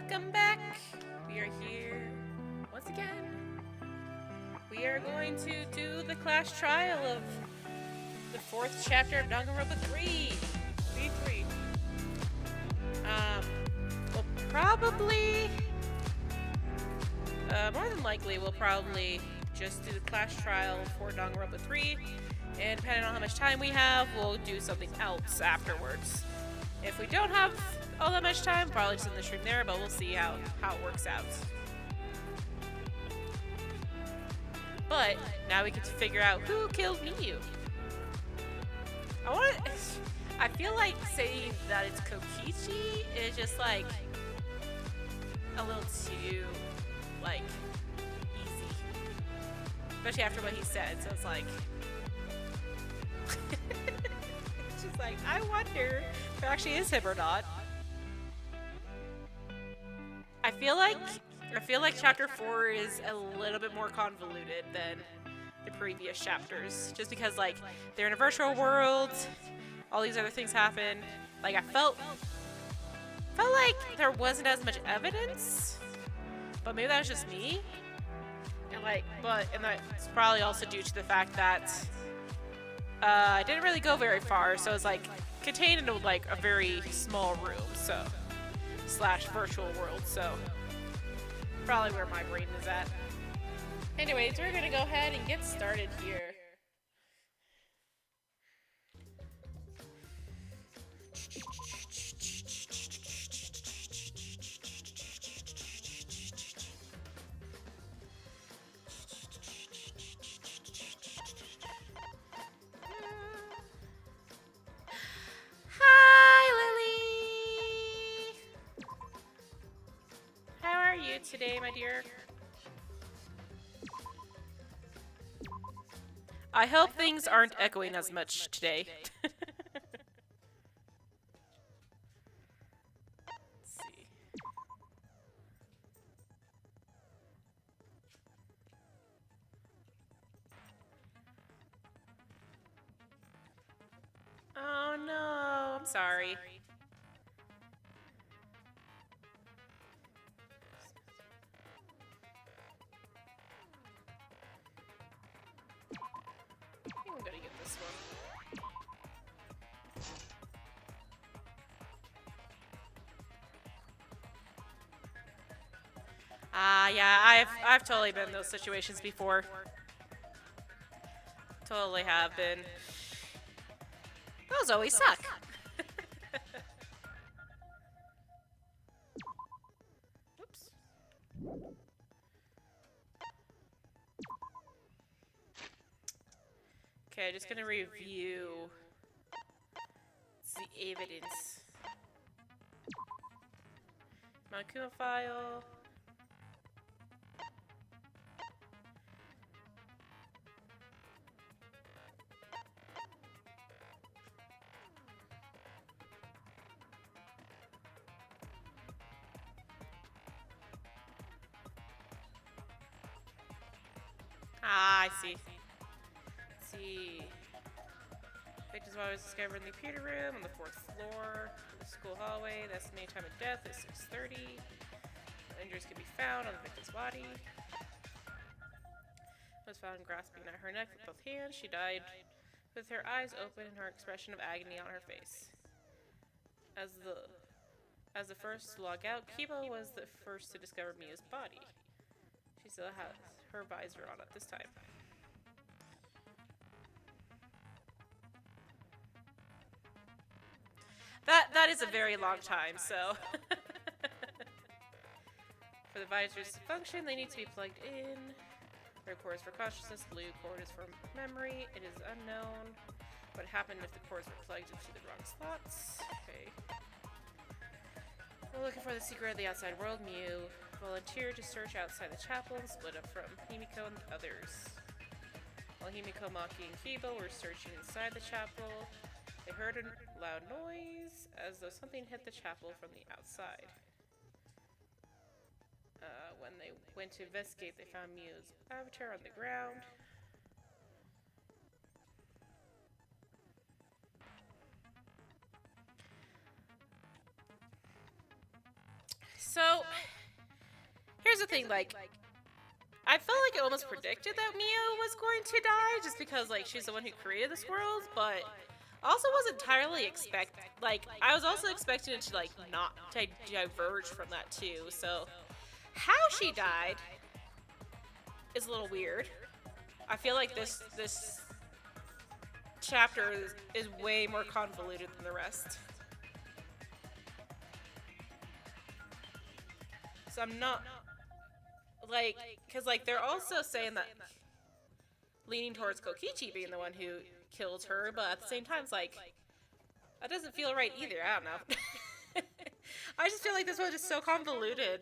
Welcome back. We are here once again. We are going to do the class trial of the 4th chapter of Danganronpa 3. V3. We'll probably, more than likely, we'll probably just do the class trial for Danganronpa 3. And depending on how much time we have, we'll do something else afterwards. If we don't have all that much time, probably just in the stream there, but we'll see how it works out. But now we get to figure out who killed Miyu. I feel like saying that it's Kokichi is just like a little too like easy, especially after what he said. So it's like. It's just like, I wonder if it actually is him or not. I feel like chapter 4 is a little bit more convoluted than the previous chapters. Just because like they're in a virtual world, all these other things happen. Like I felt like there wasn't as much evidence. But maybe that was just me. And that's probably also due to the fact that I didn't really go very far, so it's like contained in like a very small room, so / virtual world, so probably where my brain is at. Anyways, we're gonna go ahead and get started here. Today, my dear. I hope things aren't echoing as much today. Let's see. Oh no, I'm sorry. Yeah, I've totally been in those situations before. Totally have been. Those always suck. Oops. Okay, just gonna review the evidence. Makuma file. I see. Let's see. Victims was discovered in the computer room on the 4th floor of the school hallway. The estimated time of death is 6:30. No injuries can be found on the victim's body. Was found grasping at her neck with both hands. She died with her eyes open and her expression of agony on her face. As the first to log out, Kiba was the first to discover Mia's body. She still has her visor on at this time. That is a very long time, so. For the visors to function, they need to be plugged in. Red cord is for consciousness, blue cord is for memory. It is unknown what happened if the cords were plugged into the wrong slots. Okay. We're looking for the secret of the outside world. Miu volunteered to search outside the chapel and split up from Himiko and others. While Himiko, Maki, and Kiba were searching inside the chapel, they heard a loud noise, as though something hit the chapel from the outside. When they went to investigate, they found Miu's avatar on the ground. So, here's the thing, like, I felt like I almost predicted that Mio was going to die, just because, like, she's the one who created this world, but I also was entirely I was also expecting it to, like, not to diverge from that, too, so how she died is a little weird. I feel like this chapter is way more convoluted than the rest. So I'm not, like, because, like, they're also saying that leaning towards Kokichi being the one who killed her, but at the same time, it's like, that doesn't feel right either. I don't know. I just feel like this one is so convoluted.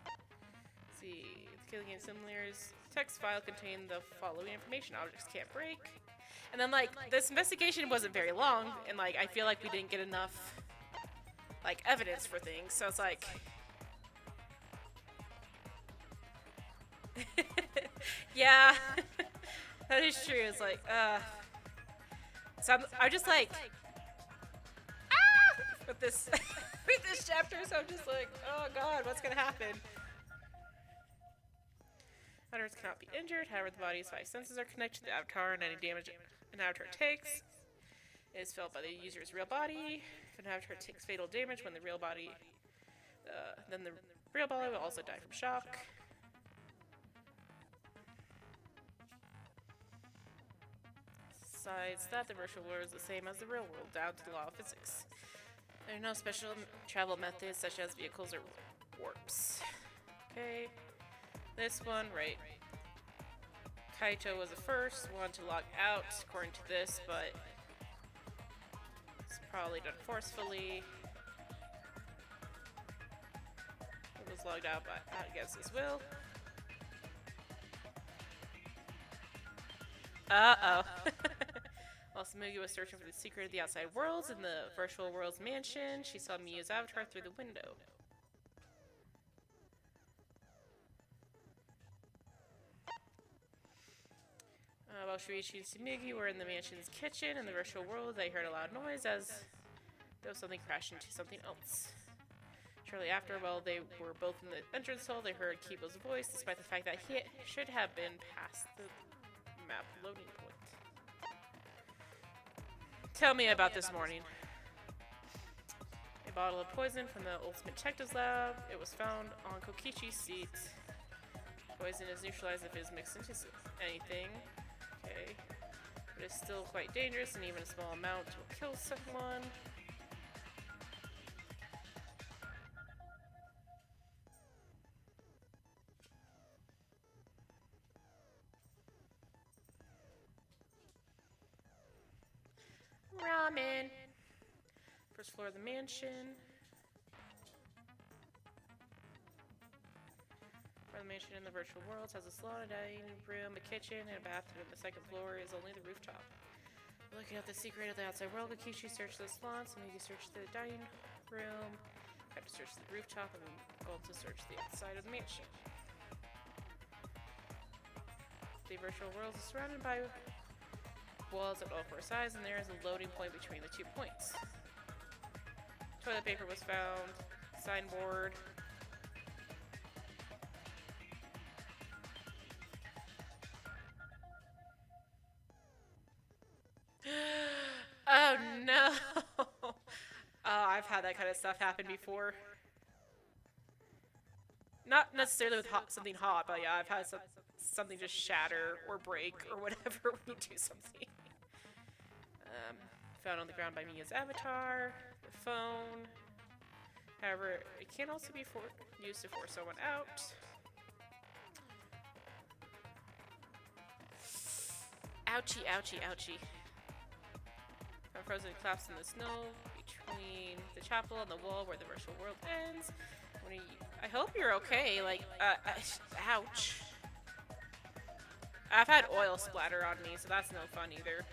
Let's see, the killing game similars. Text file contained the following information: objects can't break. And then, like, this investigation wasn't very long, and, like, I feel like we didn't get enough, like, evidence for things, so it's like... Yeah, that is true. It's like, so I'm just like, with this, with this chapter, so I'm just like, oh god, what's gonna happen? Hunters cannot be injured, however the body's 5 senses are connected to the avatar, and any damage an avatar takes is felt by the user's real body. If an avatar takes fatal damage when the real body, then the real body will also die from shock. Besides that, the virtual world is the same as the real world, down to the law of physics. There are no special travel methods such as vehicles or warps. Okay, this one, right. Kaito was the first one to log out, according to this, but it's probably done forcefully. It was logged out against his will. Uh-oh. While Samugi was searching for the secret of the outside worlds in the virtual world's mansion, she saw Miu's avatar through the window. While Shuichi and Samugi were in the mansion's kitchen in the virtual world, they heard a loud noise as though something crashed into something else. Shortly after, while they were both in the entrance hall, they heard Kibo's voice, despite the fact that he should have been past the map loading point. Tell me about this morning. A bottle of poison from the Ultimate Detective's lab. It was found on Kokichi's seat. Poison is neutralized if it is mixed into anything. Okay. But it's still quite dangerous, and even a small amount will kill someone. Ramen. First floor of the mansion. The mansion in the virtual worlds has a salon, a dining room, a kitchen, and a bathroom. The second floor is only the rooftop. Looking at the secret of the outside world, Akishi searched the salon, Samugi searched the dining room, had to search the rooftop, and goal to search the outside of the mansion. The virtual world is surrounded by walls at all 4 sides, and there is a loading point between the 2 points. Toilet paper was found, signboard. Oh no! Oh, I've had that kind of stuff happen before. Not necessarily with something hot, but yeah, I've had something just shatter or break or whatever when you do something. Found on the ground by Mia's avatar, the phone. However, it can also be used to force someone out. Ouchie, ouchie, ouchie. I'm frozen and collapsed in the snow between the chapel and the wall where the virtual world ends. I hope you're okay. Like, ouch. I've had oil splatter on me, so that's no fun either.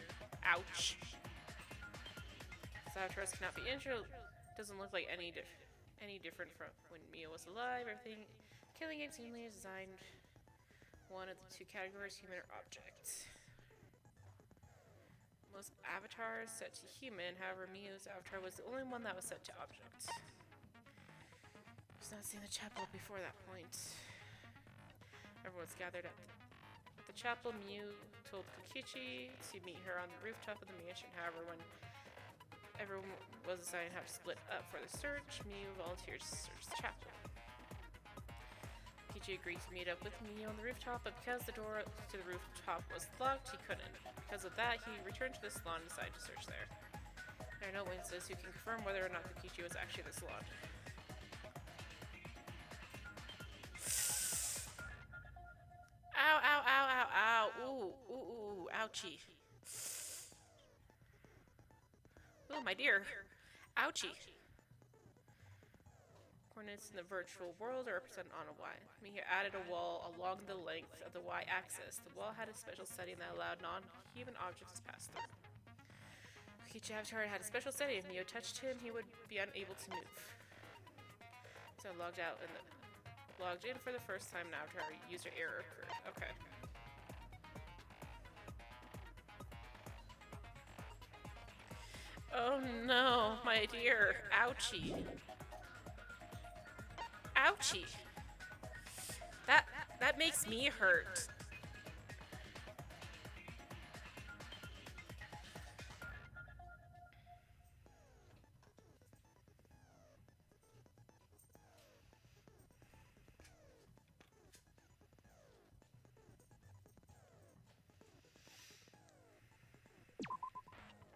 Ouch. Avatars cannot be injured. Doesn't look like any different from when Mia was alive. Everything killing game seemingly is designed one of the 2 categories, human or object. Most avatars set to human, however, Mio's avatar was the only one that was set to object. I was not seeing the chapel before that point. Everyone's gathered at the chapel. Miu told Kokichi to meet her on the rooftop of the mansion. However, when everyone was deciding how to split up for the search, Miu volunteered to search the chapel. Kokichi agreed to meet up with Miu on the rooftop, but because the door to the rooftop was locked, he couldn't. Because of that, he returned to the salon and decided to search there. There are no witnesses who can confirm whether or not Kokichi was actually in the salon. Ow, ow, ow, ow, ow. Ooh, ooh, ooh, ouchie. Ooh, my dear. Ouchie. Coordinates in the virtual world are represented on a Y. We added a wall along the length of the Y-axis. The wall had a special setting that allowed non-human objects to pass through. Each avatar had a special setting. If Mio touched him, he would be unable to move. So I logged in for the first time. An avatar user error occurred. Okay. Oh no, my dear. Ouchie. Ouchie. That makes me hurt.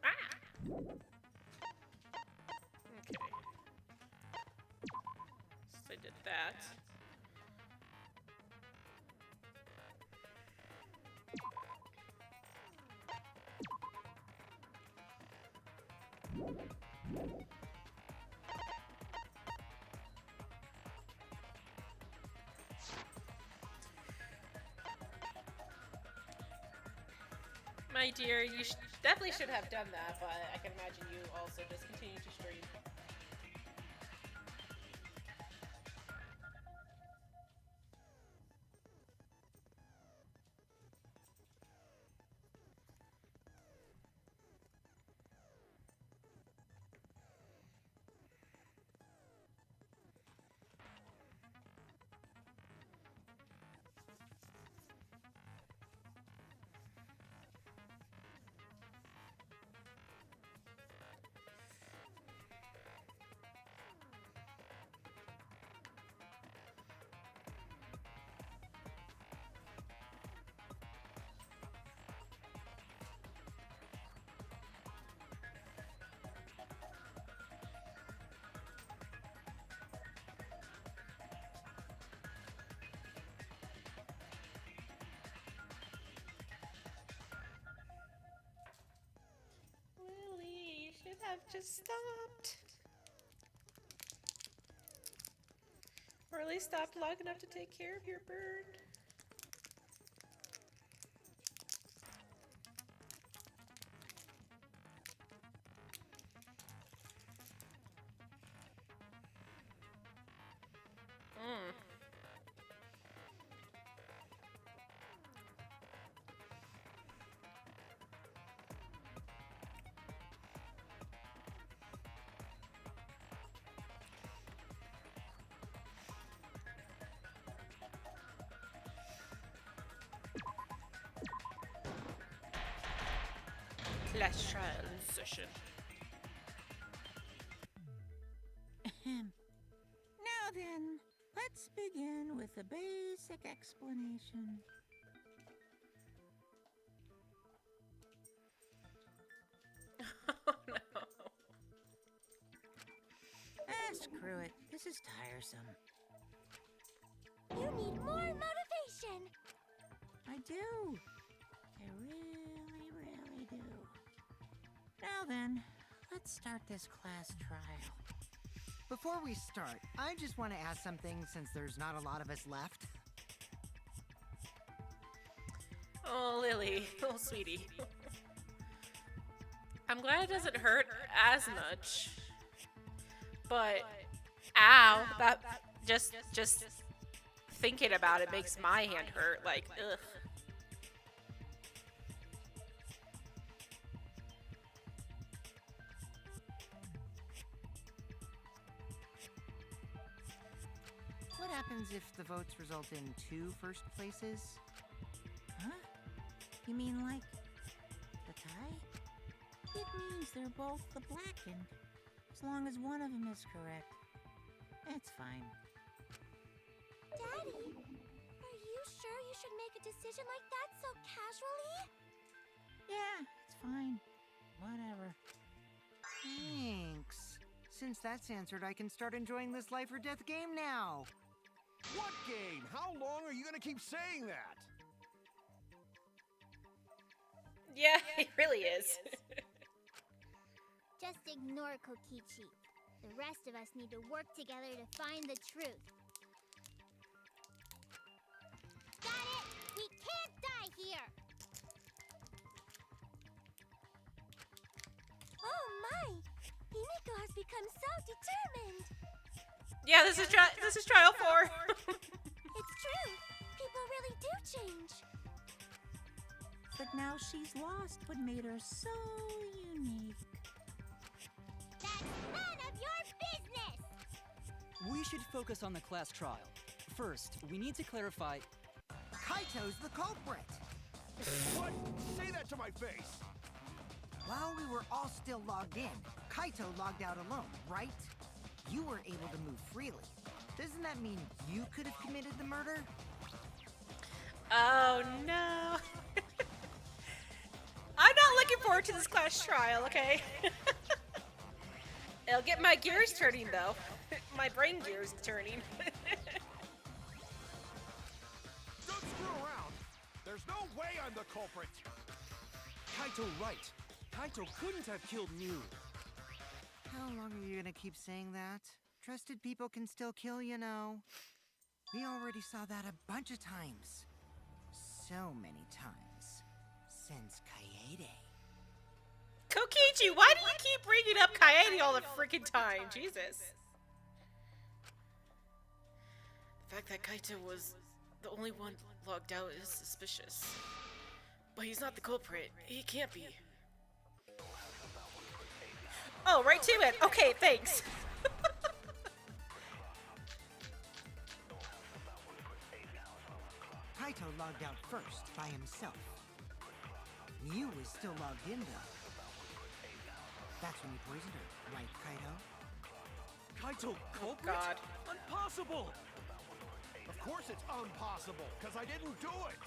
Ah! Okay. So I did that. My dear, you definitely should have done that, but I can imagine you also just continue to stream. Lily, you should have just stopped. Or at least stopped long enough to take care of your bird. Let's try a session. Now then, let's begin with a basic explanation. Oh no. Screw it. This is tiresome. You need more motivation. I do. I really, really do. Now then, let's start this class trial. Before we start, I just want to ask something since there's not a lot of us left. Oh, Lily. Oh, sweetie. I'm glad it doesn't hurt as much. But, ow. That just thinking about it makes my hand hurt. Like, ugh. What happens if the votes result in 2 first places? Huh? You mean like the tie? It means they're both the blackened. As long as one of them is correct. It's fine. Daddy, are you sure you should make a decision like that so casually? Yeah, it's fine. Whatever. Thanks. Since that's answered, I can start enjoying this life or death game now. What game? How long are you gonna keep saying that? Yeah, he really is. Just ignore Kokichi. The rest of us need to work together to find the truth. Got it! We can't die here! Oh my! Himiko has become so determined! Yeah, this is trial 4. It's true! People really do change! But now she's lost what made her so unique. That's none of your business! We should focus on the class trial. First, we need to clarify. Kaito's the culprit. What? Say that to my face! While we were all still logged in, Kaito logged out alone, right? You were able to move freely. Doesn't that mean you could have committed the murder? Oh no. I'm not looking forward to this class trial, okay? It'll get my gears turning though. My brain gears turning. Don't screw around! There's no way I'm the culprit! Kaito right. Kaito couldn't have killed Mew. How long are you gonna keep saying that? Trusted people can still kill, you know. We already saw that a bunch of times. So many times. Since Kaede. Kokichi, why do you keep bringing up Kaede all the freaking time? Jesus. The fact that Kaito was the only one logged out is suspicious. But he's not the culprit. He can't be. Oh, right to it. Okay, thanks. Kaito logged out first by himself. Mew was still logged in though. That's when you poisoned her, right, Kaito? Kaito culprit? God. Impossible! Of course it's impossible, because I didn't do it!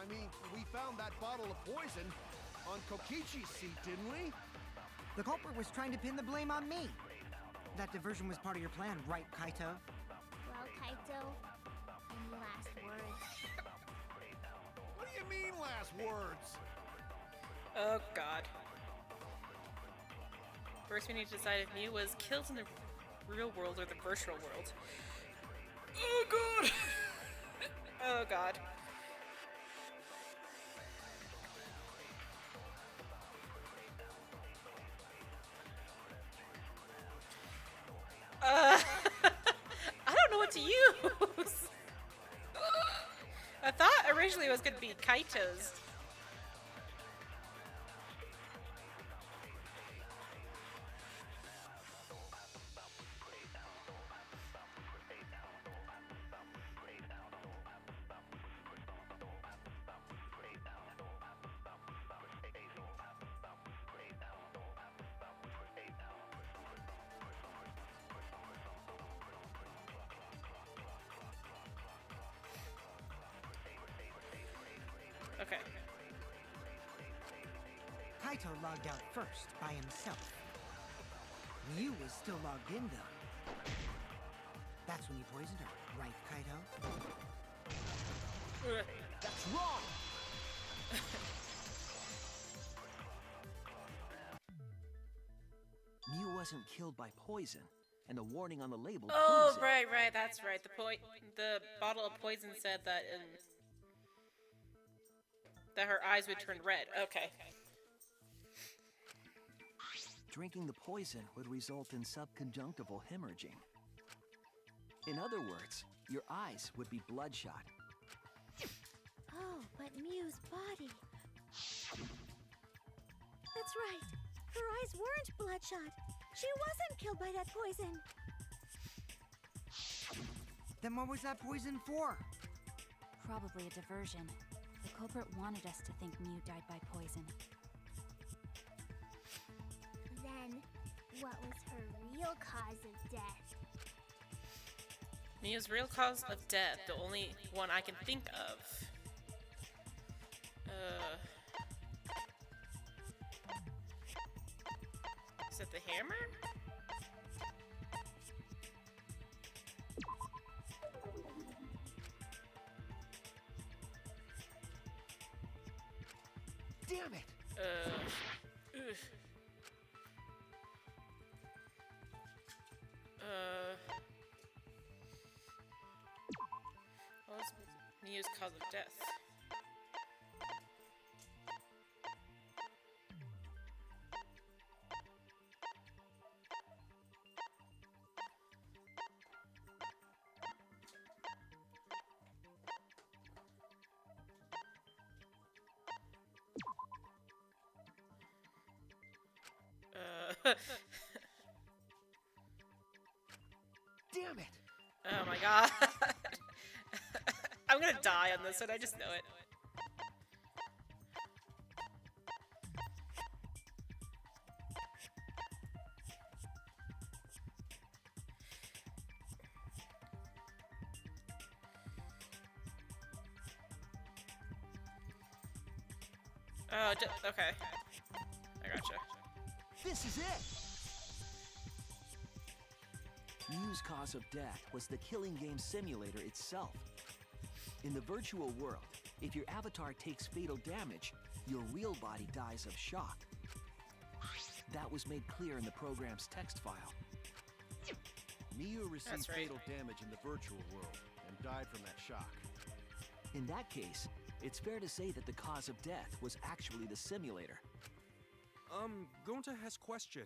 I mean, we found that bottle of poison on Kokichi's seat, didn't we? The culprit was trying to pin the blame on me. That diversion was part of your plan, right, Kaito? Well, Kaito, any last words? What do you mean, last words? Oh, God. First, we need to decide if Mew was killed in the real world or the virtual world. Oh, God. Oh, God. I don't know what to use. I thought originally it was going to be Kaito's. Okay. Kaito logged out first by himself. Mew was still logged in though. That's when you poisoned her, right, Kaito? That's wrong! Mew wasn't killed by poison, and the warning on the label Oh, proves it. right, that's right. The bottle of poison said that that her eyes would turn red. Okay. Drinking the poison would result in subconjunctival hemorrhaging. In other words, your eyes would be bloodshot. Oh, but Mew's body. That's right. Her eyes weren't bloodshot. She wasn't killed by that poison. Then what was that poison for? Probably a diversion. The culprit wanted us to think Mew died by poison. Then, what was her real cause of death? Mia's real cause of death, the only one I can think of. Is it the hammer? Damn it! Ugh. What was Miu's cause of death? Damn it! Oh my god. I'm gonna die on this one, I just know it. Oh, okay. I gotcha. This is it! Mew's cause of death was the killing game simulator itself. In the virtual world, if your avatar takes fatal damage, your real body dies of shock. That was made clear in the program's text file. Miu received That's right. fatal damage in the virtual world and died from that shock. In that case, it's fair to say that the cause of death was actually the simulator. Gonta has question.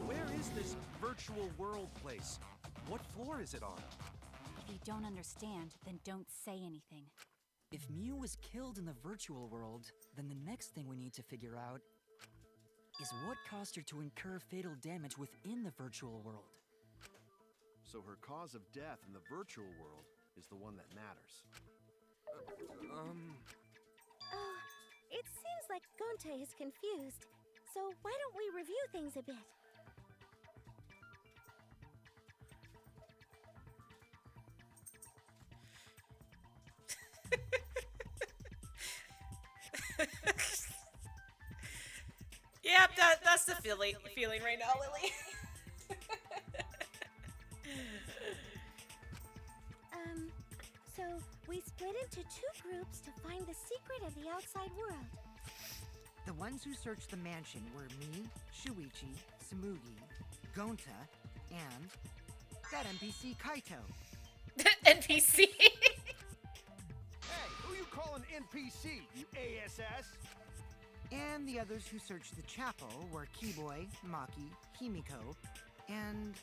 Where is this virtual world place? What floor is it on? If you don't understand, then don't say anything. If Mew was killed in the virtual world, then the next thing we need to figure out is what caused her to incur fatal damage within the virtual world. So her cause of death in the virtual world is the one that matters. Oh, it seems like Gonta is confused. So why don't we review things a bit? Yep, that's the feeling right now, Lily. So we split into two groups to find the secret of the outside world. The ones who searched the mansion were me, Shuichi, Tsumugi, Gonta, and that NPC Kaito. NPC. Hey, who you calling NPC, you ASS? And the others who searched the chapel were Keyboy, Maki, Himiko, and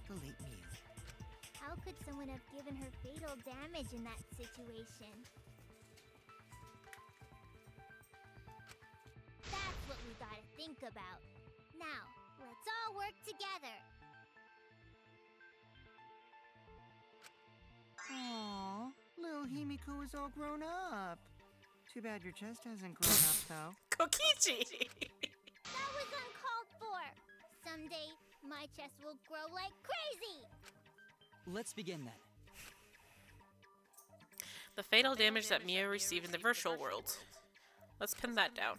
the late Mew. How could someone have given her fatal damage in that situation? That's what we gotta think about. Now, let's all work together. Aww, little Himiko is all grown up. Too bad your chest hasn't grown up, though. Kokichi. That was uncalled for. Someday, my chest will grow like crazy. Let's begin then. The fatal damage that Mia received in the virtual world. Let's pin that down.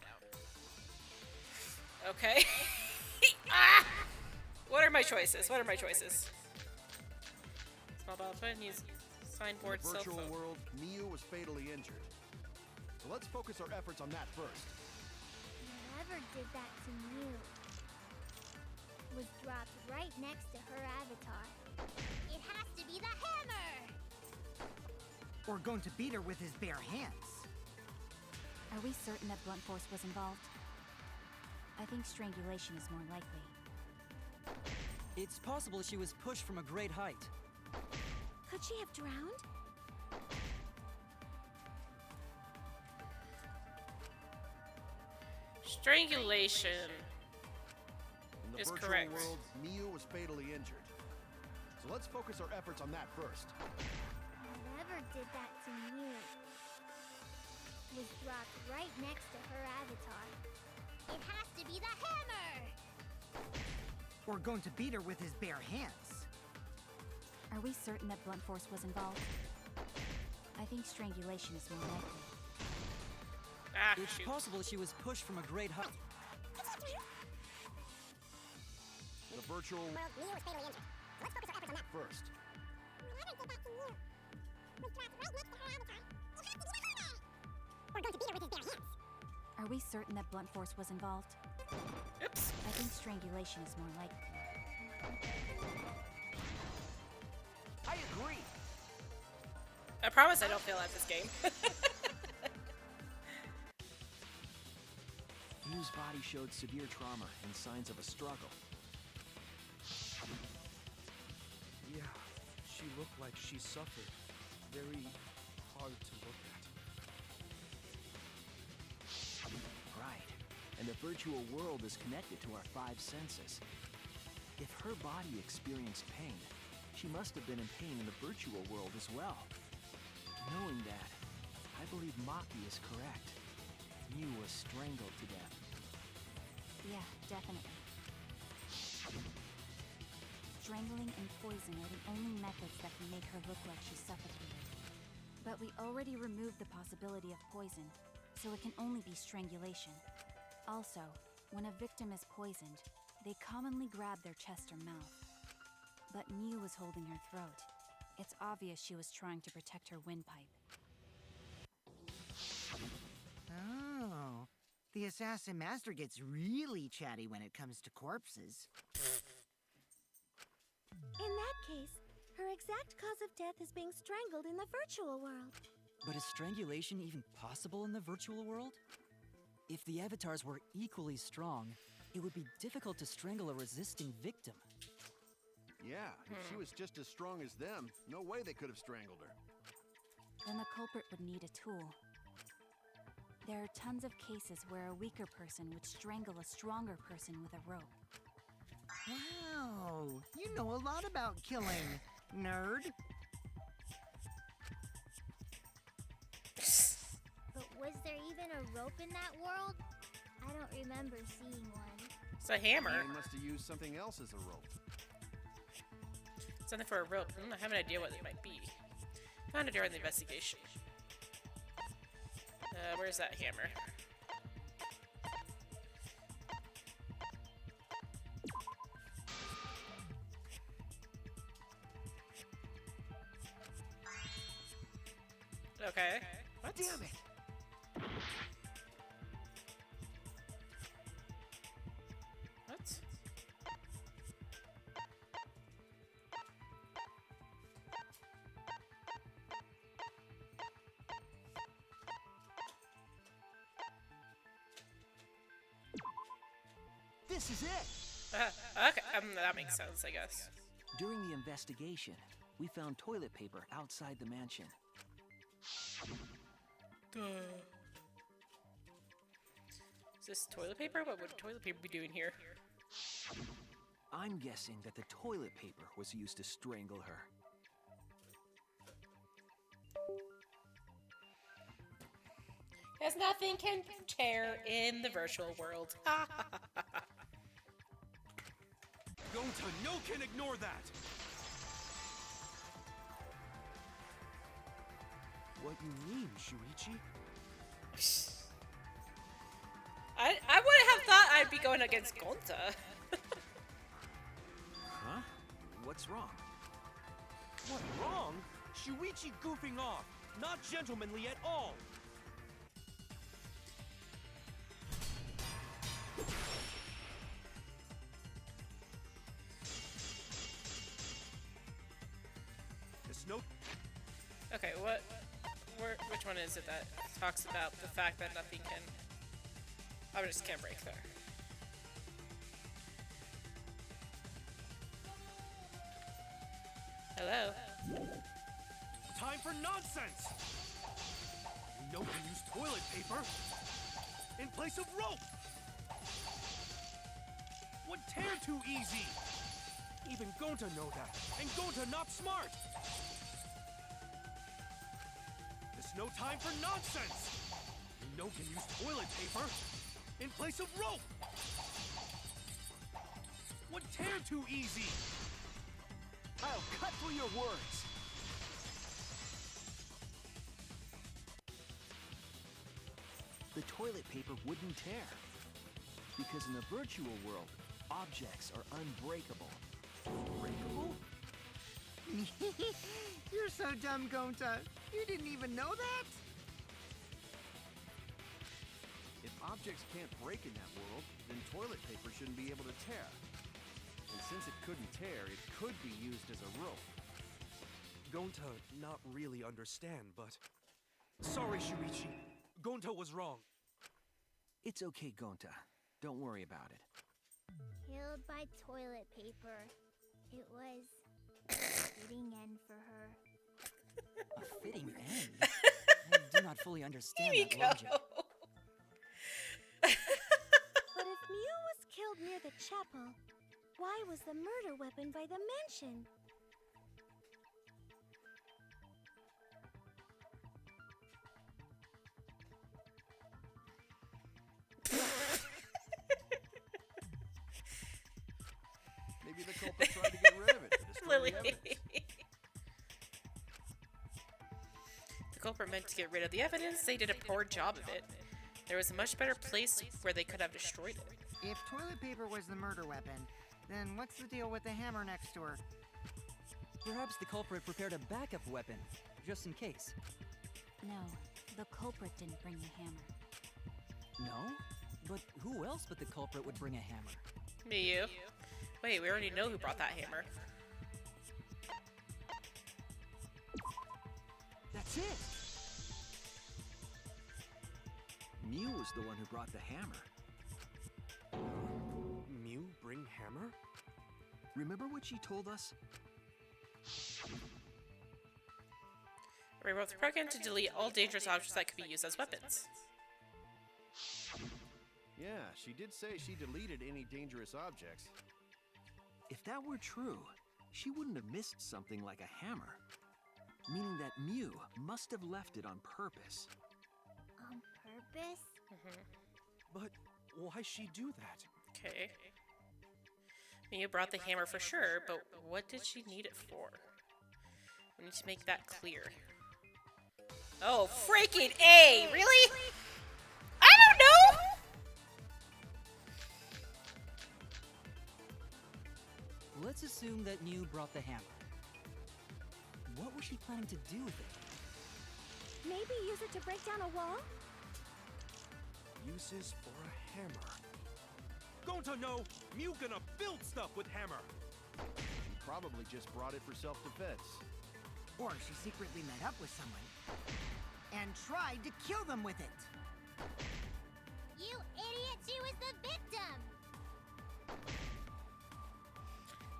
Okay. Ah! What are my choices? What are my choices? Small ball button, use signboard, In the cell virtual phone. world, Miu was fatally injured. So let's focus our efforts on that first. Whoever did that to Mew was dropped right next to her avatar. It has to be the hammer! Or going to beat her with his bare hands. Are we certain that blunt force was involved? I think strangulation is more likely. It's possible she was pushed from a great height. Could she have drowned? Strangulation. In the Is virtual correct. world, Miu was fatally injured. So So let's focus our efforts on that first. Whatever did that to Mew was dropped right next to her avatar. It has to be the hammer! We're going to beat her with his bare hands. Are we certain that blunt force was involved? I think strangulation is more likely. Ah, It's shoot. possible she was pushed from a great height. The virtual world, Mew was fatally injured. Let's focus our efforts on that first. Whatever did that to Mew was dropped right next to her avatar. It has to be the hammer! We're going to beat her with his bare hands. Are we certain that blunt force was involved? Oops. I think strangulation is more likely. I agree. I promise I don't fail at this game. Mew's body showed severe trauma and signs of a struggle. Yeah, she looked like she suffered. Very hard to look at. Right. And the virtual world is connected to our 5 senses. If her body experienced pain, she must have been in pain in the virtual world as well. Knowing that, I believe Maki is correct. Mew was strangled to death. Yeah, definitely. Strangling and poison are the only methods that can make her look like she's suffocated. But we already removed the possibility of poison, so it can only be strangulation. Also, when a victim is poisoned, they commonly grab their chest or mouth. But Mew was holding her throat. It's obvious she was trying to protect her windpipe. Oh. The Assassin Master gets really chatty when it comes to corpses. In that case, her exact cause of death is being strangled in the virtual world. But is strangulation even possible in the virtual world? If the avatars were equally strong, it would be difficult to strangle a resisting victim. Yeah, if she was just as strong as them, no way they could have strangled her. Then the culprit would need a tool. There are tons of cases where a weaker person would strangle a stronger person with a rope. Wow, you know a lot about killing, nerd. But was there even a rope in that world? I don't remember seeing one. It's a hammer. They must have used something else as a rope. Something for a rope. I have an idea what it might be. Found it during the investigation. Where's that hammer? Okay. What? Damn it! What? This is it! Okay, that makes sense, I guess. During the investigation, we found toilet paper outside the mansion. Is this toilet paper? What would toilet paper be doing here? I'm guessing that the toilet paper was used to strangle her. As nothing can tear in the virtual world. Gonta, no can ignore that! What you mean, Shuichi? I wouldn't have thought I'd be going against Gonta. Huh? What's wrong? What, wrong? Shuichi goofing off! Not gentlemanly at all! This note... Okay, which one is it that talks about the fact that nothing can... I just can't break there. Hello? Time for nonsense! You know we use toilet paper in place of rope! Would tear too easy! Even Gonta know that, and Gonta not smart! There's no time for nonsense! No can use toilet paper in place of rope! Would tear too easy! I'll cut through your words! The toilet paper wouldn't tear. Because in the virtual world, objects are unbreakable. Breakable? You're so dumb, Gonta. You didn't even know that? If objects can't break in that world, then toilet paper shouldn't be able to tear. And since it couldn't tear, it could be used as a rope. Gonta not really understand, but... Sorry, Shuichi. Gonta was wrong. It's okay, Gonta. Don't worry about it. Killed by toilet paper. It was a fitting end for her. A fitting end? I do not fully understand that logic. But if Mew was killed near the chapel, why was the murder weapon by the mansion? Maybe the culprit tried to get rid of it to destroy Lily. the evidence. The culprit meant to get rid of the evidence. They did a poor job of it. There was a much better place where they could have destroyed it. If toilet paper was the murder weapon, then what's the deal with the hammer next to her? Perhaps the culprit prepared a backup weapon, just in case. No, the culprit didn't bring the hammer. No? But who else but the culprit would bring a hammer? Me, you. Wait, we already know who brought that hammer. That's it! Mew was the one who brought the hammer. Mew bring hammer? Remember what she told us? We wrote the program to delete all dangerous objects that could be used as weapons. Yeah, she did say she deleted any dangerous objects. If that were true, she wouldn't have missed something like a hammer. Meaning that Mew must have left it on purpose. On purpose? But why she do that? Okay. Mia brought the hammer for sure, but what did she need it for? We need to make that clear. Oh, freaking A! Really? I don't know! Let's assume that Mew brought the hammer. What was she planning to do with it? Maybe use it to break down a wall? Uses for a hammer. Gonta no! Mew gonna build stuff with hammer! She probably just brought it for self-defense. Or she secretly met up with someone and tried to kill them with it. You idiot! She was the victim!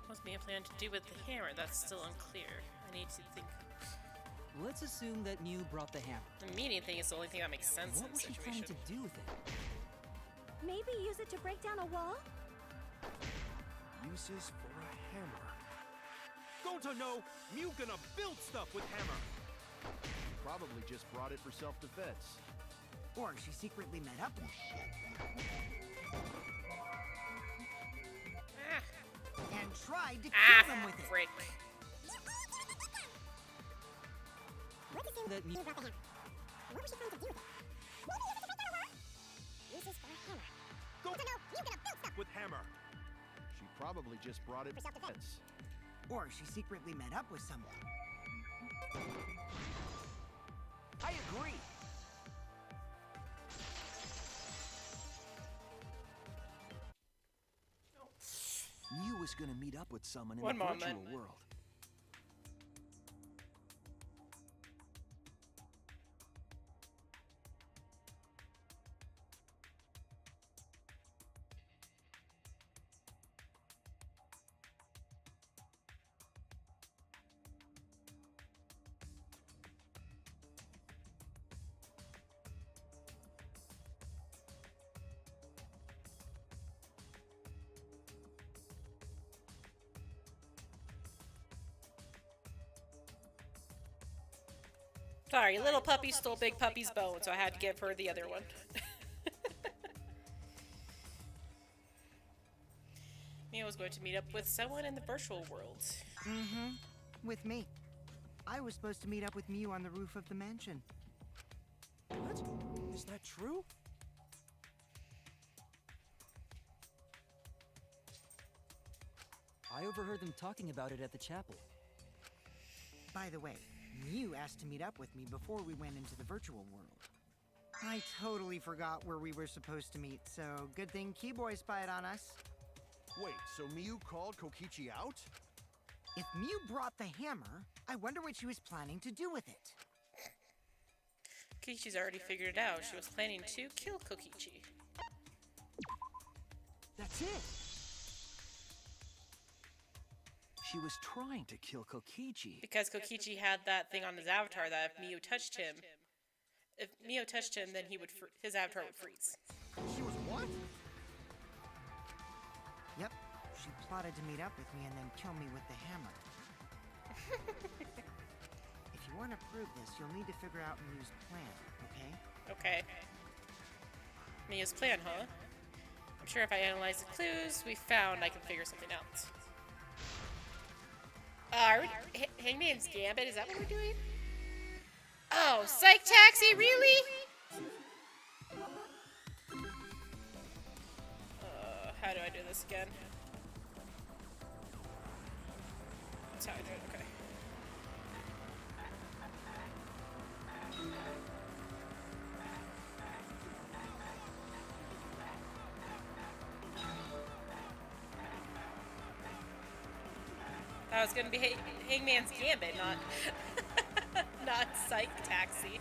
What's Mia planning to do with the hammer? That's still unclear. I need to think. Let's assume that Mew brought the hammer. The meaning thing is the only thing that makes sense What in was the she planning situation. to do with it? Maybe use it to break down a wall? Uses for a hammer. Gonta no! Mew gonna build stuff with hammer! She probably just brought it for self-defense. Or she secretly met up with and tried to kill them with it. Frick. That Mew... With hammer. She probably just brought it for self-defense. Or she secretly met up with someone. I agree! Mew was gonna meet up with someone in One the moment. virtual world. Sorry, little puppy stole big puppy's bone, so I had to give her the other one. Mia was going to meet up with someone in the virtual world. Mm-hmm. With me. I was supposed to meet up with Mew on the roof of the mansion. What? Is that true? I overheard them talking about it at the chapel. By the way, Mew asked to meet up with me before we went into the virtual world. I totally forgot where we were supposed to meet, so good thing Keyboy spied on us. Wait, so Miyu called Kokichi out? If Mew brought the hammer, I wonder what she was planning to do with it. Kokichi's already figured it out. She was planning to kill Kokichi. That's it! She was trying to kill Kokichi. Because Kokichi had that thing on his avatar that if Miyu touched him, then his avatar would freeze. She was what? Yep, she plotted to meet up with me and then kill me with the hammer. If you want to prove this, you'll need to figure out Mew's plan, okay? Okay. Mia's plan, huh? I'm sure if I analyze the clues we found, I can figure something out. Are we Hangman's Gambit? Is that what we're doing? Oh, Psych Taxi, really? How do I do this again? That's how I do it, okay. That was gonna be Hangman's Gambit, not Psych Taxi.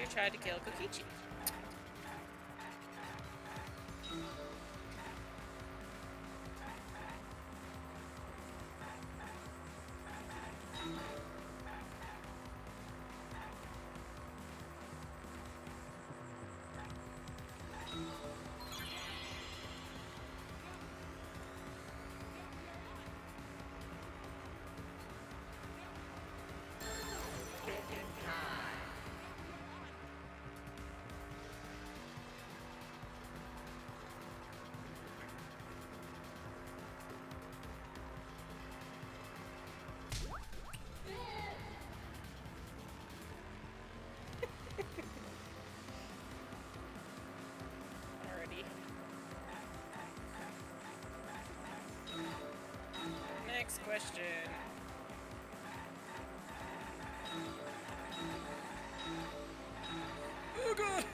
You tried to kill Kokichi. Alrighty. Next question. Oh god!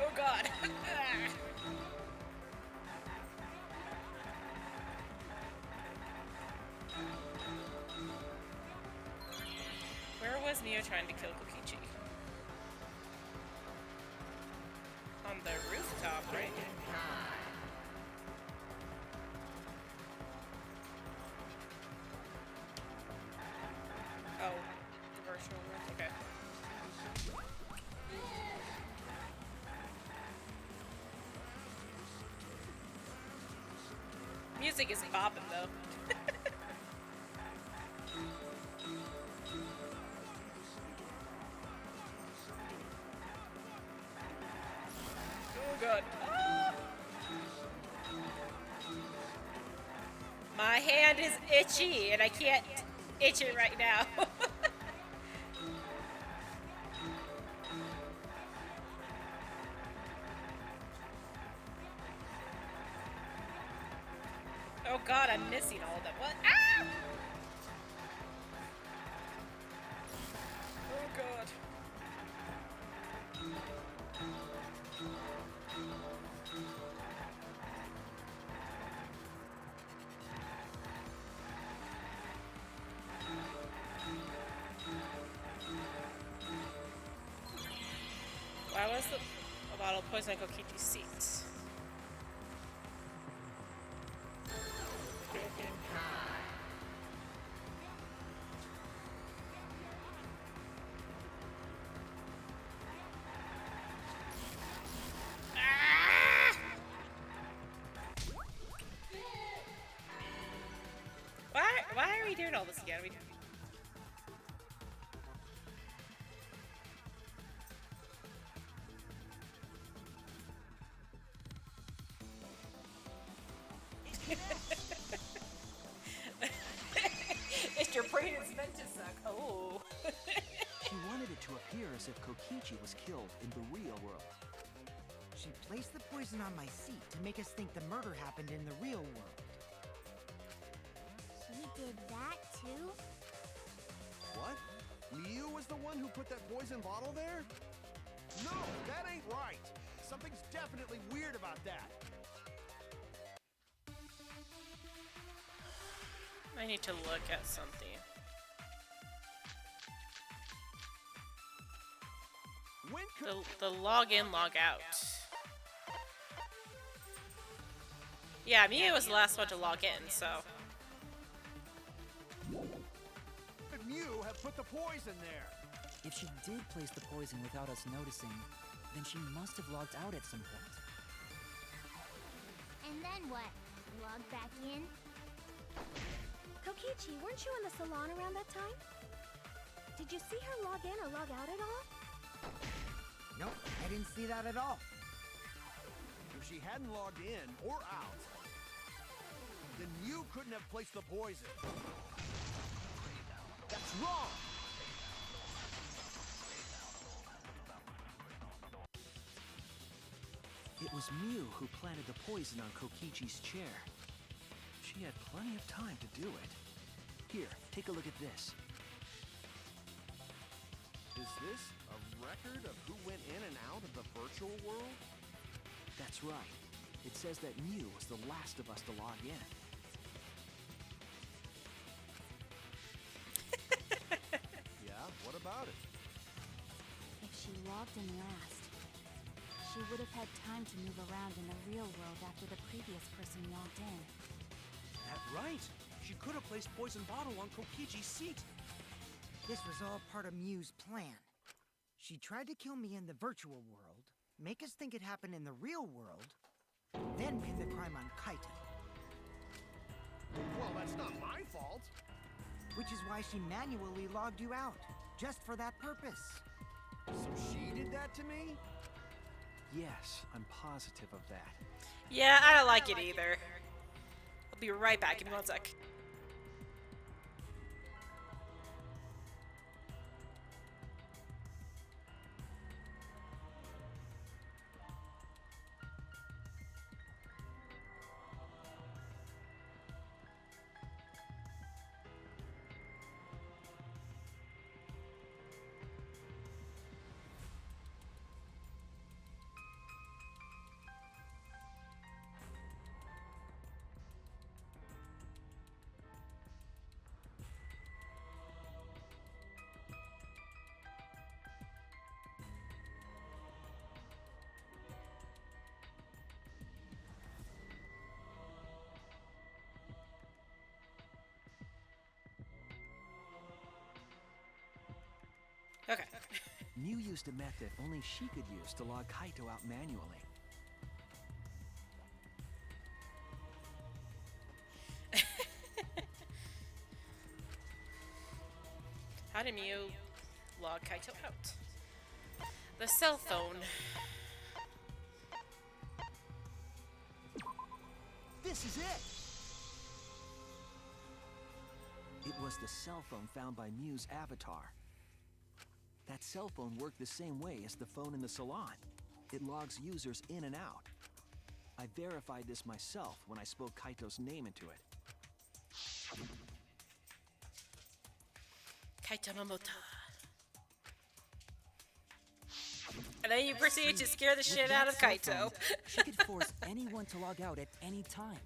Oh god! Where was Neo trying to kill Kokichi? On the rooftop, right? Oh, the virtual world, okay. Music is bopping though. Oh god. Ah! My hand is itchy and I can't itch it right now. Oh god, I'm missing all of them. What? Ah! Oh god. Place a bottle of poison on Kokichi's seat. Why are we doing all this again? Your brain is meant to suck. Oh. She wanted it to appear as if Kokichi was killed in the real world. She placed the poison on my seat to make us think the murder happened in the real world. She did that too? What? Miu was the one who put that poison bottle there? No, that ain't right. Something's definitely weird about that. I need to look at something. When could The log in, log out. Yeah, Mia was the last one to log in, so. Miu have put the poison there? If she did place the poison without us noticing, then she must have logged out at some point. And then what? Log back in? Kokichi, weren't you in the salon around that time? Did you see her log in or log out at all? Nope, I didn't see that at all. If she hadn't logged in or out, then Miu couldn't have placed the poison. That's wrong! It was Miu who planted the poison on Kokichi's chair. She had plenty of time to do it. Here, take a look at this. Is this a record of who went in and out of the virtual world? That's right. It says that Miu was the last of us to log in. Yeah, what about it? If she logged in last, she would have had time to move around in the real world after the previous person logged in. That's right. She could have placed poison bottle on Kokichi's seat. This was all part of Miu's plan. She tried to kill me in the virtual world, make us think it happened in the real world, then pin the crime on Kaito. Well, that's not my fault. Which is why she manually logged you out, just for that purpose. So she did that to me? Yes, I'm positive of that. Yeah, I don't like it either. I'll be right back in 1 sec. Okay. Miu used a method only she could use to log Kaito out manually. How did Miu log Kaito out? The cell phone. This is it! It was the cell phone found by Miu's avatar. That cell phone worked the same way as the phone in the salon. It logs users in and out. I verified this myself when I spoke Kaito's name into it. Kaito Momota. And then you proceed to scare the With shit that out of cell Kaito. phone, she could force anyone to log out at any time.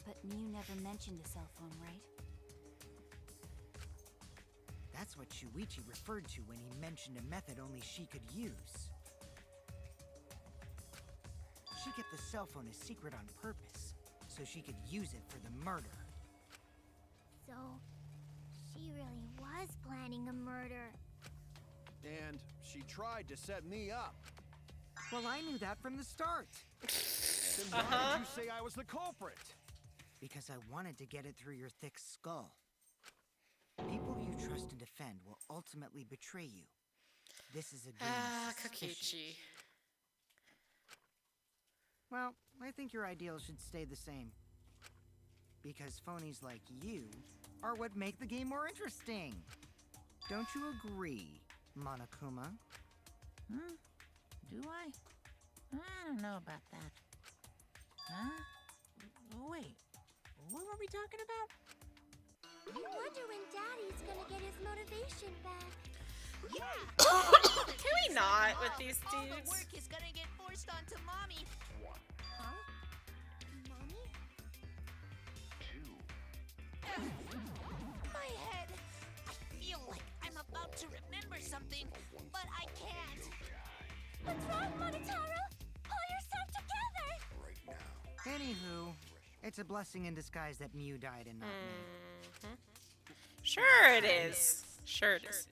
But Mew never mentioned a cell phone, right? That's what Shuichi referred to when he mentioned a method only she could use. She kept the cell phone a secret on purpose, so she could use it for the murder. So, she really was planning a murder. And she tried to set me up. Well, I knew that from the start. Then why did you say I was the culprit? Because I wanted to get it through your thick skull. People you trust and defend will ultimately betray you. This is a game of suspicion. Kokichi. Well, I think your ideals should stay the same. Because phonies like you are what make the game more interesting. Don't you agree, Monokuma? Do I? I don't know about that. Huh? Wait, what were we talking about? I wonder when Daddy's gonna get his motivation back. Can we not with these All the dudes? work is gonna get forced onto Mommy. Huh? Mommy? My head. I feel like I'm about to remember something, but I can't. What's wrong, Monotaro? Pull yourself together! Anywho, it's a blessing in disguise that Mew died and not me. Sure it is. Sure it is.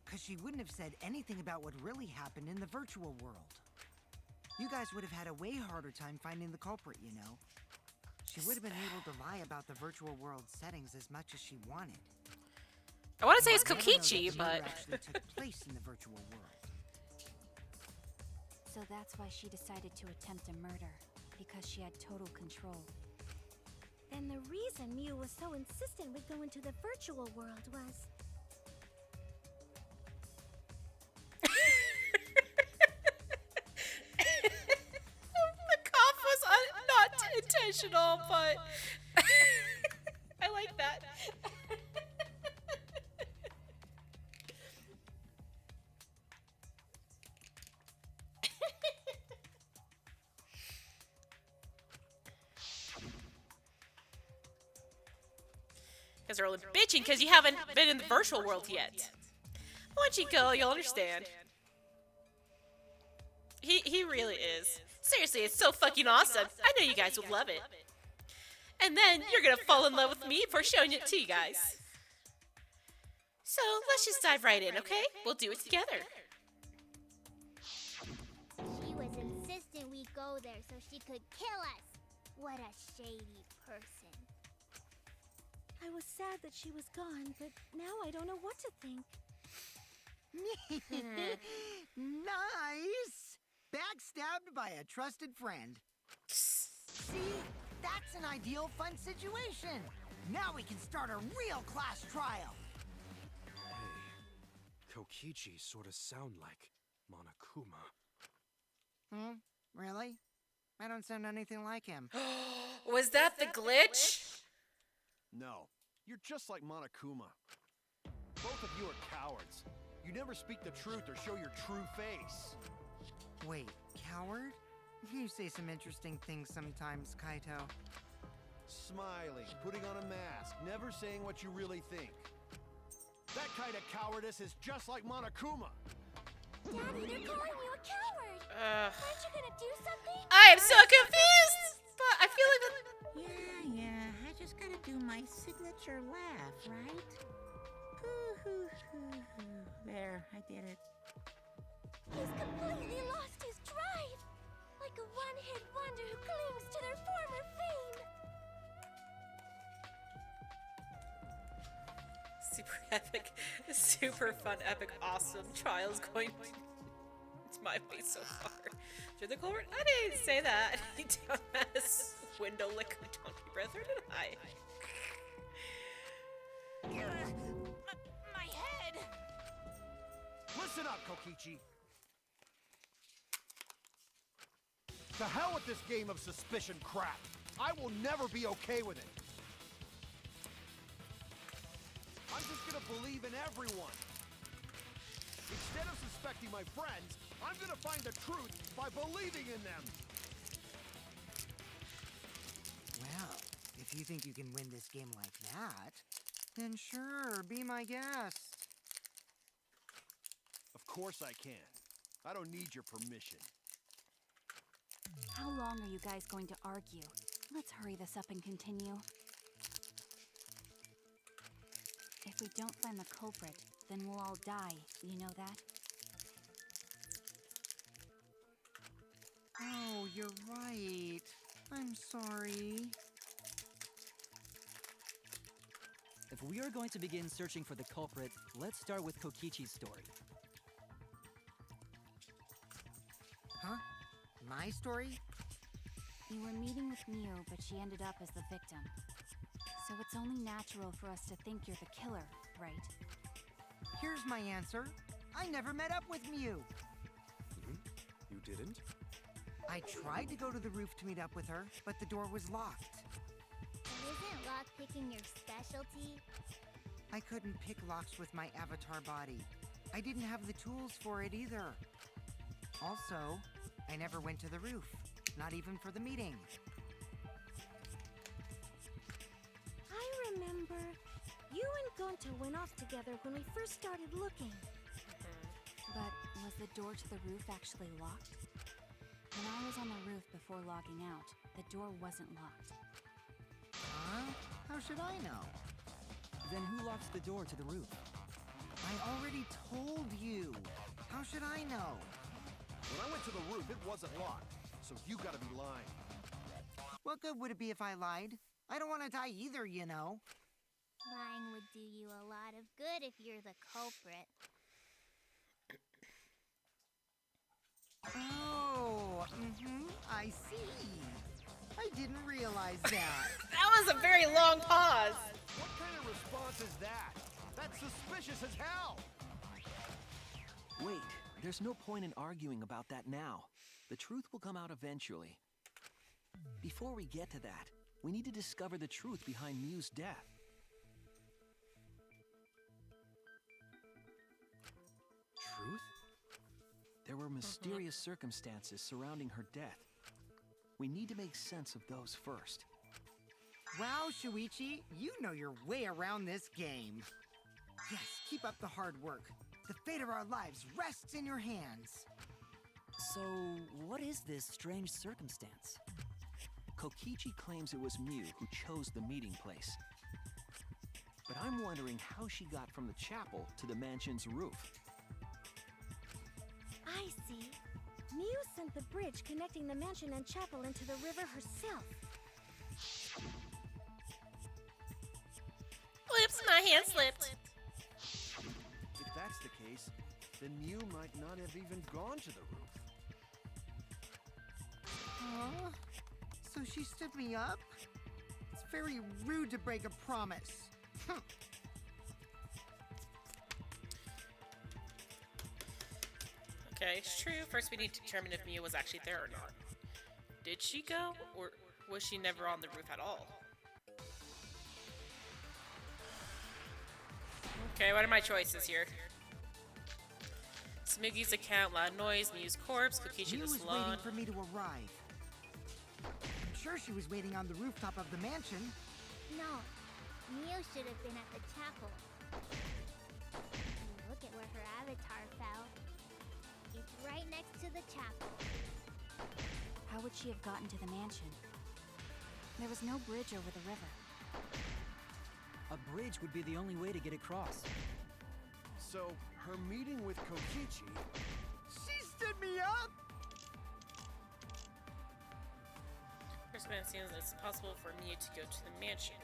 Because she wouldn't have said anything about what really happened in the virtual world. You guys would have had a way harder time finding the culprit, you know. She would have been able to lie about the virtual world settings as much as she wanted. I want to say it's We'll never know that Kokichi, Mew but actually took place in the virtual world. So that's why she decided to attempt a murder, because she had total control. And the reason Mew was so insistent we go into the virtual world was... the cough was not intentional, but I like that. Because they're all bitching because you haven't been in the virtual world yet. Once you go, you'll understand. He really is. Seriously, it's so fucking awesome. I know you guys will love it. And then you're gonna fall in love with me for showing it to you guys. So let's just dive right in, okay? We'll do it together. She was insistent we go there so she could kill us. What a shady person. I was sad that she was gone, but now I don't know what to think. Nice! Backstabbed by a trusted friend. See? That's an ideal fun situation. Now we can start a real class trial. Hey, Kokichi sort of sound like Monokuma. Really? I don't sound anything like him. Was that the glitch? No, you're just like Monokuma. Both of you are cowards. You never speak the truth or show your true face. Wait, coward? You say some interesting things sometimes, Kaito. Smiling, putting on a mask, never saying what you really think. That kind of cowardice is just like Monokuma. Daddy, they're calling you a coward. Aren't you gonna do something? I am so confused! But I feel like Yeah, I just gotta do my signature laugh, right? There, I did it. He's completely lost his drive. Like a one-hit wonder who clings to their former fame. super epic, super fun, epic, awesome trials going to my face so far. You're the culprit? I didn't say that. You dumbass window licker donkey breath, or did I? My head! Listen up, Kokichi. To hell with this game of suspicion crap. I will never be okay with it. I'm just gonna believe in everyone. Instead of suspecting my friends, I'm gonna find the truth by believing in them. Well, if you think you can win this game like that, Then sure, be my guest. Of course I can. I don't need your permission. How long are you guys going to argue? Let's hurry this up and continue. If we don't find the culprit, then we'll all die. You know that? Oh, you're right. I'm sorry. If we are going to begin searching for the culprit, let's start with Kokichi's story. Huh? My story? You were meeting with Miu, but she ended up as the victim. So it's only natural for us to think you're the killer, right? Here's my answer. I never met up with Miu. You didn't? I tried to go to the roof to meet up with her, but the door was locked. Isn't lockpicking your specialty? I couldn't pick locks with my avatar body. I didn't have the tools for it either. Also, I never went to the roof, not even for the meeting. I remember you and Gonta went off together when we first started looking. But was the door to the roof actually locked? When I was on the roof before logging out, the door wasn't locked. Huh? How should I know? Then who locks the door to the roof? I already told you. How should I know? When I went to the roof, it wasn't locked. So you gotta be lying. What good would it be if I lied? I don't want to die either, you know. Lying would do you a lot of good if you're the culprit. Oh, I see. I didn't realize that. That was a very long pause. What kind of response is that? That's suspicious as hell! Wait, there's no point in arguing about that now. The truth will come out eventually. Before we get to that, we need to discover the truth behind Miu's death. Truth? There were mysterious circumstances surrounding her death. We need to make sense of those first. Wow, Shuichi, you know your way around this game. Yes, keep up the hard work. The fate of our lives rests in your hands. So, what is this strange circumstance? Kokichi claims it was Miu who chose the meeting place. But I'm wondering how she got from the chapel to the mansion's roof. I see. Miu sent the bridge connecting the mansion and chapel into the river herself. Whoops, my hand slipped. If that's the case, then Miu might not have even gone to the roof. Huh? So she stood me up? It's very rude to break a promise. Okay, it's true. First, we need to determine if Miu was actually there or not. Did she go, or was she never on the roof at all? Okay, what are my choices here? Smiggy's account, loud noise, Miu's corpse, Kokichi Miu the was salon. waiting for me to arrive. I'm sure she was waiting on the rooftop of the mansion. No, Miu should have been at the chapel. Look at where her avatar fell. It's right next to the chapel. How would she have gotten to the mansion? There was no bridge over the river. A bridge would be the only way to get across. So, her meeting with Kokichi... She stood me up! First man seems it's possible for Miu to go to the mansion.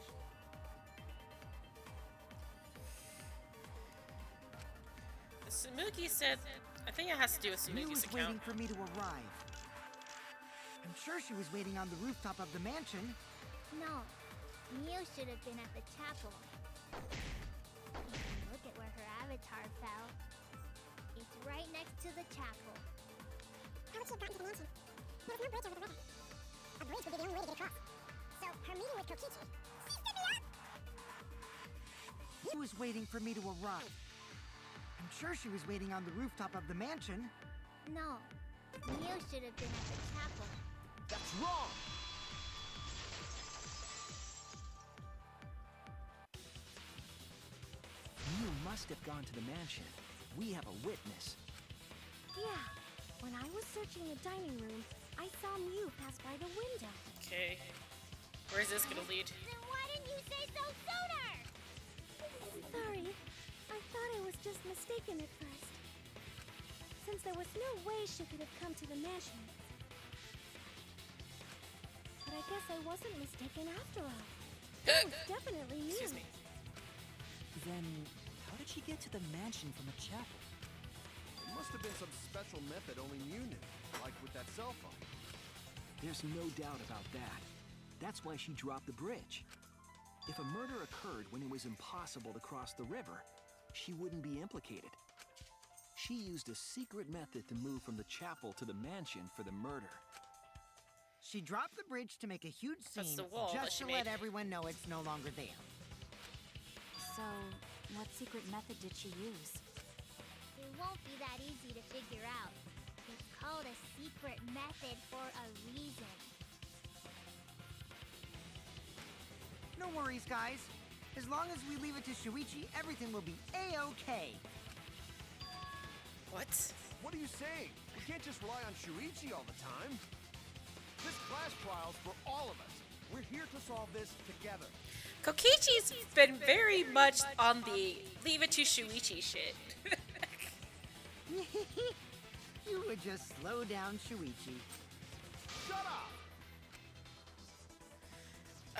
Sumugi said, I think it has to do with Miu Sumugi's was waiting account. for me to arrive. I'm sure she was waiting on the rooftop of the mansion. No, Miu should have been at the chapel. Look at where her avatar fell. It's right next to the chapel. How would she have gotten to the mansion? There was no bridge over the river. A bridge would be the only way to get across. So, her meeting with Kokichi... She stood me up! Miu was waiting for me to arrive. I'm sure she was waiting on the rooftop of the mansion. No, Miu should have been at the chapel. That's wrong! must have gone to the mansion. We have a witness. Yeah, when I was searching the dining room, I saw Mew pass by the window. Okay. Where's this gonna lead? Then why didn't you say so sooner? Sorry, I thought I was just mistaken at first. Since there was no way she could have come to the mansion. But I guess I wasn't mistaken after all. It was definitely Mew. Excuse me. Then, how did she get to the mansion from the chapel? It must have been some special method only Mew knew, like with that cell phone. There's no doubt about that. That's why she dropped the bridge. If a murder occurred when it was impossible to cross the river, she wouldn't be implicated. She used a secret method to move from the chapel to the mansion for the murder. She dropped the bridge to make a huge That's scene the wall that just she to let made. everyone know it's no longer there. So, what secret method did she use? It won't be that easy to figure out. It's called a secret method for a reason. No worries, guys. As long as we leave it to Shuichi, everything will be A-okay. What? What are you saying? We can't just rely on Shuichi all the time. This class trial's for all of us. We're here to solve this together. Kokichi's been very much on the leave it to Shuichi shit. You would just slow down Shuichi. Shut up!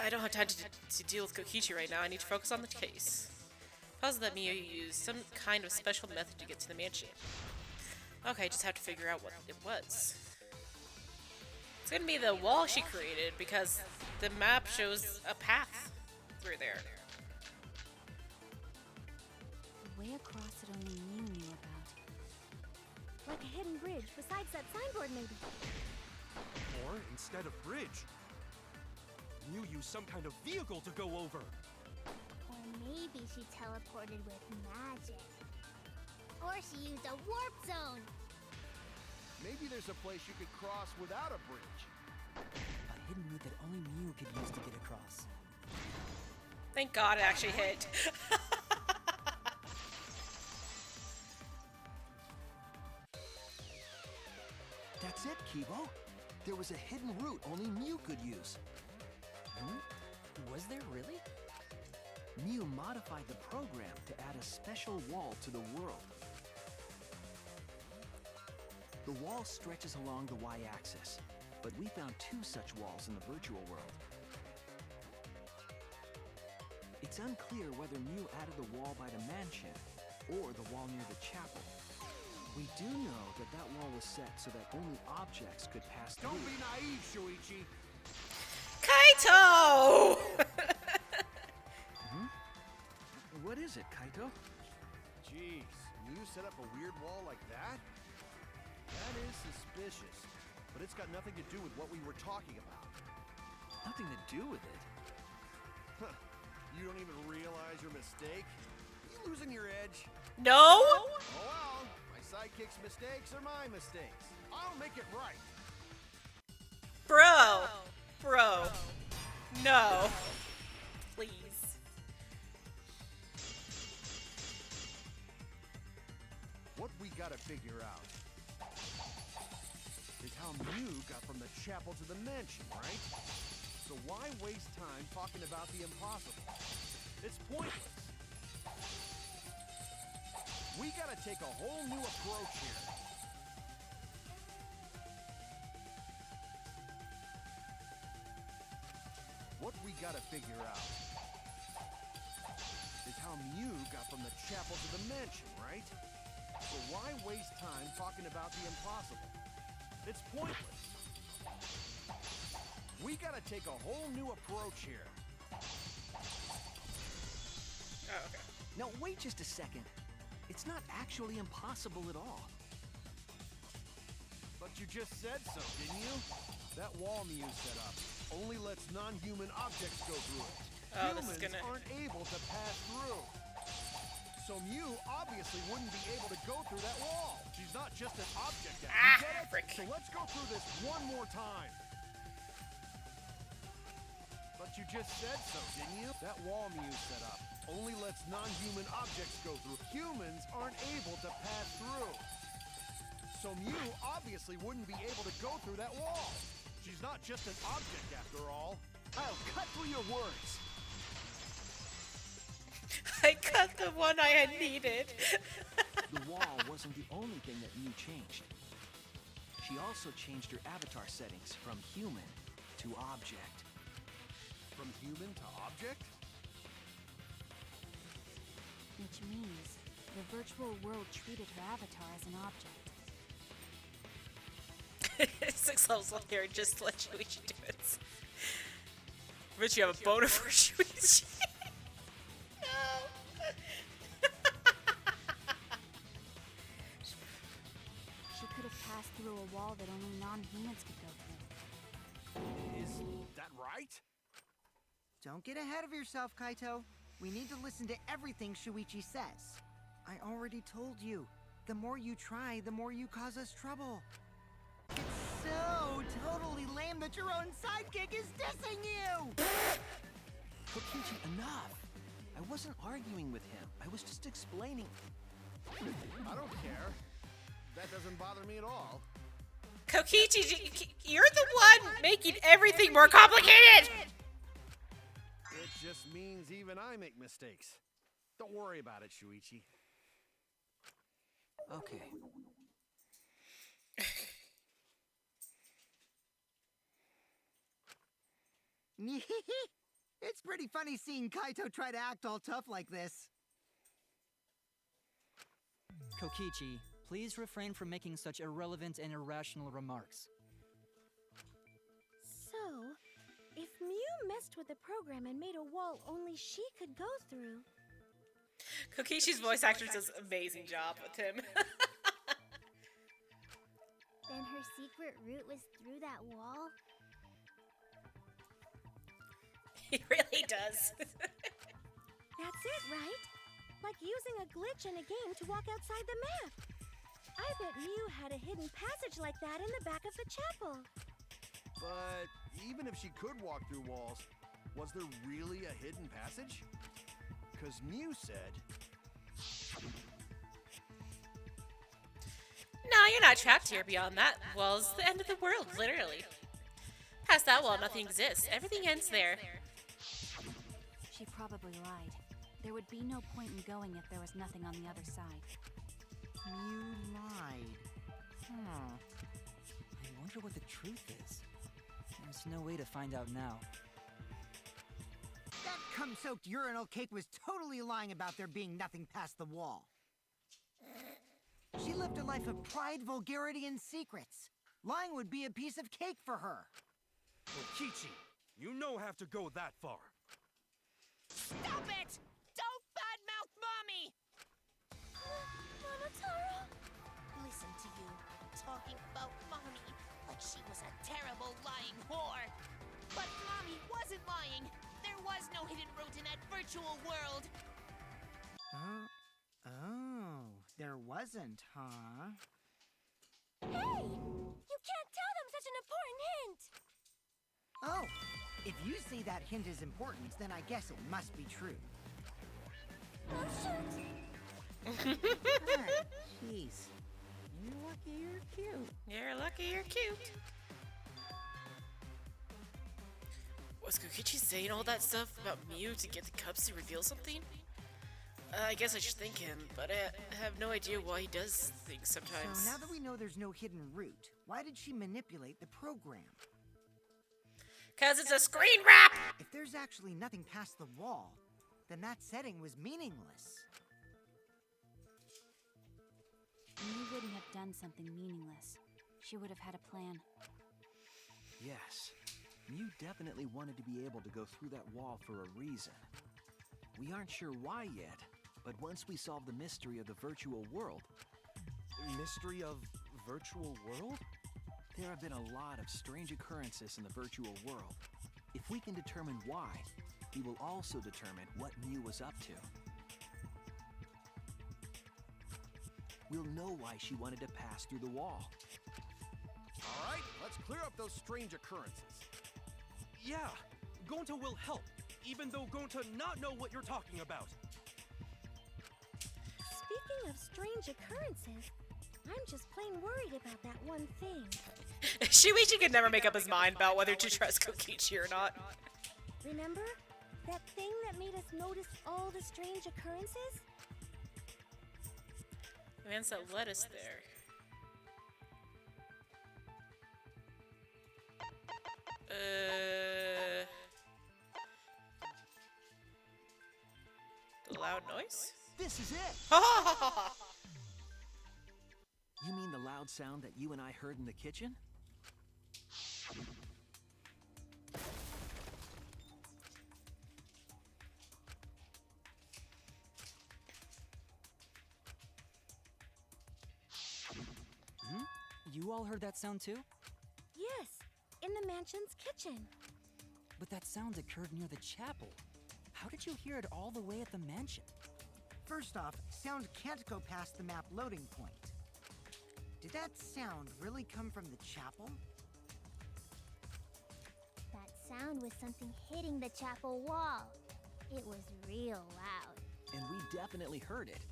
I don't have time to deal with Kokichi right now. I need to focus on the case. Puzzle that Miyu used some kind of special method to get to the mansion. Okay, just have to figure out what it was. It's gonna be the wall she created because the map shows a path through there. The way across it only Mew knew about. Like a hidden bridge besides that signboard, maybe. Or instead of bridge, Mew used some kind of vehicle to go over. Or maybe she teleported with magic. Or she used a warp zone. Maybe there's a place you could cross without a bridge. A hidden route that only Mew could use to get across. Thank God it actually hit. That's it, Kibo. There was a hidden route only Mew could use. Was there really? Mew modified the program to add a special wall to the world. The wall stretches along the y-axis, but we found 2 such walls in the virtual world. It's unclear whether Mew added the wall by the mansion or the wall near the chapel. We do know that that wall was set so that only objects could pass through. Don't be naive, Shuichi. Kaito! What is it, Kaito? Jeez, Mew set up a weird wall like that? That is suspicious, but it's got nothing to do with what we were talking about. Nothing to do with it. Huh. You don't even realize your mistake? You losing your edge? No? Oh well, my sidekick's mistakes are my mistakes. I'll make it right. Bro. No. Please. What we gotta figure out is how Mew got from the chapel to the mansion, right? So why waste time talking about the impossible? It's pointless. We gotta take a whole new approach here. What we gotta figure out is how Mew got from the chapel to the mansion, right? So why waste time talking about the impossible? It's pointless. We gotta take a whole new approach here. Oh, okay. Now, wait just a second. It's not actually impossible at all. But you just said so, didn't you? That wall Mew set up only lets non-human objects go through it. Oh, this is Humans gonna- aren't able to pass through. So Mew obviously wouldn't be able to go through that wall. She's not just an object now. Ah, You get it? frick. So let's go through this one more time. But you just said so, didn't you? That wall Mew set up only lets lets non-human objects go through. Humans aren't able to pass through. So Mew obviously wouldn't be able to go through that wall. She's not just an object after all. I'll cut through your words. I got the one I had needed. The wall wasn't the only thing that Mew changed. She also changed her avatar settings from human to object. From human to object? Which means the virtual world treated her avatar as an object. 6 levels left here, just let Shuichi do it. Bet you have a boner for Shuichi. She could have passed through a wall that only non-humans could go through. Is that right? Don't get ahead of yourself, Kaito. We need to listen to everything Shuichi says. I already told you. The more you try, the more you cause us trouble. It's so totally lame that your own sidekick is dissing you! Kokichi, enough! I wasn't arguing with him. I was just explaining. I don't care. That doesn't bother me at all. Kokichi, you're the one making everything more complicated! It just means even I make mistakes. Don't worry about it, Shuichi. Okay. It's pretty funny seeing Kaito try to act all tough like this. Kokichi, please refrain from making such irrelevant and irrational remarks. So, if Mew messed with the program and made a wall only she could go through... Kokishi's voice actor does an amazing job with him. Then her secret route was through that wall? He really does. That's it, right? Like using a glitch in a game to walk outside the map. I bet Mew had a hidden passage like that in the back of the chapel. But even if she could walk through walls, was there really a hidden passage? Because Mew said... No, you're not trapped here beyond that wall's the end of the world, literally. Past that wall, nothing exists. Everything ends there. She probably lied. There would be no point in going if there was nothing on the other side. Mew lied. Huh. I wonder what the truth is. There's no way to find out now. That cum-soaked urinal cake was totally lying about there being nothing past the wall. She lived a life of pride, vulgarity, and secrets. Lying would be a piece of cake for her. Kokichi, you no have to go that far. Stop it! Don't badmouth Mommy! Mama Taro? Listen to you, talking about Mommy like she was a terrible lying whore. But Mommy wasn't lying. There was no hidden route in that virtual world. Oh, there wasn't, huh? Hey! You can't tell them such an important hint! Oh, if you say that hint is important, then I guess it must be true. Oh, shoot! Jeez. You're lucky you're cute. You're lucky you're cute. Was Kokichi saying all that stuff about Mew to get the cups to reveal something? I guess I should thank him, but I have no idea why he does things sometimes. So now that we know there's no hidden route, why did she manipulate the program? 'Cause it's a screen wrap! If there's actually nothing past the wall, then that setting was meaningless. Mew wouldn't have done something meaningless. She would have had a plan. Yes, Mew definitely wanted to be able to go through that wall for a reason. We aren't sure why yet, but once we solve the mystery of the virtual world... Mystery of virtual world? There have been a lot of strange occurrences in the virtual world. If we can determine why, we will also determine what Mew was up to. We'll know why she wanted to pass through the wall. All right, let's clear up those strange occurrences. Yeah, Gonta will help, even though Gonta not know what you're talking about. Speaking of strange occurrences, I'm just plain worried about that one thing. Shuichi could never make up his mind about whether to trust Kokichi or not. Remember? That thing that made us notice all the strange occurrences? Events that led us there. The loud noise? This is it! You mean the loud sound that you and I heard in the kitchen? You all heard that sound too? Yes, in the mansion's kitchen. But that sound occurred near the chapel. How did you hear it all the way at the mansion? First off, sound can't go past the map loading point. Did that sound really come from the chapel? That sound was something hitting the chapel wall. It was real loud. And we definitely heard it.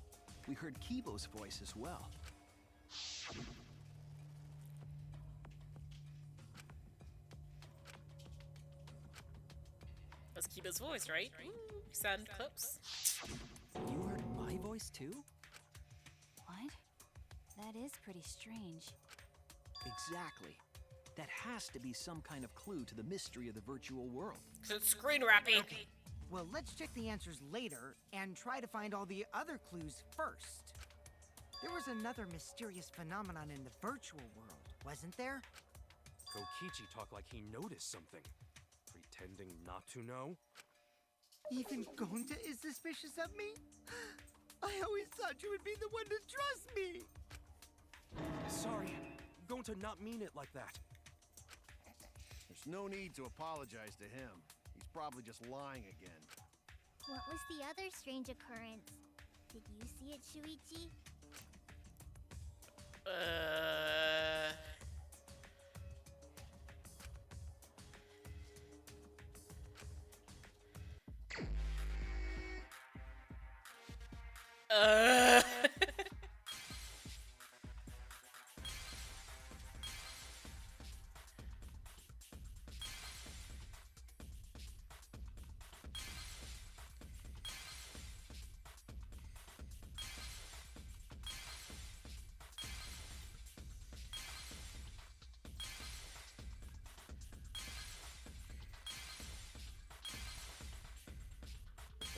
We heard Kibo's voice as well. Let's keep his voice, right? We sound close. You heard my voice too? What? That is pretty strange. Exactly. That has to be some kind of clue to the mystery of the virtual world. It's screen wrapping. Okay. Well, let's check the answers later and try to find all the other clues first. There was another mysterious phenomenon in the virtual world, wasn't there? Kokichi talked like he noticed something. Pretending not to know? Even Gonta is suspicious of me? I always thought you would be the one to trust me! Sorry, going to not mean it like that. There's no need to apologize to him. He's probably just lying again. What was the other strange occurrence? Did you see it, Shuichi?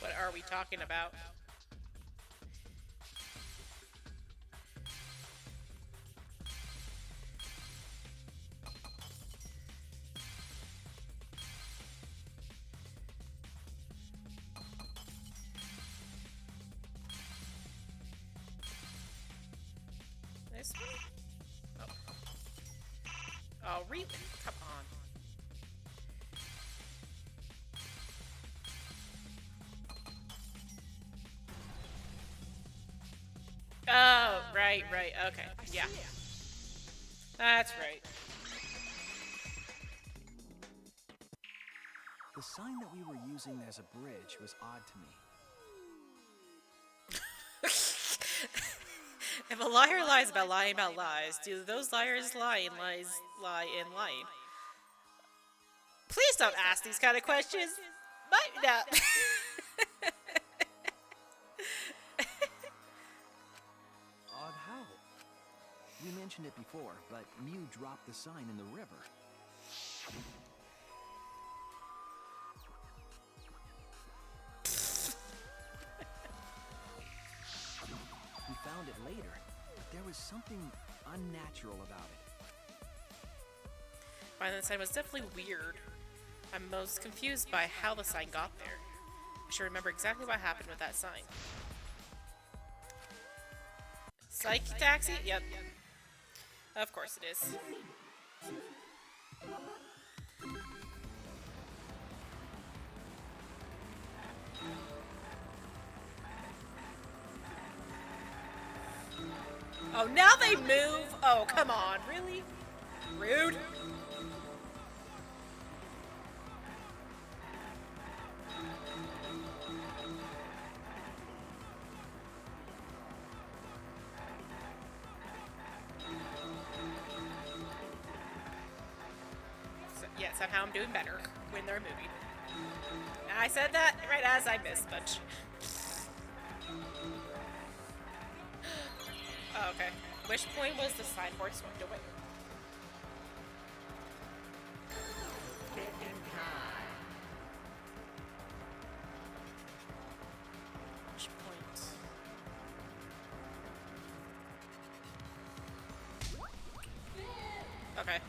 What are we talking about? This one? Oh. Oh, really? Come on. Oh, right, okay, yeah. That's right. The sign that we were using as a bridge was odd to me. If a liar lies about lies, do those liars lie in lying? Please don't ask these kind of questions. But no. Odd how? You mentioned it before, but Mew dropped the sign in the river. We found it later, but there was something unnatural about it. Finding the sign was definitely weird. I'm most confused by how the sign got there. I should remember exactly what happened with that sign. Psych taxi? Yep. Of course it is. Oh, now they move? Oh, come on. Really? Rude. somehow I'm doing better when they're moving. I said that right as I missed, but... Oh, okay. Which point was the signboard swept away? Which point? Okay.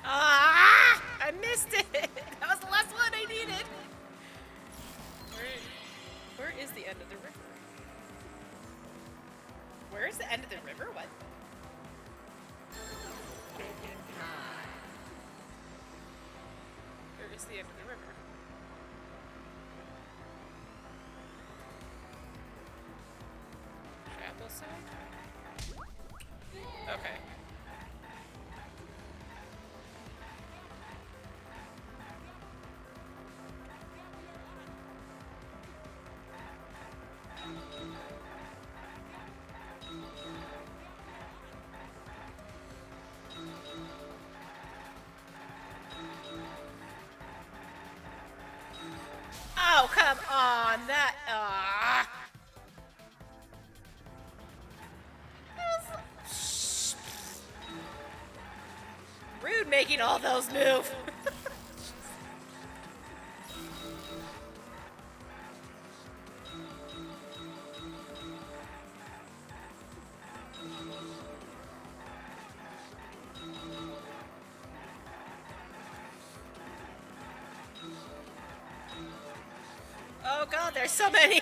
Ah! I missed it! That was the last one I needed! Where is the end of the river? Where is the end of the river? What? Where is the end of the river? Chapel side? Okay. Oh, come on, that, Rude making all those move. Oh god, there's so many!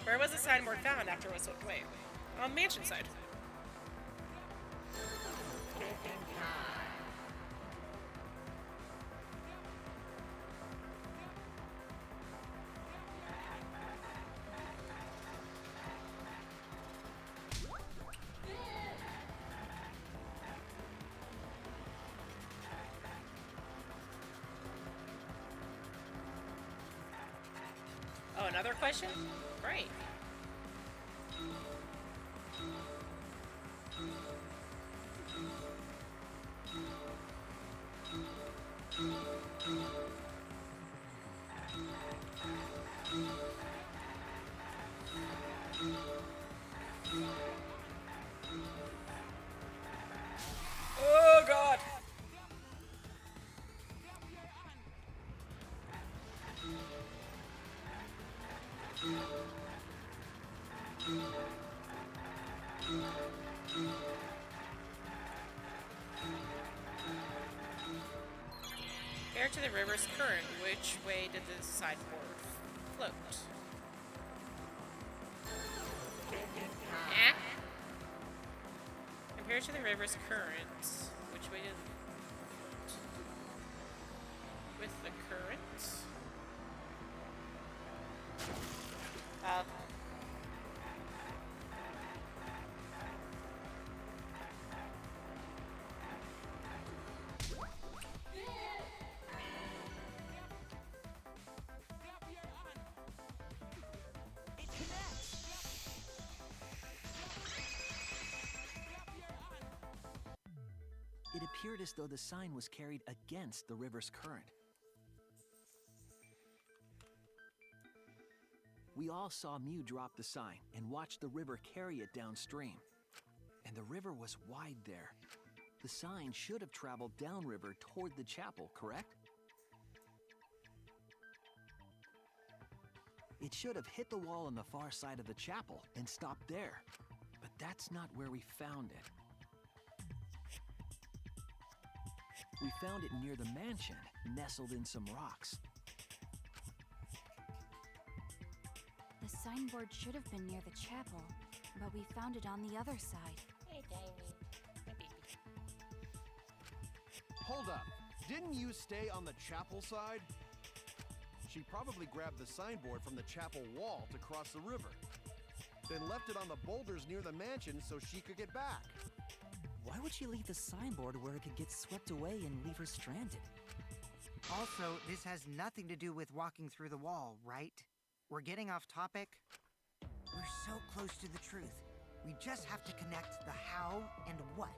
Where was the signboard found after it was swept away? On mansion side. Oh, another question? Great. Oh god! Compare to the river's current, which way did the sideboard float? Eh? Compared to the river's current, which way did it float? With the current? It appeared as though the sign was carried against the river's current. We all saw Mew drop the sign and watch the river carry it downstream. And the river was wide there. The sign should have traveled downriver toward the chapel, correct? It should have hit the wall on the far side of the chapel and stopped there. But that's not where we found it. We found it near the mansion, nestled in some rocks. The signboard should have been near the chapel, But we found it on the other side. Hey, Davey. My baby. Hold up. Didn't you stay on the chapel side? She probably grabbed the signboard from the chapel wall to cross the river. Then left it on the boulders near the mansion so she could get back. Why would she leave the signboard where it could get swept away and leave her stranded? Also, this has nothing to do with walking through the wall, right? We're getting off topic. We're so close to the truth. We just have to connect the how and what.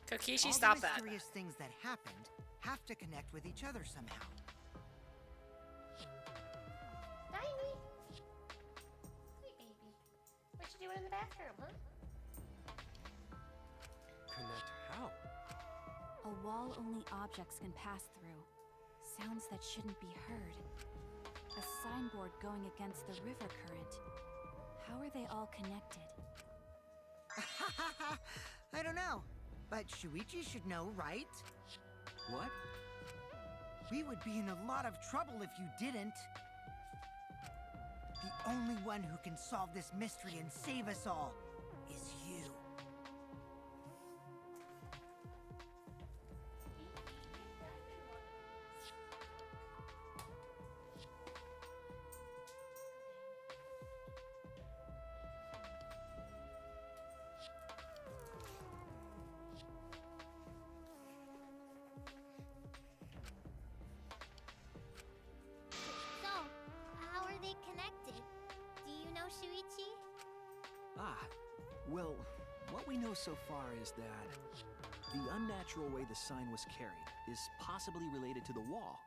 Kokichi, stop All the that. mysterious things that happened have to connect with each other somehow. Davey. Hey, baby. What you doing in the bathroom, huh? Connect how? A wall only objects can pass through. Sounds that shouldn't be heard. A signboard going against the river current. How are they all connected? I don't know, but Shuichi should know, right? What? We would be in a lot of trouble if you didn't. The only one who can solve this mystery and save us all is you. So, how are they connected? Do you know, Shuichi? Ah, well, what we know so far is that the unnatural way the sign was carried is possibly related to the wall.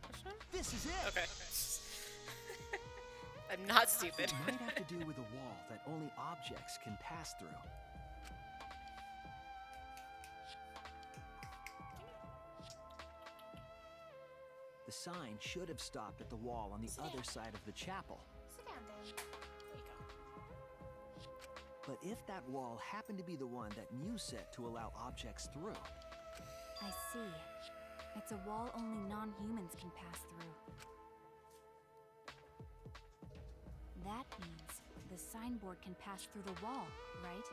This one? This is it! Okay. I'm not stupid. It might have to do with a wall that only objects can pass through. The sign should have stopped at the wall on the other side of the chapel. Sit down, Davey. There you go. But if that wall happened to be the one that Mew set to allow objects through, I see. It's a wall only non-humans can pass through. That means the signboard can pass through the wall, right?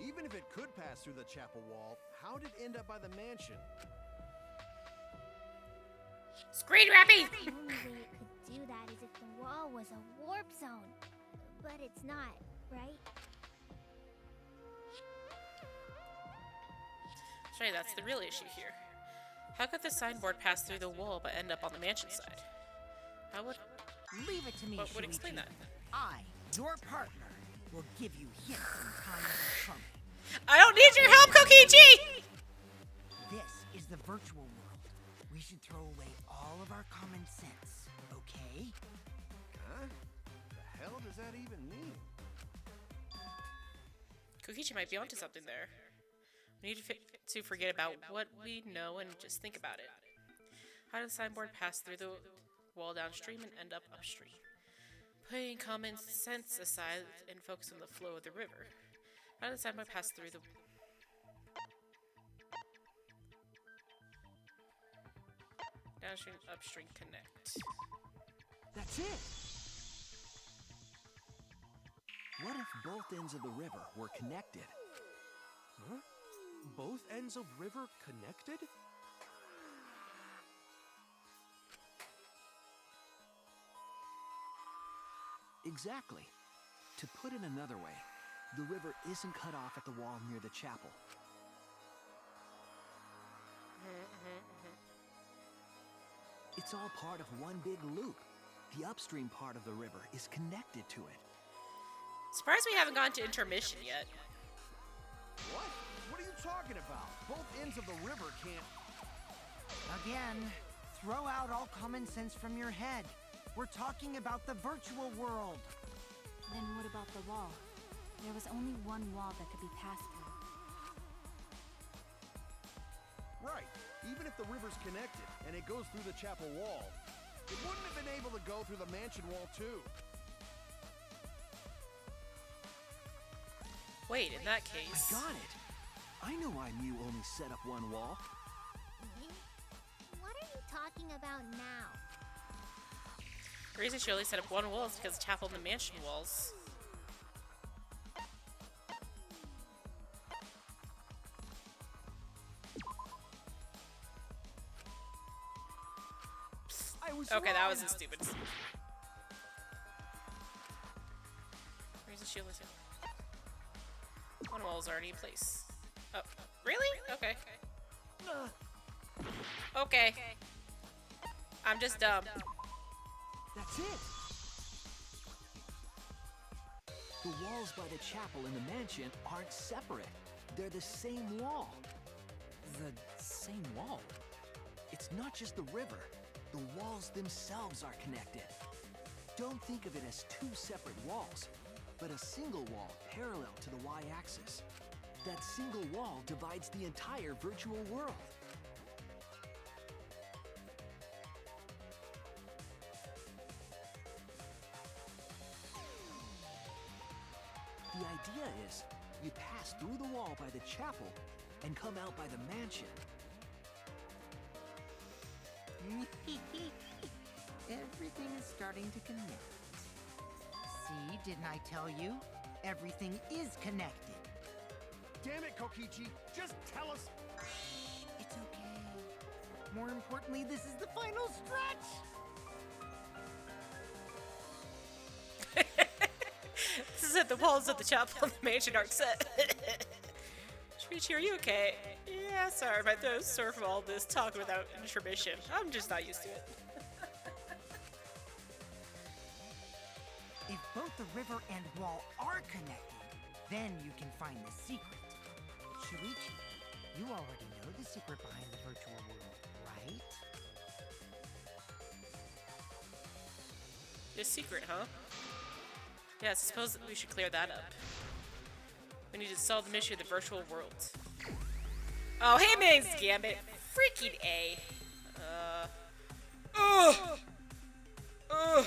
Even if it could pass through the chapel wall, how'd it end up by the mansion? Screen wrapping! The only way it could do that is if the wall was a warp zone. But it's not, right? Shay, that's the real issue here. How could the signboard pass through the wall but end up on the mansion side? How would... Leave it to me, What would explain Shuichi. that? I, your partner, will give you hints in time of trouble. I don't need your help, Kokichi! This is the virtual world. We should throw away all of our common sense, okay? Huh? The hell does that even mean? Kokichi might be onto something there. We need to forget about what we know and just think about it. How does the signboard pass through the wall downstream and end up upstream? Putting common sense aside and focus on the flow of the river. How does the signboard pass through the... Downstream, upstream, connect. that's it! What if both ends of the river were connected? Huh? Both ends of river connected? Exactly. To put it another way, the river isn't cut off at the wall near the chapel. It's all part of one big loop. The upstream part of the river is connected to it. Surprised we haven't gone to intermission yet. What? What are you talking about? Both ends of the river can't... Again, throw out all common sense from your head. We're talking about the virtual world. Then what about the wall? There was only one wall that could be passed through. Right. Even if the river's connected and it goes through the chapel wall, it wouldn't have been able to go through the mansion wall too. Wait, in that case... I got it! I know why Mew only set up one wall. What are you talking about now? The reason she only set up one wall is because of chapel and the mansion walls. Okay, that wasn't stupid. Reason she only set one wall is already in place. Oh, really? Okay. Okay. I'm just dumb. That's it! The walls by the chapel and the mansion aren't separate. They're the same wall. The same wall? It's not just the river. The walls themselves are connected. Don't think of it as two separate walls, but a single wall parallel to the y-axis. That single wall divides the entire virtual world. The idea is, you pass through the wall by the chapel and come out by the mansion. Everything is starting to connect. See, didn't I tell you? Everything is connected. Damn it, Kokichi! Just tell us! It's okay. More importantly, this is the final stretch! This is it, the walls of the chapel and the mansion aren't set. Shimichi, are you okay? Yeah, sorry, my throat's sore from all this talk without intermission. I'm just not used to it. If both the river and wall are connected, then you can find the secret. Shuichi, you already know the secret behind the virtual world, right? This secret, huh? Yes, I suppose we should clear that up. We need to solve the mystery of the virtual world. Oh, hey, Maze Gambit! Freaking A! Ugh! Ugh!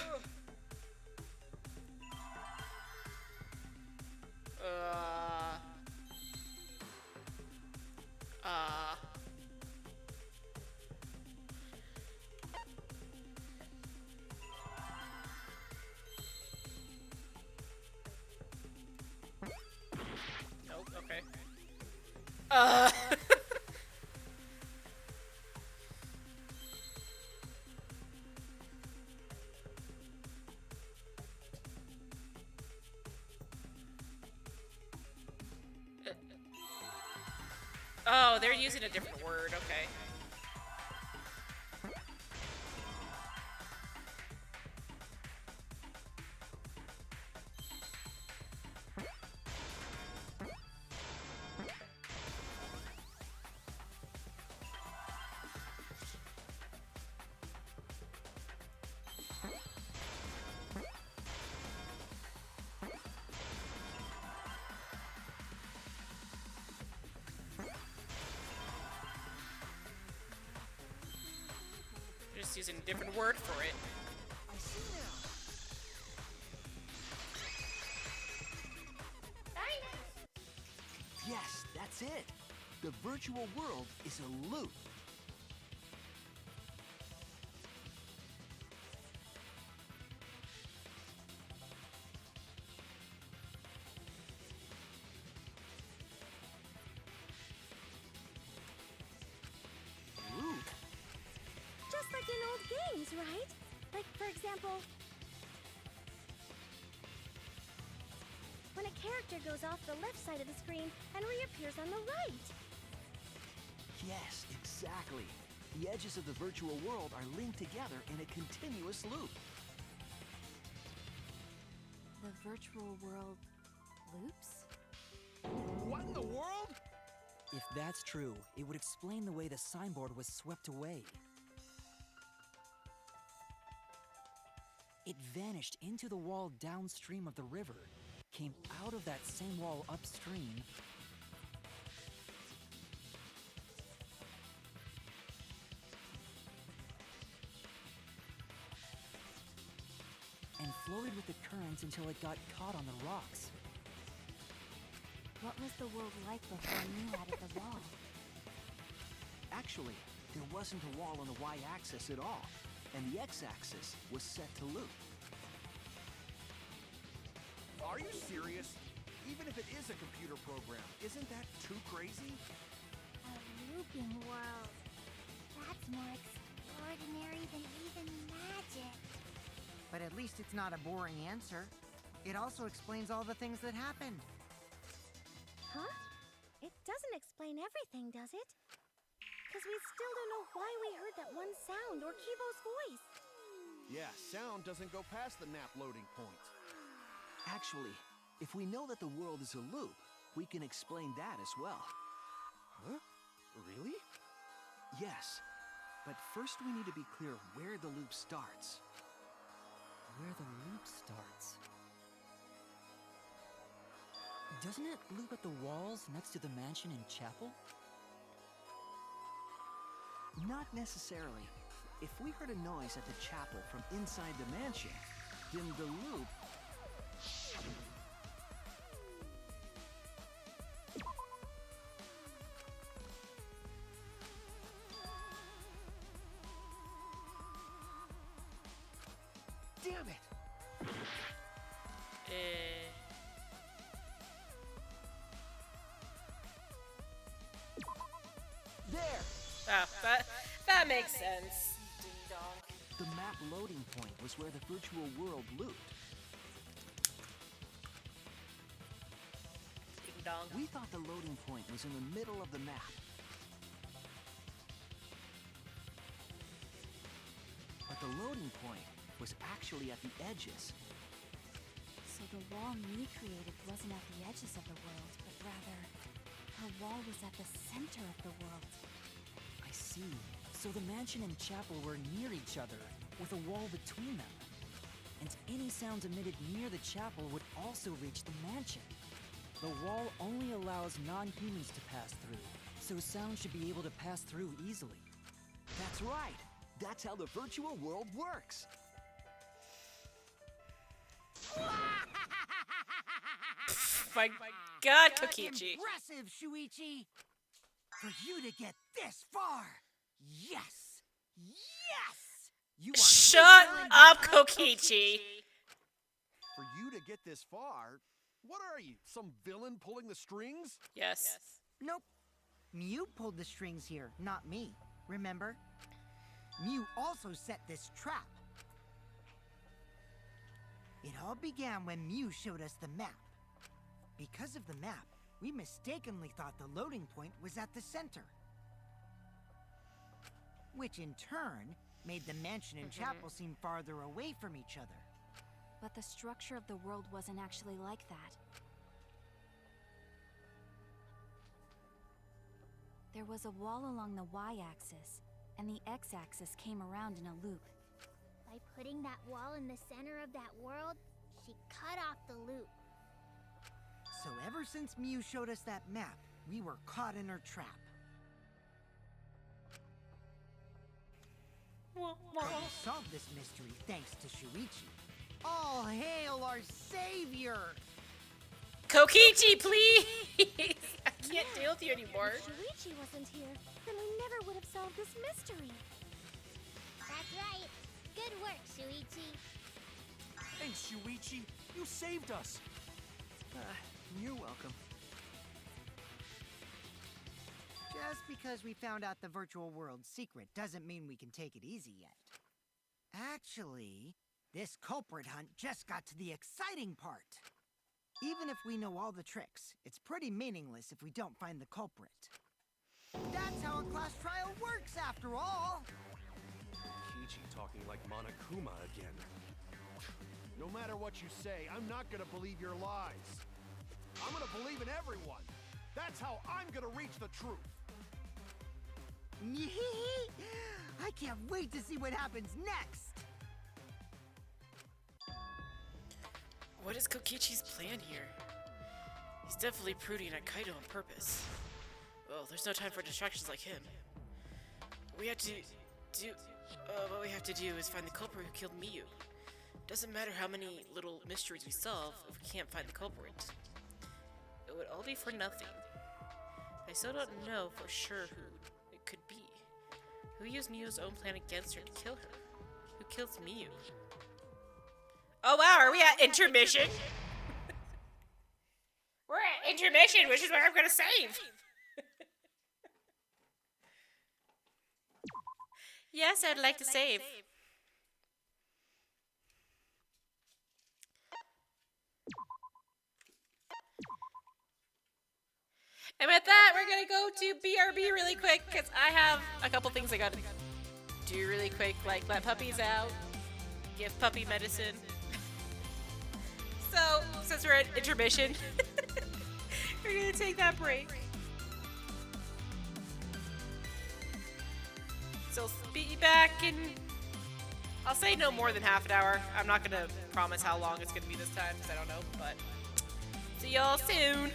Nope, okay. Oh, they're using a different word, okay. They're just using a different word for it. I see now. Yes, that's it. The virtual world is a loop. Loop? Just like in old games, right? Like, for example, when a character goes off the left side of the screen and reappears on the right. Yes, exactly. The edges of the virtual world are linked together in a continuous loop. The virtual world loops? What in the world? If that's true, it would explain the way the signboard was swept away. It vanished into the wall downstream of the river, came out of that same wall upstream, and floated with the current until it got caught on the rocks. What was the world like before Mew added the wall? Actually, there wasn't a wall on the y-axis at all, and the x-axis was set to loop. Are you serious? Even if it is a computer program, isn't that too crazy? A looping world. That's more extraordinary than even magic. But at least it's not a boring answer. It also explains all the things that happened. Huh? It doesn't explain everything, does it? Because we still don't know why we heard that one sound or Kivo's voice. Yeah, sound doesn't go past the nap loading point. Actually, if we know that the world is a loop, we can explain that as well. Huh? Really? Yes, but first we need to be clear where the loop starts. Where the loop starts. Doesn't it loop at the walls next to the mansion and chapel? Not necessarily. If we heard a noise at the chapel from inside the mansion, then the loop... Damn it! There! Oh, that makes sense. Ding dong. The map loading point was where the virtual world looped. Ding dong. We thought the loading point was in the middle of the map. But the loading point was actually at the edges. So the wall Mew created wasn't at the edges of the world, but rather, her wall was at the center of the world. I see. So the mansion and chapel were near each other, with a wall between them. And any sounds emitted near the chapel would also reach the mansion. The wall only allows non-humans to pass through, so sound should be able to pass through easily. That's right! That's how the virtual world works! My God, Kokichi. Impressive, Shuichi! For you to get this far! Yes! Yes! You are Shut up, Kokichi. For you to get this far, what are you, some villain pulling the strings? Yes. Nope. Mew pulled the strings here, not me. Remember? Mew also set this trap. It all began when Mew showed us the map. Because of the map, we mistakenly thought the loading point was at the center. Which in turn made the mansion and chapel seem farther away from each other. But the structure of the world wasn't actually like that. There was a wall along the y-axis, and the x-axis came around in a loop. By putting that wall in the center of that world, she cut off the loop. So ever since Mew showed us that map, we were caught in her trap. But we solved this mystery thanks to Shuichi. All hail our savior! Kokichi, please! I can't deal with you anymore. If Shuichi wasn't here, then we never would have solved this mystery. That's right. Good work, Shuichi. Thanks, Shuichi. You saved us. You're welcome. Just because we found out the virtual world's secret doesn't mean we can take it easy yet. Actually, this culprit hunt just got to the exciting part. Even if we know all the tricks, it's pretty meaningless if we don't find the culprit. That's how a class trial works, after all! Kichi talking like Monokuma again. No matter what you say, I'm not gonna believe your lies. I'm gonna believe in everyone. That's how I'm gonna reach the truth. I can't wait to see what happens next! What is Kokichi's plan here? He's definitely pruding at Kaido on purpose. Well, there's no time for distractions like him. What we have to do is find the culprit who killed Miyu. Doesn't matter how many little mysteries we solve if we can't find the culprit. it would all be for nothing. I still don't know for sure who it could be. Who used Miu's own plan against her to kill her? Who kills Miu? Oh wow, are we at intermission? We're at intermission, which is where I'm gonna save. Yes, I'd like to save. And with that, we're gonna go to BRB really quick, because I have a couple things I gotta do really quick, like let puppies out, give puppy medicine. So, since we're at intermission, we're gonna take that break. So I'll be back in, I'll say no more than half an hour. I'm not gonna promise how long it's gonna be this time, because I don't know, but see y'all soon.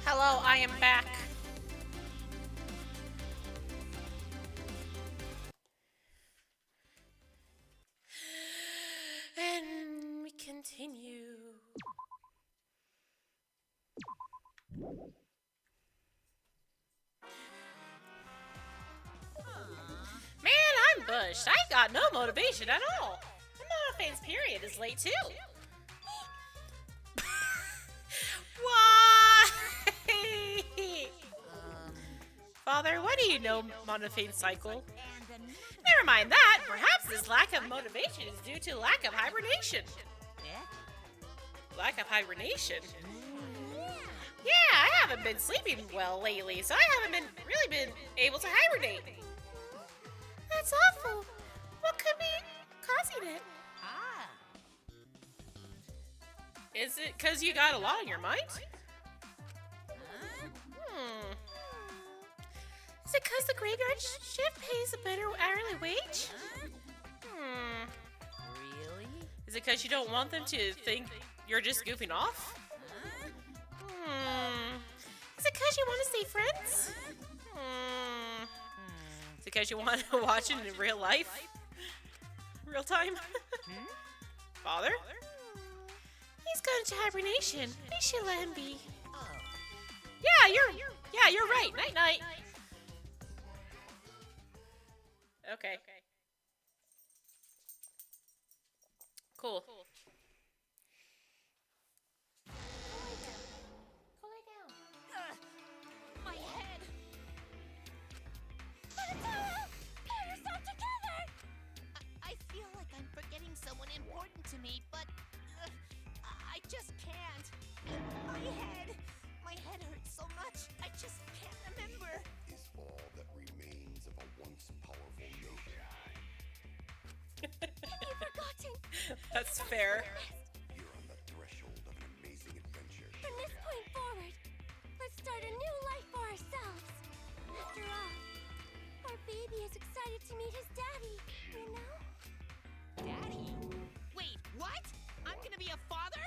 Hello, I am back. And we continue. Man, I'm bushed. I got no motivation at all. And Monophane's period is late too. Why? Father, what do you know Monophane's cycle? Never mind that. Perhaps this lack of motivation is due to lack of hibernation. Lack of hibernation? Yeah, I haven't been sleeping well lately, so I haven't really been able to hibernate. That's awful. What could be causing it? Is it because you got a lot on your mind? Is it because the graveyard shift pays a better hourly wage? Really? Is it because you don't want them to think you're just goofing off? Is it because you want to stay friends? Is it because you want to watch it in real life? Real time? Father? He's gone into hibernation. We should let him be. Yeah, you're right. Night night. Okay. Cool. Go lay down. My head. Pull yourself together! I feel like I'm forgetting someone important to me, but I just can't. My head hurts so much. I just can't remember. Is all that remains of a once powerful nation. You've forgotten! That's fair. You're on the threshold of an amazing adventure. From this point forward, let's start a new life for ourselves. After all, our baby is excited to meet his daddy, you know? Daddy? Wait, what? I'm gonna be a father?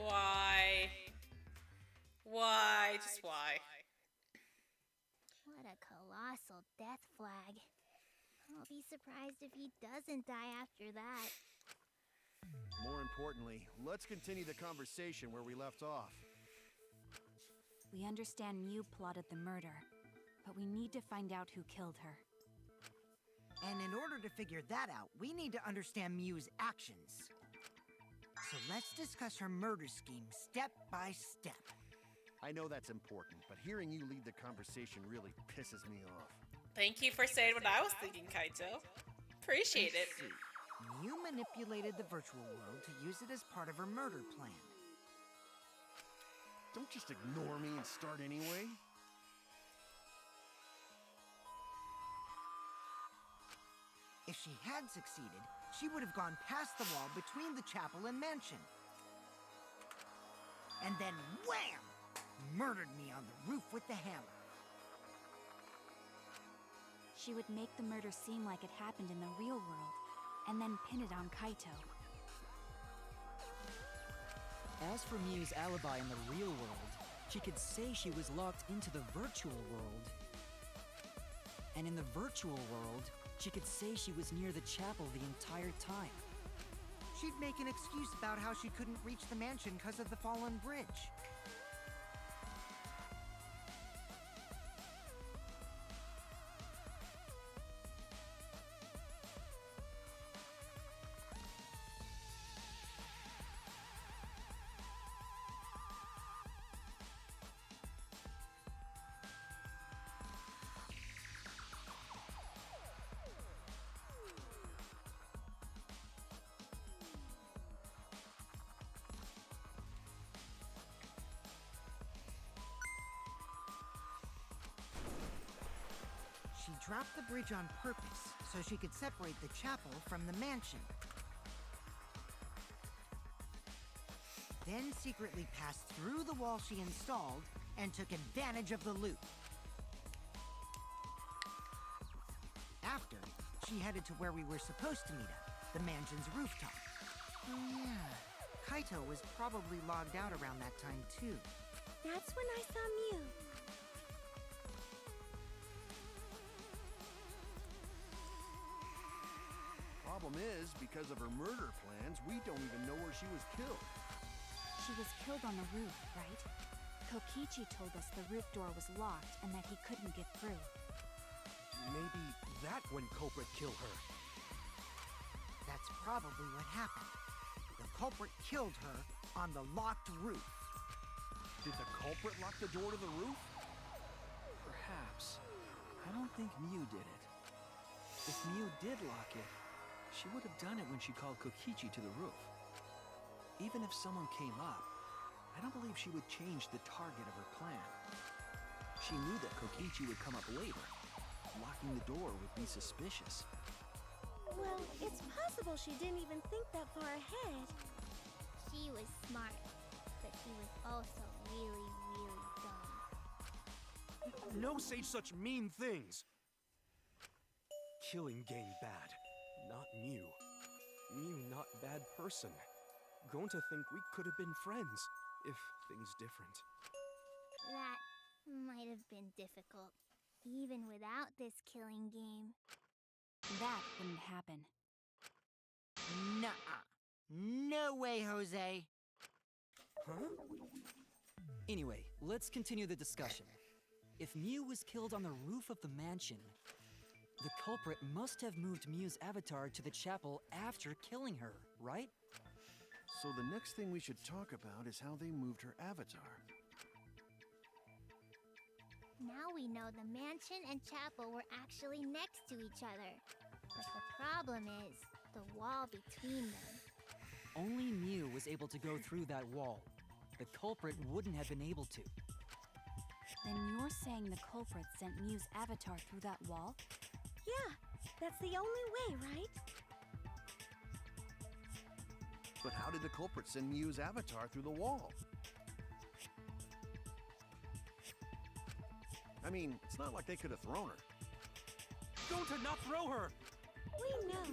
Why? Why? Just why? What a colossal death flag. I'll be surprised if he doesn't die after that. More importantly, let's continue the conversation where we left off. We understand Mew plotted the murder, but we need to find out who killed her. And in order to figure that out, we need to understand Mew's actions. So let's discuss her murder scheme step by step. I know that's important, but hearing you lead the conversation really pisses me off. Thank you for saying what I was thinking, Kaito. Appreciate it. Let's see. Mew manipulated the virtual world to use it as part of her murder plan. Don't just ignore me and start anyway. If she had succeeded, she would have gone past the wall between the chapel and mansion. And then wham! Murdered me on the roof with the hammer. She would make the murder seem like it happened in the real world, and then pin it on Kaito. As for Mew's alibi in the real world, she could say she was locked into the virtual world. And in the virtual world, she could say she was near the chapel the entire time. She'd make an excuse about how she couldn't reach the mansion because of the fallen bridge. She dropped the bridge on purpose so she could separate the chapel from the mansion. Then secretly passed through the wall she installed and took advantage of the loop. After, she headed to where we were supposed to meet up, the mansion's rooftop. Oh yeah, Kaito was probably logged out around that time too. That's when I saw Mew. Problem is, because of her murder plans, we don't even know where she was killed. She was killed on the roof, right? Kokichi told us the roof door was locked and that he couldn't get through. Maybe that when culprit killed her. That's probably what happened. The culprit killed her on the locked roof. Did the culprit lock the door to the roof? Perhaps. I don't think Mew did it. If Mew did lock it, she would have done it when she called Kokichi to the roof. Even if someone came up, I don't believe she would change the target of her plan. She knew that Kokichi would come up later. Locking the door would be suspicious. Well, it's possible she didn't even think that far ahead. She was smart, but she was also really, really dumb. No say such mean things. Killing game bad, not Mew. Mew not bad person. Going to think we could have been friends if things different. That might have been difficult, even without this killing game. That wouldn't happen. Nuh-uh. No way, Jose. Huh? Anyway, let's continue the discussion. If Mew was killed on the roof of the mansion, the culprit must have moved Mew's avatar to the chapel after killing her, right? So the next thing we should talk about is how they moved her avatar. Now we know the mansion and chapel were actually next to each other. But the problem is the wall between them. Only Mew was able to go through that wall. The culprit wouldn't have been able to. Then you're saying the culprit sent Mew's avatar through that wall? Yeah, that's the only way, right? But how did the culprit send Mew's avatar through the wall? I mean, it's not like they could have thrown her. Don't not throw her! We know.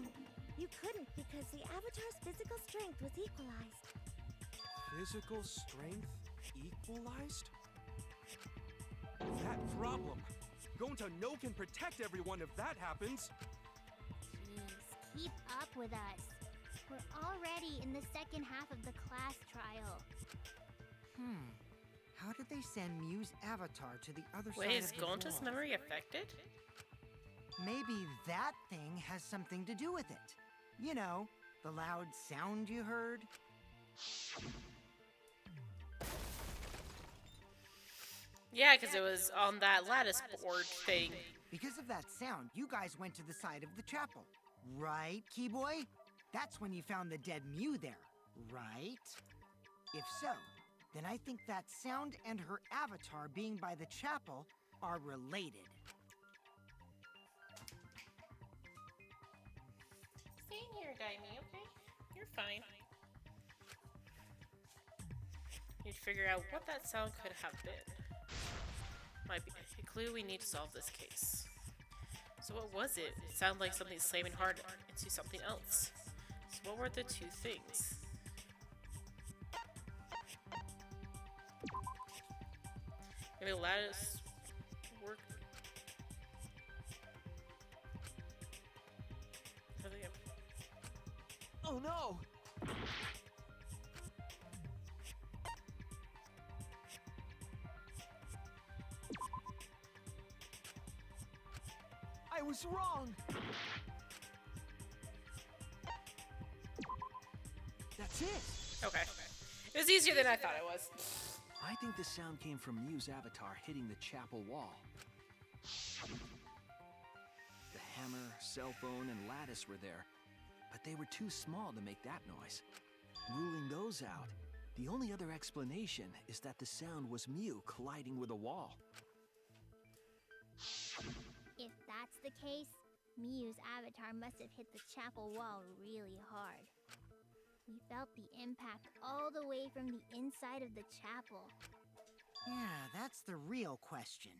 You couldn't because the avatar's physical strength was equalized. Physical strength equalized? That problem. Gonta no can protect everyone if that happens. Jeez, keep up with us. We're already in the second half of the class trial. How did they send Mew's avatar to the other Wait, side is of the Gonta's wall? memory affected? Maybe that thing has something to do with it. You know, the loud sound you heard? Yeah, because it was on that lattice board thing. Because of that sound, you guys went to the side of the chapel. Right, Keyboy? That's when you found the dead Mew there, right? If so, then I think that sound and her avatar being by the chapel are related. Stay in here, Daimi, okay? You're fine. Need to figure out what that sound could have been. Might be a clue we need to solve this case. So what was it? It sounded like something slamming hard into something else. So what were the two things? Maybe the lattice work. Oh no! I was wrong! That's it! Okay. It was easier than I thought it was. I think the sound came from Mew's avatar hitting the chapel wall. The hammer, cell phone, and lattice were there, but they were too small to make that noise. Ruling those out, the only other explanation is that the sound was Mew colliding with a wall. If that's the case, Mew's avatar must have hit the chapel wall really hard. We felt the impact all the way from the inside of the chapel. Yeah, that's the real question.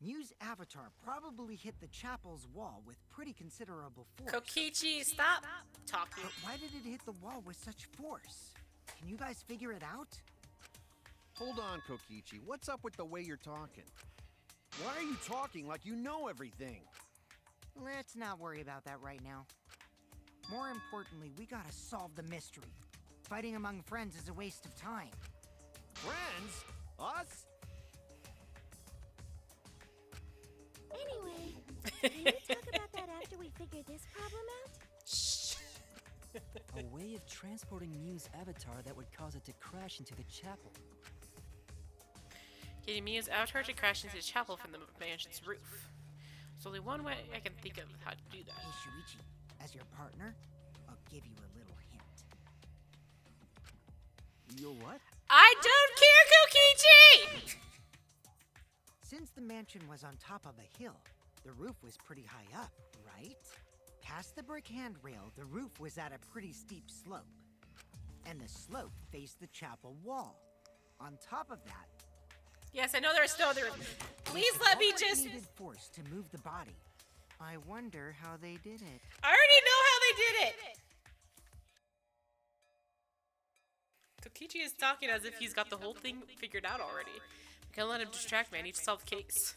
Mew's avatar probably hit the chapel's wall with pretty considerable force. Kokichi, stop talking. But why did it hit the wall with such force? Can you guys figure it out? Hold on, Kokichi. What's up with the way you're talking? Why are you talking like you know everything? Let's not worry about that right now. More importantly, we gotta solve the mystery. Fighting among friends is a waste of time. Friends? Us? Anyway, can we talk about that after we figure this problem out? A way of transporting Miu's avatar that would cause it to crash into the chapel. Getting Miu's avatar to crash into the chapel from the mansion's roof. There's only one way I can think of how to do that. Hey, Shuichi, as your partner, I'll give you a little hint. You're what? I don't care, Kokichi! Since the mansion was on top of a hill, the roof was pretty high up, right? Past the brick handrail, the roof was at a pretty steep slope. And the slope faced the chapel wall. On top of that, Yes, I know there's no other. Please let me just. needed force to move the body. I wonder how they did it. I already know how they did it! Kokichi is talking as if he's got the whole thing figured out already. We can't let him distract me. I need to solve the case.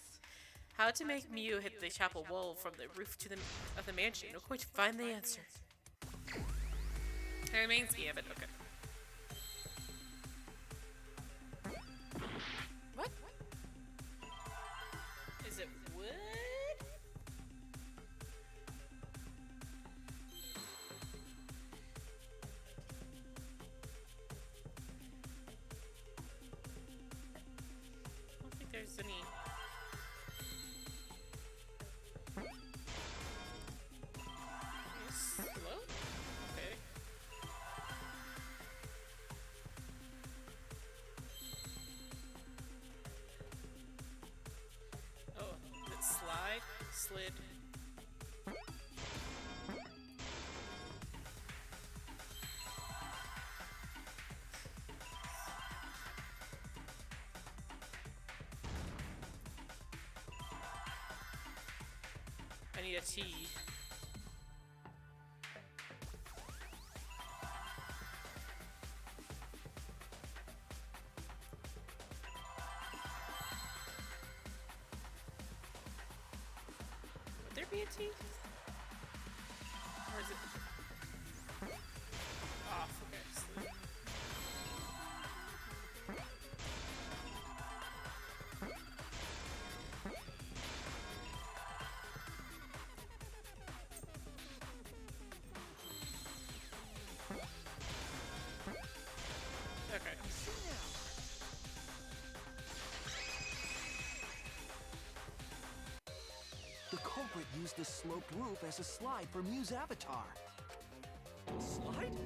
How to make Miu hit the chapel wall from the roof of the mansion. No point to find the answer. It remains Gambit. Okay. What? Is it wood? I don't think there's any. Hello? Okay. Oh, it slid. I need a T. Would there be a T? Or is it off? Okay, sleep. Okay. The culprit used the sloped roof as a slide for Miu's avatar. Slide?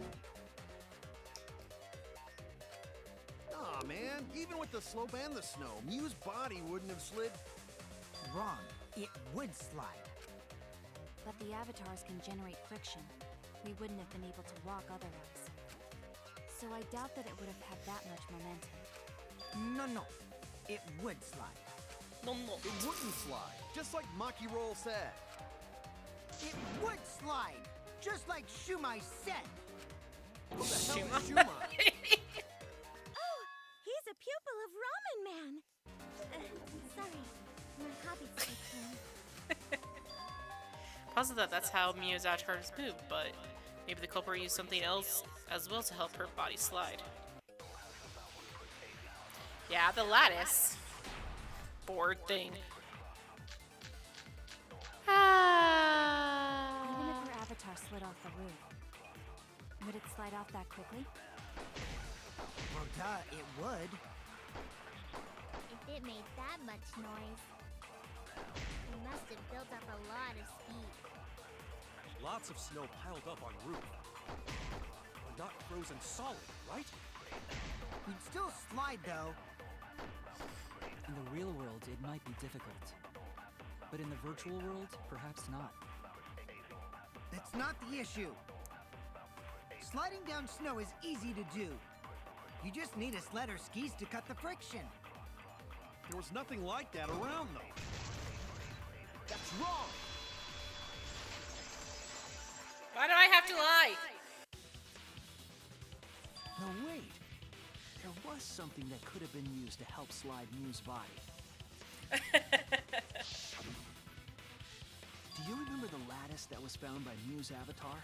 Aw, man. Even with the slope and the snow, Miu's body wouldn't have slid. Wrong. It would slide. But the avatars can generate friction. We wouldn't have been able to walk otherwise. So I doubt that it would have had that much momentum. No. It would slide. No. It wouldn't slide, just like Maki Roll said. It would slide, just like Shumai said. Who the hell is Shumai? Oh, he's a pupil of Ramen Man. Sorry, my hobby's so Positive that's how Miu's avatar is moved, but maybe the culprit used something else as well to help her body slide. Yeah, the lattice. Board thing. Even if her avatar slid off the roof, would it slide off that quickly? Well, duh, it would. If it made that much noise, it must have built up a lot of speed. Lots of snow piled up on roof. Not frozen solid, right? We'd still slide, though. In the real world, it might be difficult. But in the virtual world, perhaps not. That's not the issue. Sliding down snow is easy to do. You just need a sled or skis to cut the friction. There was nothing like that around, though. That's wrong! Why do I have to lie? No, wait. There was something that could have been used to help slide Mew's body. Do you remember the lattice that was found by Mew's avatar?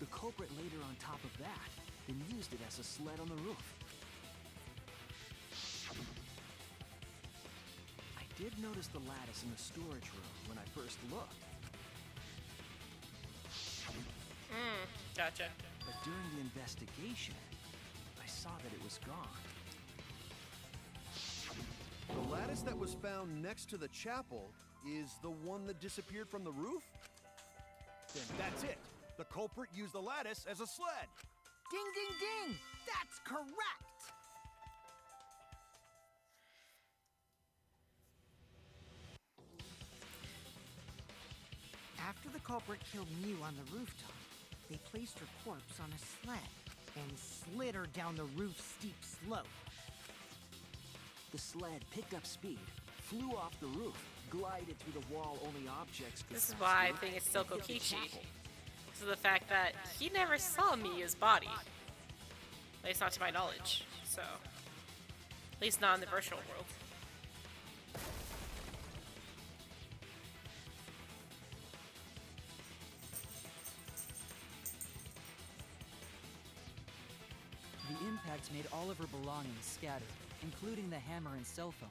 The culprit laid her on top of that, then used it as a sled on the roof. I did notice the lattice in the storage room when I first looked. Gotcha. But during the investigation, I saw that it was gone. The lattice that was found next to the chapel is the one that disappeared from the roof? Then that's it. The culprit used the lattice as a sled. Ding, ding, ding! That's correct! After the culprit killed Mew on the rooftop, they placed her corpse on a sled and slid her down the roof's steep slope. The sled picked up speed, flew off the roof, glided through the wall only objects could This is pass why I through, think it's still and hit the Kokichi. chapel. Because of the fact that he never saw Miyu's body. At least not to my knowledge. So, at least not in the virtual world. The impact made all of her belongings scattered, including the hammer and cell phone.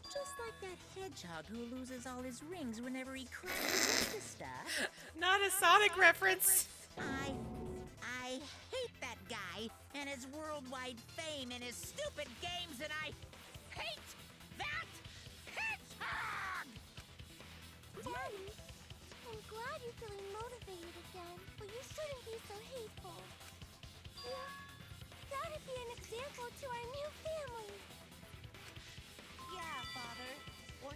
Just like that hedgehog who loses all his rings whenever he crashes into stuff. Not a Sonic reference! I hate that guy and his worldwide fame and his stupid games, and I hate that hedgehog! Daddy, I'm glad you're feeling motivated again, but you shouldn't be so hateful. Yeah, that'd be an example to our new family. Yeah, Father. Or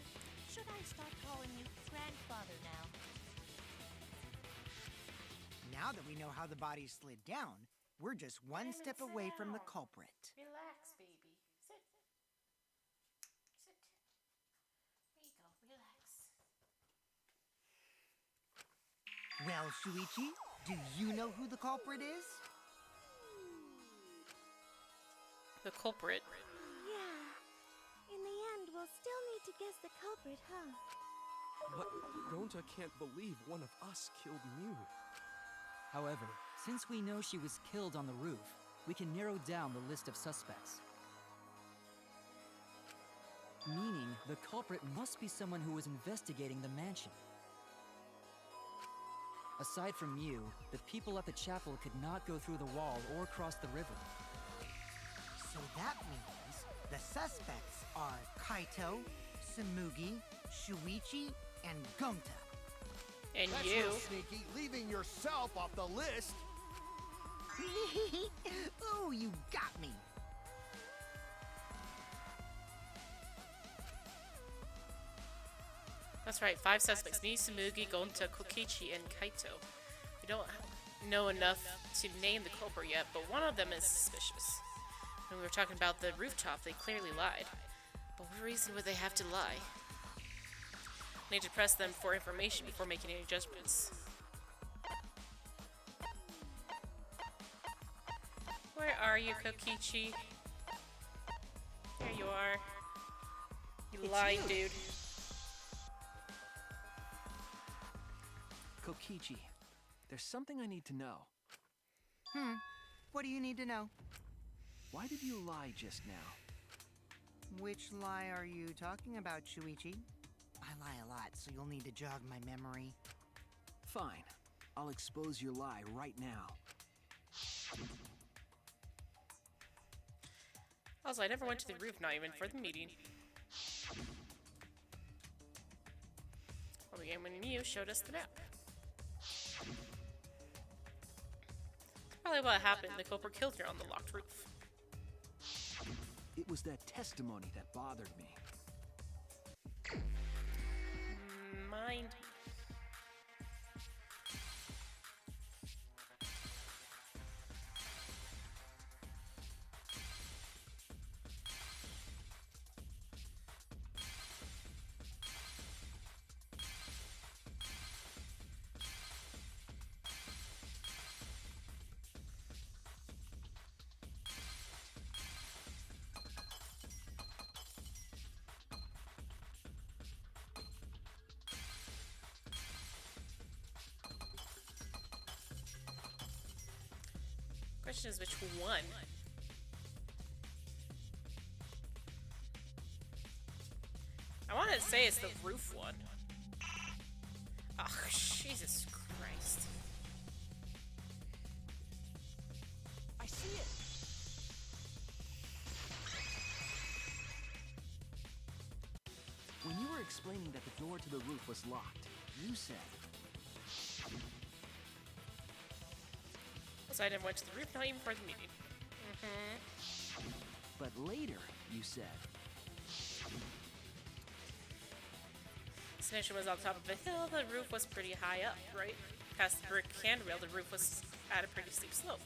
should I start calling you Grandfather now? Now that we know how the body slid down, we're just one step away from the culprit. Relax, baby. Sit. Sit. There you go. Relax. Well, Shuichi, do you know who the culprit is? The culprit. Yeah. In the end, we'll still need to guess the culprit, huh? But Gonta can't believe one of us killed Mew. However, since we know she was killed on the roof, we can narrow down the list of suspects. Meaning, the culprit must be someone who was investigating the mansion. Aside from Mew, the people at the chapel could not go through the wall or cross the river. So that means the suspects are Kaito, Samugi, Shuichi, and Gonta. And That's you. real sneaky, leaving yourself off the list. Ooh, you got me. That's right, 5 suspects. Me, Samugi, Gonta, Kokichi, and Kaito. We don't know enough to name the culprit yet, but one of them is suspicious. When we were talking about the rooftop, they clearly lied. But what reason would they have to lie? I need to press them for information before making any judgments. Where are you, Kokichi? There you are. You lying dude. Kokichi, there's something I need to know. What do you need to know? Why did you lie just now? Which lie are you talking about, Shuichi? I lie a lot, so you'll need to jog my memory. Fine. I'll expose your lie right now. Also, I never went to the roof, not even for the meeting. Well, again, when Mew showed us the map. Probably what happened. The culprit killed her on the locked roof. It was that testimony that bothered me. Mind. Question is which one? I want to say it's the roof one. Oh, Jesus Christ. I see it! When you were explaining that the door to the roof was locked, you said... So I never went to the roof, not even for the meeting. But later, you said... This mission was on top of a hill, the roof was pretty high up, right? Past the brick handrail, the roof was at a pretty steep slope.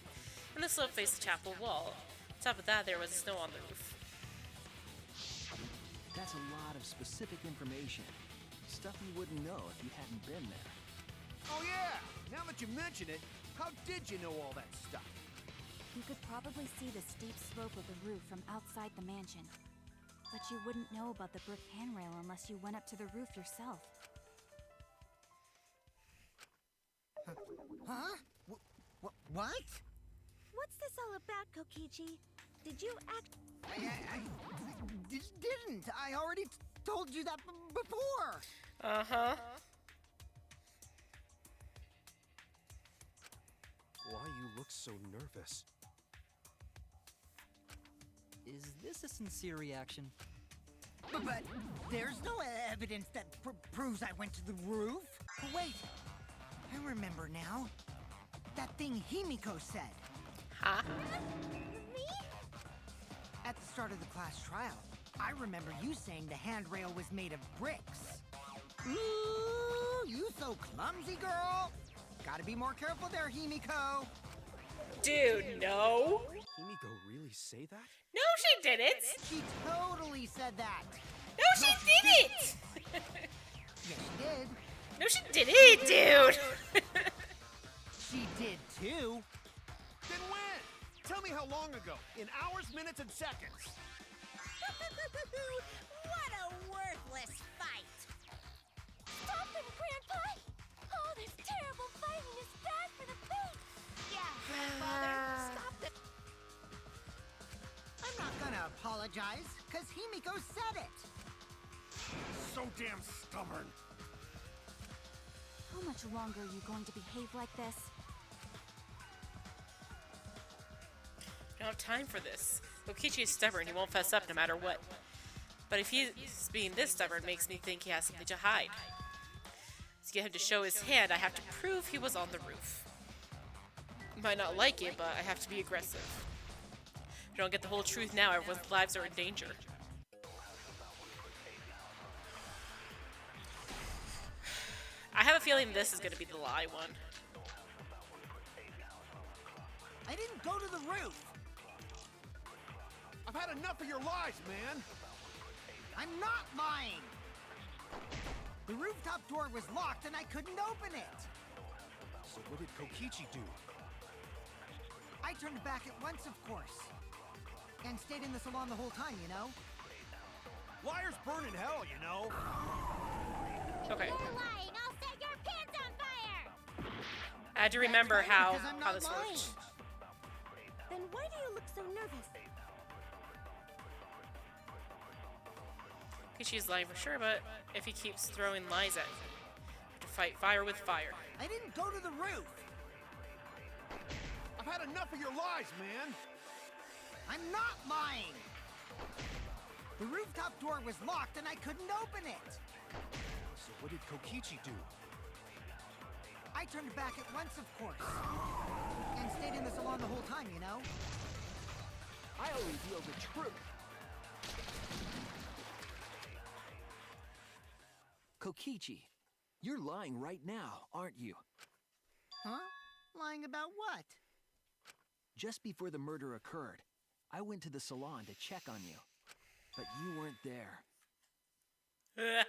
And the slope faced the chapel wall. On top of that, there was snow on the roof. That's a lot of specific information. Stuff you wouldn't know if you hadn't been there. Oh yeah! Now that you mention it, how did you know all that stuff? You could probably see the steep slope of the roof from outside the mansion. But you wouldn't know about the brick handrail unless you went up to the roof yourself. Huh? What? What's this all about, Kokichi? Did you act... I didn't. I already told you that before. Uh-huh. Why you look so nervous? Is this a sincere reaction? But there's no evidence that proves I went to the roof. Wait, I remember now. That thing Himiko said. Huh? Me? At the start of the class trial, I remember you saying the handrail was made of bricks. Ooh, you so clumsy, girl. Gotta be more careful there, Himiko. Dude, no. Himiko really say that? No, she didn't. She totally said that. No, she didn't. Yes, she did. No, she didn't, dude. She did too. Then when? Tell me how long ago. In hours, minutes, and seconds. What a worthless fight! Stop him, Grandpa! All this terrible fighting is bad for the face! Yeah, grandfather, stop it. I'm not gonna apologize, because Himiko said it. So damn stubborn. How much longer are you going to behave like this? I don't have time for this. Kokichi is stubborn. He won't fess up no matter what. But if he's being this stubborn, it makes me think he has something to hide. To get him to show his hand, I have to prove he was on the roof. Might not like it, but I have to be aggressive. If I don't get the whole truth now, everyone's lives are in danger. I have a feeling this is going to be the lie one. I didn't go to the roof. I've had enough of your lies, man. I'm not lying. The rooftop door was locked and I couldn't open it. So what did Kokichi do? I turned back at once, of course. And stayed in the salon the whole time, you know? Liars burn in hell, you know. Okay. You're lying! I'll set your pants on fire! I had to remember That's right, how because I'm not this lying. works. Then why do you look so nervous? Kokichi's lying for sure, but if he keeps throwing lies at me, I have to fight fire with fire. I didn't go to the roof. I've had enough of your lies, man. I'm not lying. The rooftop door was locked and I couldn't open it. So what did Kokichi do? I turned back at once, of course. And stayed in the salon the whole time, you know? I'll reveal the truth. Kokichi, you're lying right now, aren't you? Huh? Lying about what? Just before the murder occurred, I went to the salon to check on you. But you weren't there. What?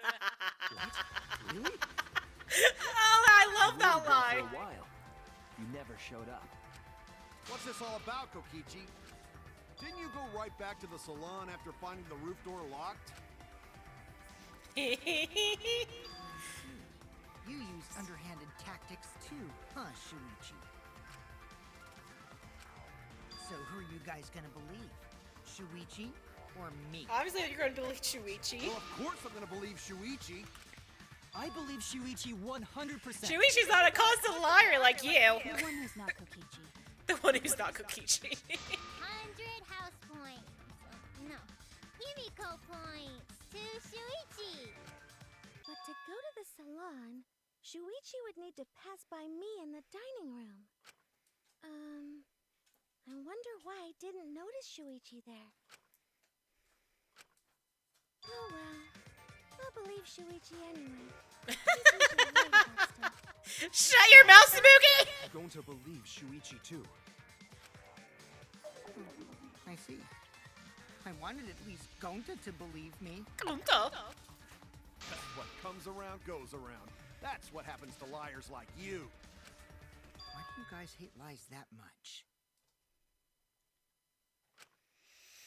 Really? Oh, I love that You were there line. for a while. You never showed up. What's this all about, Kokichi? Didn't you go right back to the salon after finding the roof door locked? You use underhanded tactics too, huh, Shuichi? who are you guys gonna believe? Shuichi or me? Obviously, you're going to believe Shuichi. Well, of course I'm gonna believe Shuichi. I believe Shuichi 100%. Shuichi's not a constant liar like you. The one who's not Kokichi. The one who's not Kokichi. 100 house points. No, Himiko points to Shuichi. But to go to the salon, Shuichi would need to pass by me in the dining room. I wonder why I didn't notice Shuichi there. Oh well, I'll believe Shuichi anyway. He's usually right about stuff. Shut your mouth, Sabuki! I'm going to believe Shuichi too. I see. I wanted at least Gonta to believe me. Gonta? What comes around goes around. That's what happens to liars like you. Why do you guys hate lies that much?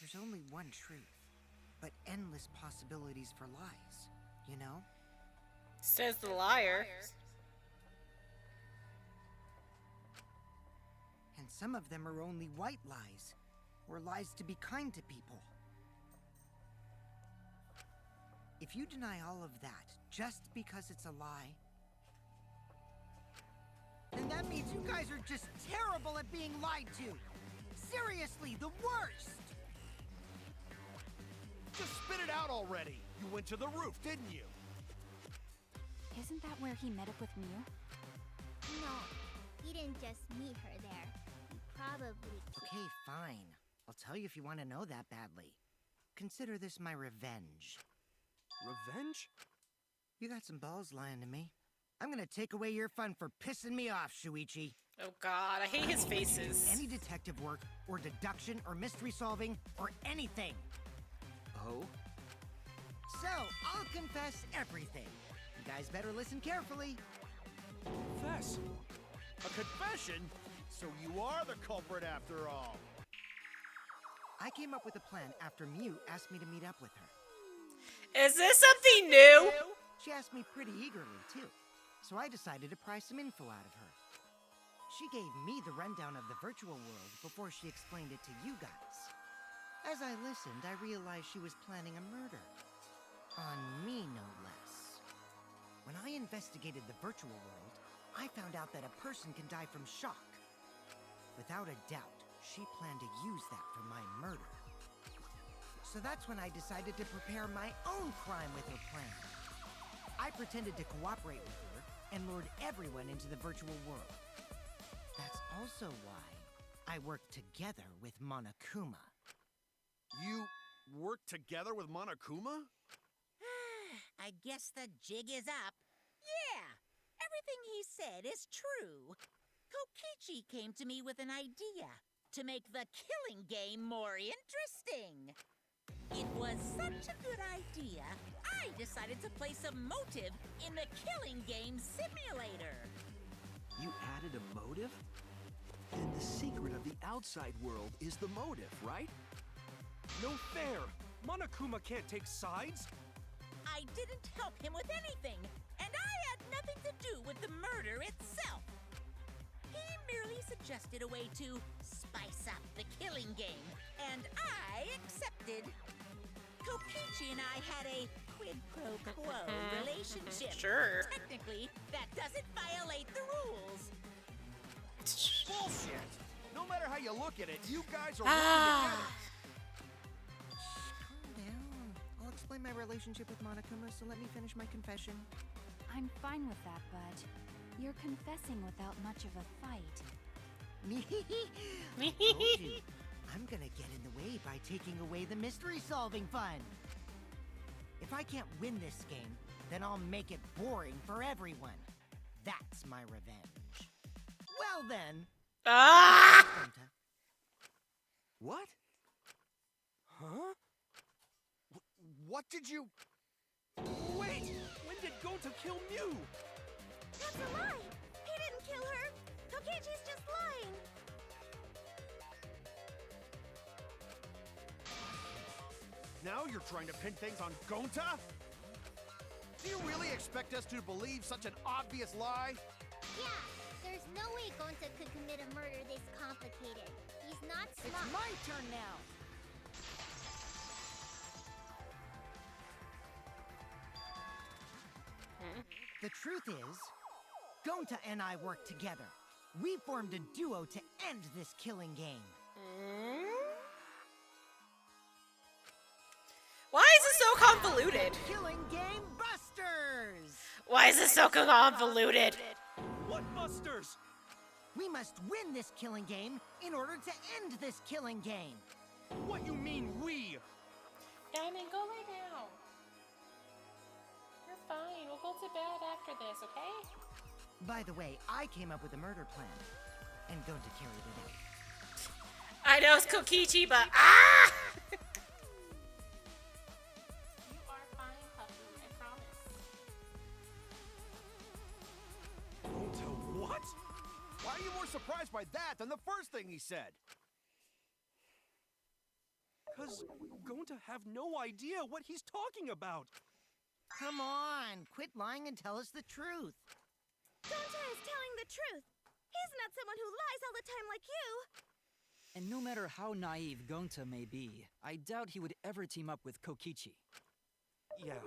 There's only one truth, but endless possibilities for lies, you know? Says the liar. And some of them are only white lies, or lies to be kind to people. If you deny all of that just because it's a lie, then that means you guys are just terrible at being lied to. Seriously, the worst! Just spit it out already. You went to the roof, didn't you? Isn't that where he met up with Mew? No, he didn't just meet her there. He probably... Okay, fine. I'll tell you if you want to know that badly. Consider this my revenge. Revenge? You got some balls lying to me. I'm gonna take away your fun for pissing me off, Shuichi. Oh god, I hate his faces. Any detective work, or deduction, or mystery solving, or anything. Oh? So, I'll confess everything. You guys better listen carefully. Confess. A confession? So you are the culprit after all. I came up with a plan after Mew asked me to meet up with her. Is this something new? She asked me pretty eagerly, too. So I decided to pry some info out of her. She gave me the rundown of the virtual world before she explained it to you guys. As I listened, I realized she was planning a murder. On me, no less. When I investigated the virtual world, I found out that a person can die from shock. Without a doubt, she planned to use that for my murder. So that's when I decided to prepare my own crime with her plan. I pretended to cooperate with her and lured everyone into the virtual world. That's also why I worked together with Monokuma. You worked together with Monokuma? I guess the jig is up. Yeah, everything he said is true. Kokichi came to me with an idea to make the killing game more interesting. It was such a good idea, I decided to place a motive in the killing game simulator. You added a motive? Then the secret of the outside world is the motive, right? No fair! Monokuma can't take sides! I didn't help him with anything, and I had nothing to do with the murder itself. He merely suggested a way to spice up the killing game, and I accepted. Kokichi and I had a quid pro quo relationship. Sure. Technically, that doesn't violate the rules. Bullshit! No matter how you look at it, you guys are working together. Calm down. I'll explain my relationship with Monokuma, so let me finish my confession. I'm fine with that, but you're confessing without much of a fight. Told you. I'm gonna get in the way by taking away the mystery-solving fun. If I can't win this game, then I'll make it boring for everyone. That's my revenge. Well then. Ah! What? Huh? What did you... Wait! When did Gonta kill Mew? That's a lie! He didn't kill her! Kokichi's just lying! Now you're trying to pin things on Gonta? Do you really expect us to believe such an obvious lie? Yeah, there's no way Gonta could commit a murder this complicated. He's not smart. It's turn now. The truth is, Gonta and I worked together. We formed a duo to end this killing game. Why is it so convoluted? Killing Game Busters! Why is this so convoluted? What busters? We must win this killing game in order to end this killing game. What you mean, we? Diamond, go lay down. You're fine. We'll go to bed after this, okay? By the way, I came up with a murder plan, and Gonta carried it out. I know it's Kokichi, but ah! You are fine, puppy. I promise. Gonta, what? Why are you more surprised by that than the first thing he said? Cause Gonta have no idea what he's talking about. Come on, quit lying and tell us the truth. Gonta is telling the truth. He's not someone who lies all the time like you. And no matter how naive Gonta may be, I doubt he would ever team up with Kokichi. Yeah,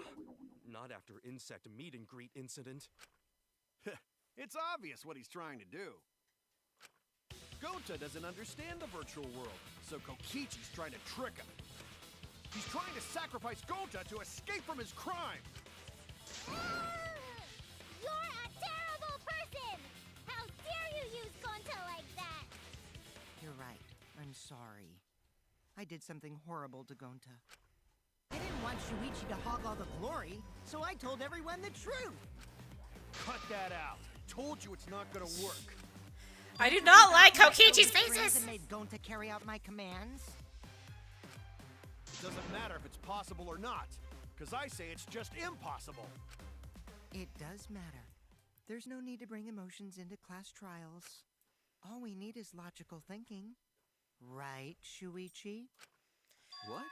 not after insect meet and greet incident. It's obvious what he's trying to do. Gonta doesn't understand the virtual world, so Kokichi's trying to trick him. He's trying to sacrifice Gonta to escape from his crime. You're a terrible person! How dare you use Gonta like that? You're right. I'm sorry. I did something horrible to Gonta. I didn't want Shuichi to hog all the glory, so I told everyone the truth. Cut that out. Told you it's not gonna work. I do not like Kokichi's Friends faces. and made Gonta carry out my commands. It doesn't matter if it's possible or not, because I say it's just impossible. It does matter. There's no need to bring emotions into class trials. All we need is logical thinking. Right, Shuichi? What?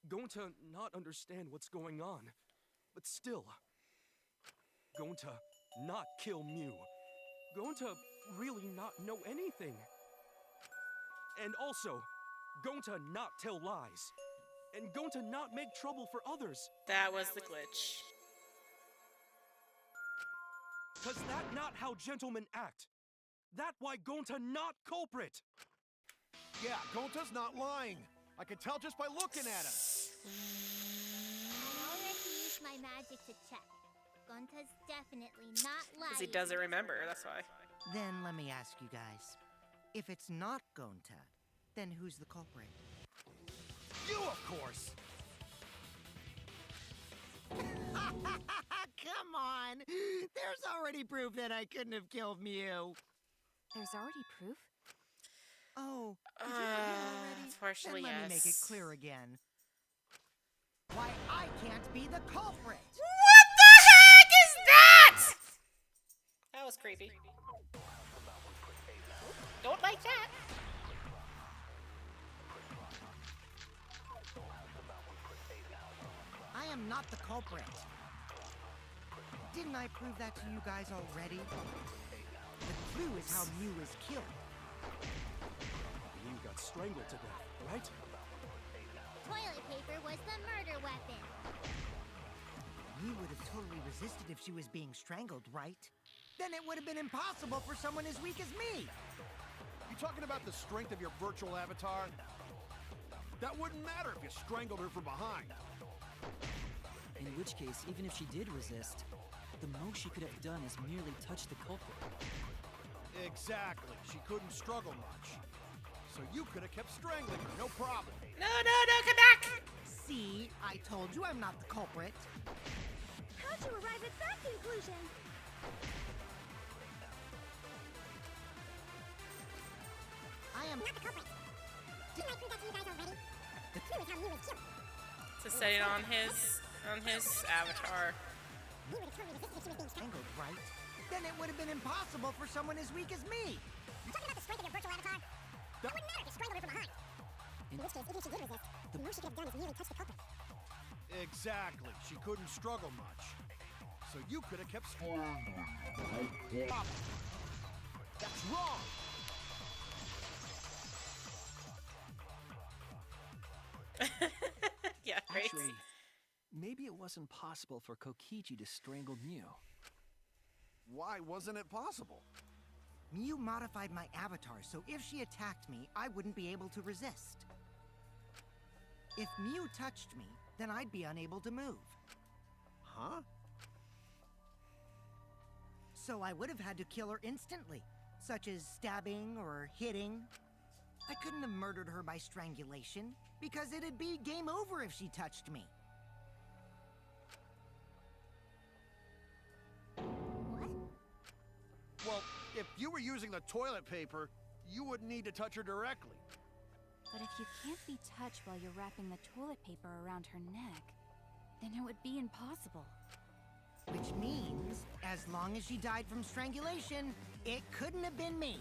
Gonta not understand what's going on, but still. Gonta not kill Mew. Gonta really not know anything. And also, Gonta not tell lies. And Gonta not make trouble for others. That was the glitch. Cause that not how gentlemen act. That why Gonta not culprit. Yeah, Gonta's not lying. I can tell just by looking at him. I already used my magic to check. Gonta's definitely not lying. Because he doesn't remember, that's why. Then let me ask you guys. If it's not Gonta, then who's the culprit? You, of course. Come on! There's already proof that I couldn't have killed Mew. There's already proof? Oh, did you forget already? Unfortunately, then let me make it yes. clear again. Why I can't be the culprit! What the heck is that? That was creepy. Don't like that. I am not the culprit. Didn't I prove that to you guys already? The clue is how Mew is killed. Mew got strangled to death, right? Toilet paper was the murder weapon. Mew would have totally resisted if she was being strangled, right? Then it would have been impossible for someone as weak as me. You talking about the strength of your virtual avatar? That wouldn't matter if you strangled her from behind. In which case, even if she did resist, the most she could have done is merely touch the culprit. Exactly. She couldn't struggle much. So you could have kept strangling her, no problem. No, come back. See, I told you I'm not the culprit. How'd you arrive at that conclusion? I am Not the culprit. Didn't I prove that to you guys already? The clue is how Mew was killed. To set it on his avatar. Mew would have totally resisted if she was being strangled. strangled, right? Then it would have been impossible for someone as weak as me. You talking about the strength of your virtual avatar? That wouldn't matter if you strangled her from behind. In which case, even if she did resist, the most she could have done is merely touch the culprit. Exactly. She couldn't struggle much. So you could have kept strangling. That's wrong. maybe it wasn't possible for Kokichi to strangle Mew. Why wasn't it possible? Mew modified my avatar, so if she attacked me, I wouldn't be able to resist. If Mew touched me, then I'd be unable to move. Huh? So I would have had to kill her instantly, such as stabbing or hitting. I couldn't have murdered her by strangulation, because it'd be game over if she touched me. Well, if you were using the toilet paper, you wouldn't need to touch her directly. But if you can't be touched while you're wrapping the toilet paper around her neck, then it would be impossible. Which means, as long as she died from strangulation, it couldn't have been me.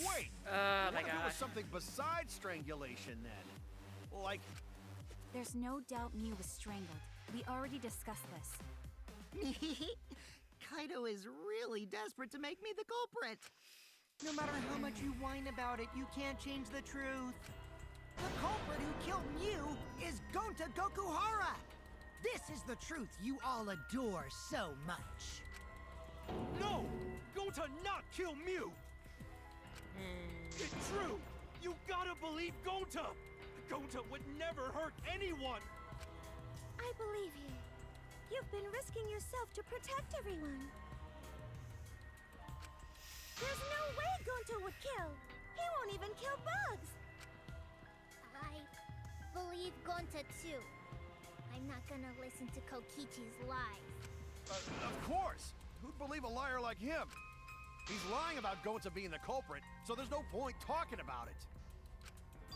Wait! Oh what my if it god. was something besides strangulation then? Like, There's no doubt Mew was strangled. We already discussed this. Kaito is really desperate to make me the culprit. No matter how much you whine about it, you can't change the truth. The culprit who killed Mew is Gonta Gokuhara. This is the truth you all adore so much. No! Gonta not kill Mew! It's true! You gotta believe Gonta! Gonta would never hurt anyone! I believe you. You've been risking yourself to protect everyone. There's no way Gonta would kill. He won't even kill bugs. I believe Gonta too. I'm not gonna listen to Kokichi's lies. of course! Who'd believe a liar like him? He's lying about Gonta being the culprit, so there's no point talking about it.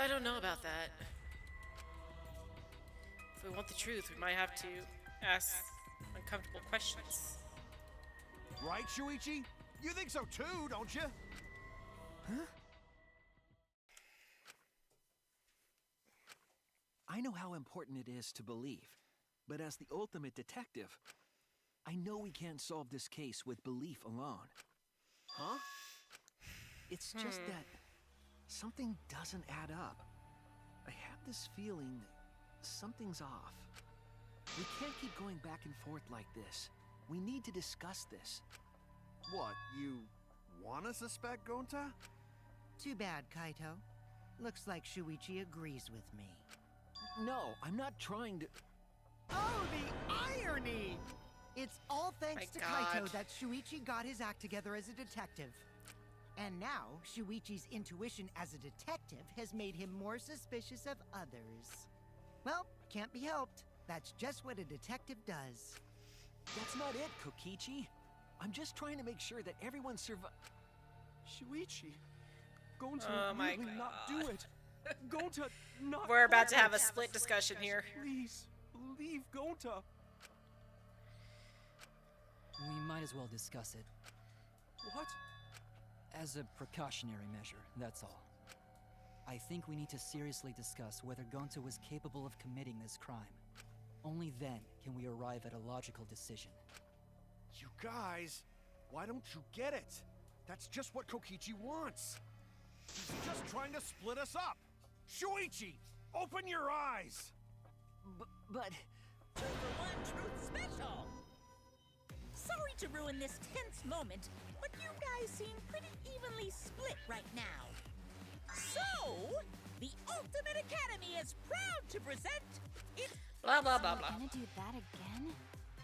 I don't know about that. If we want the truth, we might have to ask uncomfortable questions. Right, Shuichi? You think so too, don't you? Huh? I know how important it is to believe, but as the ultimate detective, I know we can't solve this case with belief alone. Huh? It's just that something doesn't add up. I have this feeling something's off. We can't keep going back and forth like this. We need to discuss this. What, you wanna suspect Gonta? Too bad, Kaito. Looks like Shuichi agrees with me. No, I'm not trying to... Oh, the irony! It's all thanks to My Kaito God. that Shuichi got his act together as a detective. And now, Shuichi's intuition as a detective has made him more suspicious of others. Well, can't be helped. That's just what a detective does. That's not it, Kokichi. I'm just trying to make sure that everyone Shuichi, Gonta Oh my really not do God. it. Gonta not We're about to do have a it. split discussion here. Please, believe Gonta. We might as well discuss it. What? As a precautionary measure, that's all. I think we need to seriously discuss whether Gonta was capable of committing this crime. Only then can we arrive at a logical decision. You guys, why don't you get it? That's just what Kokichi wants. He's just trying to split us up. Shuichi, open your eyes. But... Two for one truth special! Sorry to ruin this tense moment, but you guys seem pretty evenly split right now. So, the Ultimate Academy is proud to present its... Blah, blah, blah, We're blah. gonna do that again?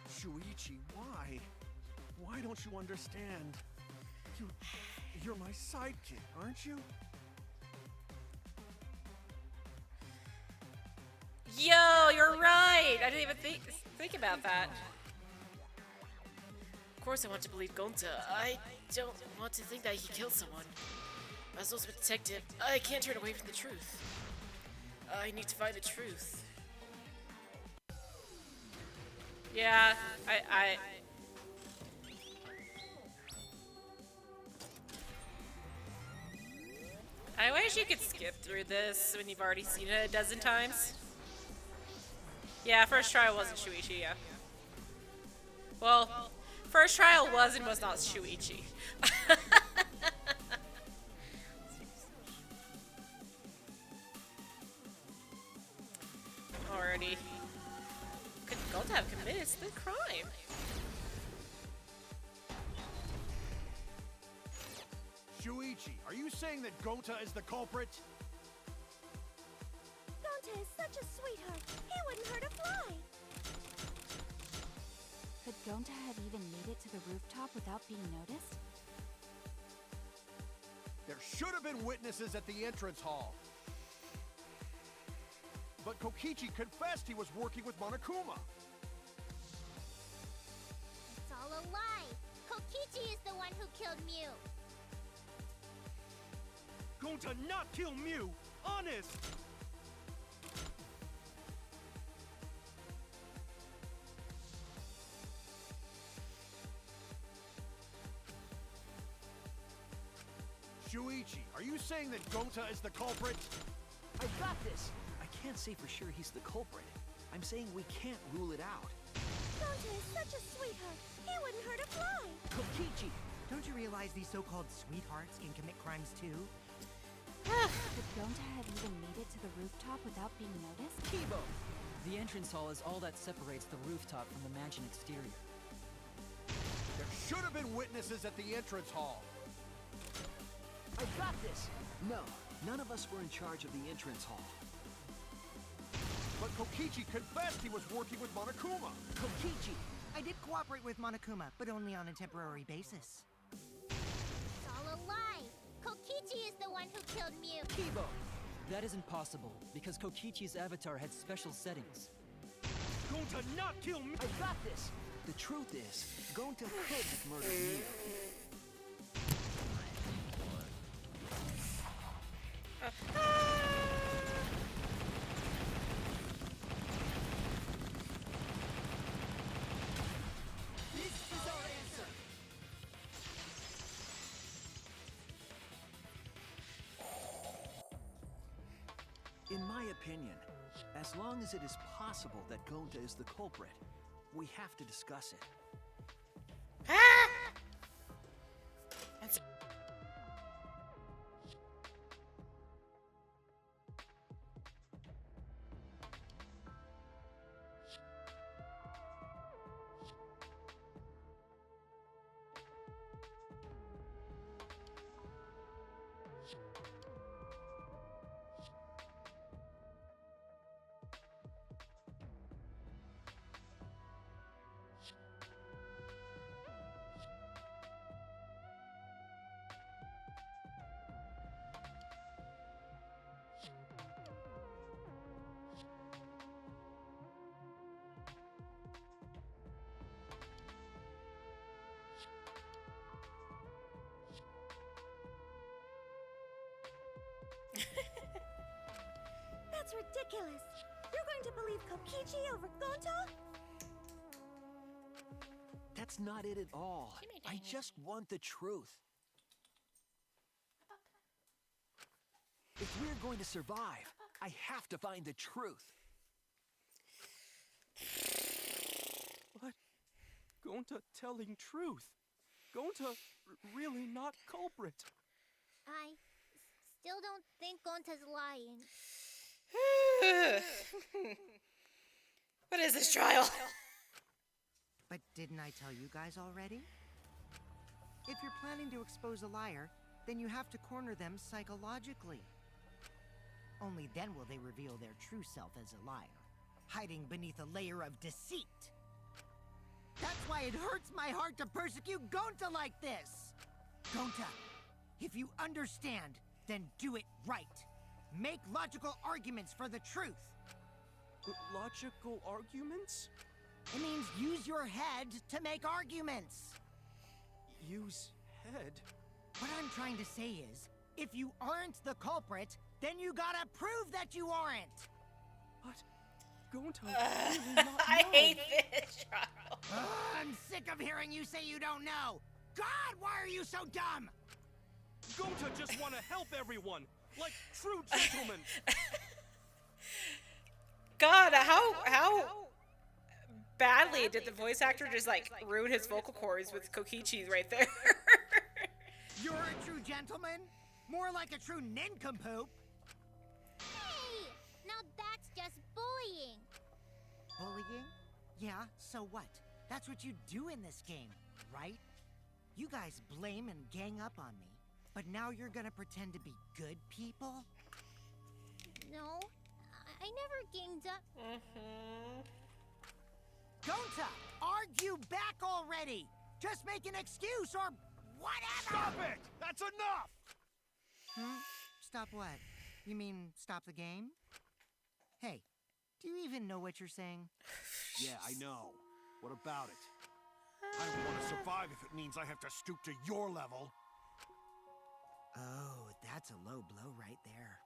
Shuichi, why? Why don't you understand? You're my sidekick, aren't you? Yo, you're right! I didn't even think about that. Of course I want to believe Gonta. I don't want to think that he killed someone. As a detective, I can't turn away from the truth. I need to find the truth. Yeah, I wish you could skip through this when you've already seen it a dozen times. Yeah, first trial wasn't Shuichi, yeah. Well, first trial was and was not Shuichi. Alrighty. Shuichi, are you saying that Gonta is the culprit? Gonta is such a sweetheart. He wouldn't hurt a fly. Could Gonta have even made it to the rooftop without being noticed? There should have been witnesses at the entrance hall. But Kokichi confessed he was working with Monokuma. It's all a lie. Kokichi is the one who killed Mew. Gonta not kill Mew! Honest! Shuichi, are you saying that Gonta is the culprit? I've got this! I can't say for sure he's the culprit. I'm saying we can't rule it out. Gonta is such a sweetheart. He wouldn't hurt a fly. Kokichi! Don't you realize these so-called sweethearts can commit crimes too? Could Gonta have even made it to the rooftop without being noticed? Kibo! The entrance hall is all that separates the rooftop from the mansion exterior. There should have been witnesses at the entrance hall. I've got this! No, none of us were in charge of the entrance hall. But Kokichi confessed he was working with Monokuma. Kokichi! I did cooperate with Monokuma, but only on a temporary basis. It's all a lie. Kokichi is the one who killed Mew. Kibo! That isn't possible, because Kokichi's avatar had special settings. Gonta not kill Mew! I've got this! The truth is, Gonta could have murdered Mew. In my opinion, as long as it is possible that Gonta is the culprit, we have to discuss it. That's That's ridiculous. You're going to believe Kokichi over Gonta? That's not it at all. I just want the truth. If we're going to survive, I have to find the truth. But Gonta telling truth. Gonta really not culprit. I still don't think Gonta's lying. What is this trial? But didn't I tell you guys already? If you're planning to expose a liar, then you have to corner them psychologically. Only then will they reveal their true self as a liar, hiding beneath a layer of deceit. That's why it hurts my heart to persecute Gonta like this! Gonta, if you understand, then do it right. Make logical arguments for the truth. Logical arguments? It means use your head to make arguments. Use head? What I'm trying to say is, if you aren't the culprit, then you gotta prove that you aren't. But Gonta really not I know. hate this trial. I'm sick of hearing you say you don't know. God, why are you so dumb? Gonta just want to help everyone, like true gentlemen. God, how badly did the voice actor just like ruin his vocal cords with Kokichi's right there? You're a true gentleman? More like a true nincompoop. Hey! Now that's just bullying. Bullying? Yeah, so what? That's what you do in this game, right? You guys blame and gang up on me. But now you're gonna pretend to be good people? No, I never ganged up. Gonta, argue back already! Just make an excuse or whatever! Stop it! That's enough! Stop what? You mean stop the game? Hey, do you even know what you're saying? Yeah, I know. What about it? I don't want to survive if it means I have to stoop to your level. Oh, that's a low blow right there.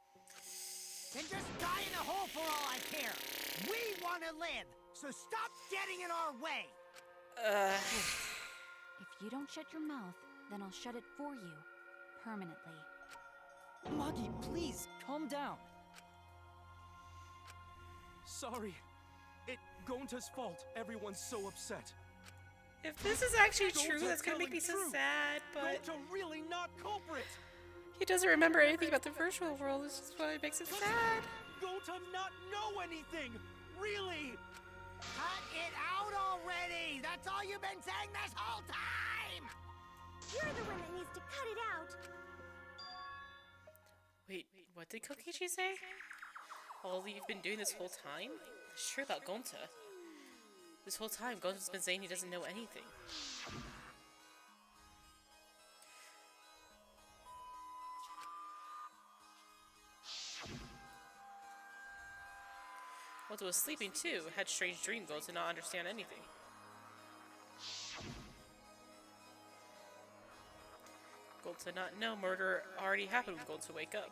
Then just die in a hole for all I care! We want to live, so stop getting in our way! If you don't shut your mouth, then I'll shut it for you. Permanently. Magi, please, calm down. Sorry. It's Gonta's fault everyone's so upset. If this is actually true, Gonta that's gonna make me so telling truth. sad, but Gonta really not culprit. he doesn't remember anything about the virtual world. This is why it makes him sad. Gonta not know anything. Really. Cut it out already! That's all you've been saying this whole time! You're the one that needs to cut it out. Wait, what did Kokichi say? All you've been doing this whole time? That's true about Gonta. This whole time, Gonta's been saying he doesn't know anything. Gonta was sleeping too, had strange dream Gonta did not understand anything. Gonta did not know murder already happened when Gonta wake up.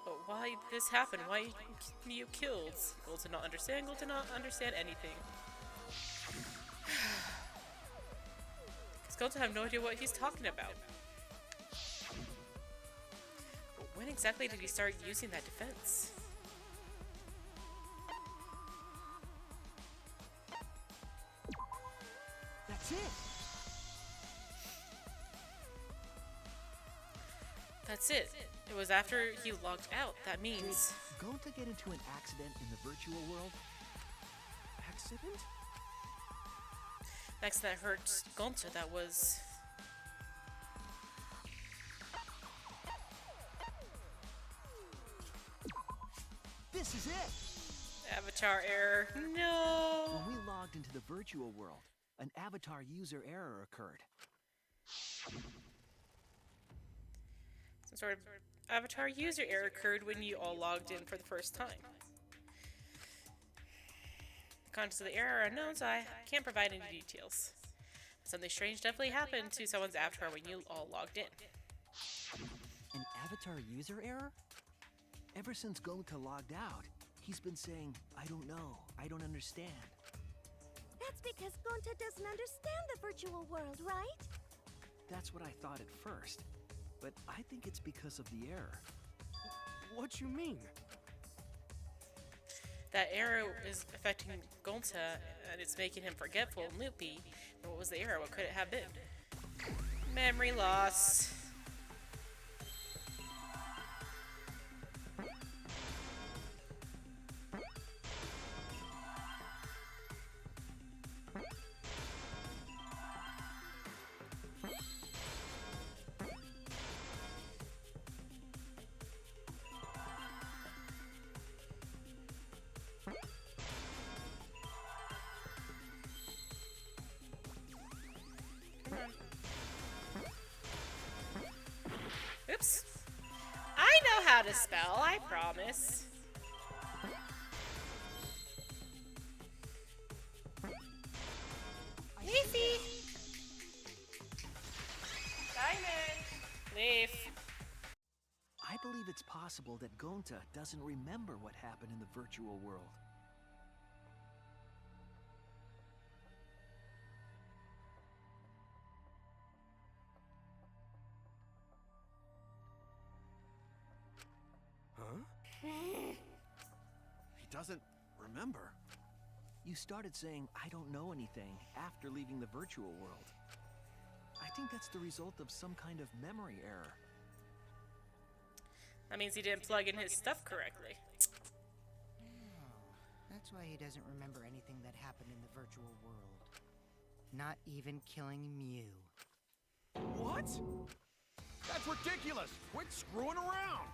But why this happened? Why you killed? Gonta did not understand. Gonta did not understand anything. Because Gonta have no idea what he's talking about. But when exactly did he start using that defense? That's it. That's it. It was after he logged out. That means... Did Gonta get into an accident in the virtual world? Accident? Next that hurt Gonta, that was... This is it! Avatar error. No! When we logged into the virtual world, an avatar user error occurred. Some sort of avatar user error occurred when you all logged in for the first time. The contents of the error are unknown, so I can't provide any details. Something strange definitely happened to someone's avatar when you all logged in. An avatar user error? Ever since Gonta logged out, he's been saying, I don't know, I don't understand. That's because Gonta doesn't understand the virtual world, right? That's what I thought at first, but I think it's because of the error. What you mean? That error is affecting Gonta, and it's making him forgetful and loopy. And what was the error? What could it have been? Memory loss. Oops. I know how to spell, I promise. Leafy! Diamond! Leaf. I believe it's possible that Gonta doesn't remember what happened in the virtual world. Huh? He doesn't remember. You started saying, I don't know anything, after leaving the virtual world. I think that's the result of some kind of memory error. That means he didn't plug in his stuff correctly. Oh, that's why he doesn't remember anything that happened in the virtual world. Not even killing Mew. What? That's ridiculous! Quit screwing around!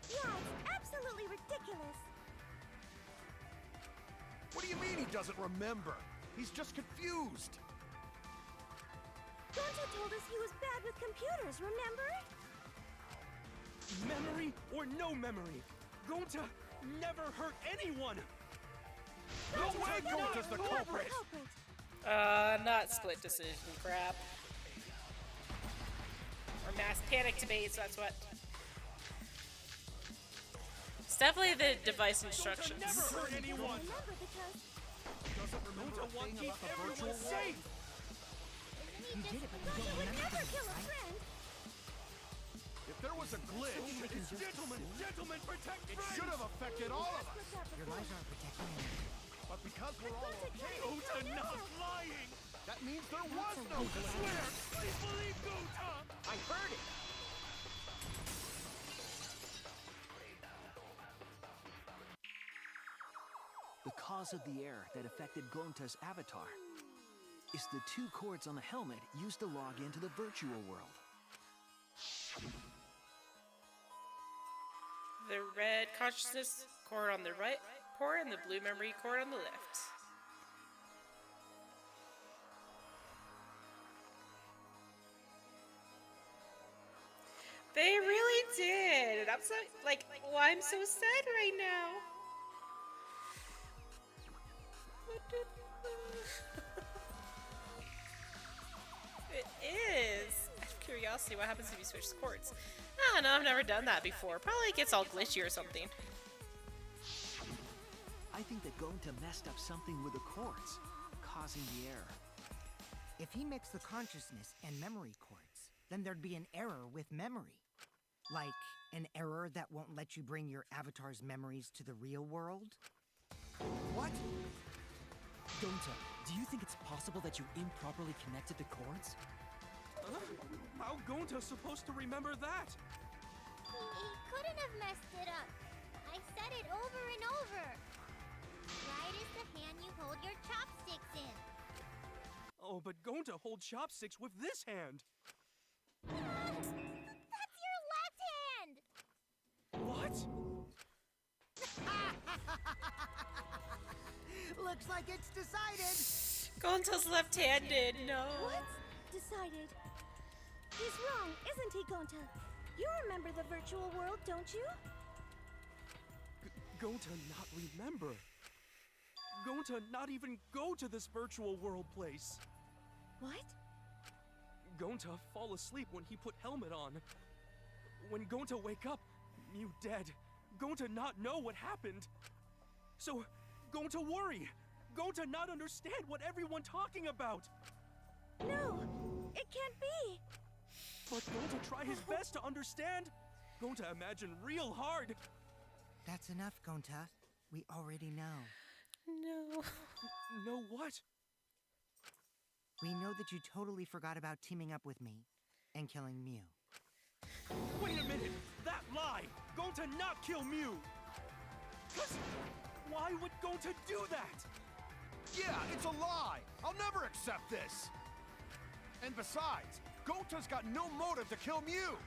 Yeah, it's absolutely ridiculous. What do you mean he doesn't remember? He's just confused. Gonta told us he was bad with computers, remember? Memory or no memory, Gonta never hurt anyone! No way Gonta's the culprit! Not split decision crap. Or mass panic debates, that's what. It's definitely the device instructions. Never hurt anyone! Remember because Doesn't remember a thing about the virtual safe! You did it, but you Gonta don't would remember never things, kill a right? friend. If there was a glitch, Gentlemen, protect it should have affected all of us. What's up Your before? lies aren't protecting me. But because we're all okay, Gonta not lying! that means there was no glitch. Swear, please believe Gonta! I heard it. The cause of the error that affected Gonta's avatar is the two cords on the helmet used to log into the virtual world. The red consciousness cord on the right port and the blue memory cord on the left. They really did. And I'm so like, why I'm so sad right now. It is. Out of curiosity, what happens if you switch cords? I don't know, I've never done that before. Probably gets all glitchy or something. I think that Gonta messed up something with the cords, causing the error. If he mixed the consciousness and memory cords, then there'd be an error with memory. Like an error that won't let you bring your avatar's memories to the real world? What? Gonta, do you think it's possible that you improperly connected the cords? How Gonta supposed to remember that? He couldn't have messed it up. I said it over and over. Right is the hand you hold your chopsticks in. Oh, but Gonta holds chopsticks with this hand. That's your left hand! What? Looks like it's decided! Gonta's left-handed, no. What? Decided. He's wrong, isn't he, Gonta? You remember the virtual world, don't you? Gonta not remember. Gonta not even go to this virtual world place. What? Gonta fall asleep when he put helmet on. When Gonta wake up, Mew dead. Gonta not know what happened. So, Gonta worry. Gonta not understand what everyone talking about. No, it can't be. But Gonta try his best to understand. Gonta imagine real hard. That's enough, Gonta. We already know. No. Know what? We know that you totally forgot about teaming up with me and killing Mew. Wait a minute! That lie! Gonta not kill Mew! 'Cause why would Gonta do that? Yeah, it's a lie. I'll never accept this. And besides, Gonta's got no motive to kill Mew.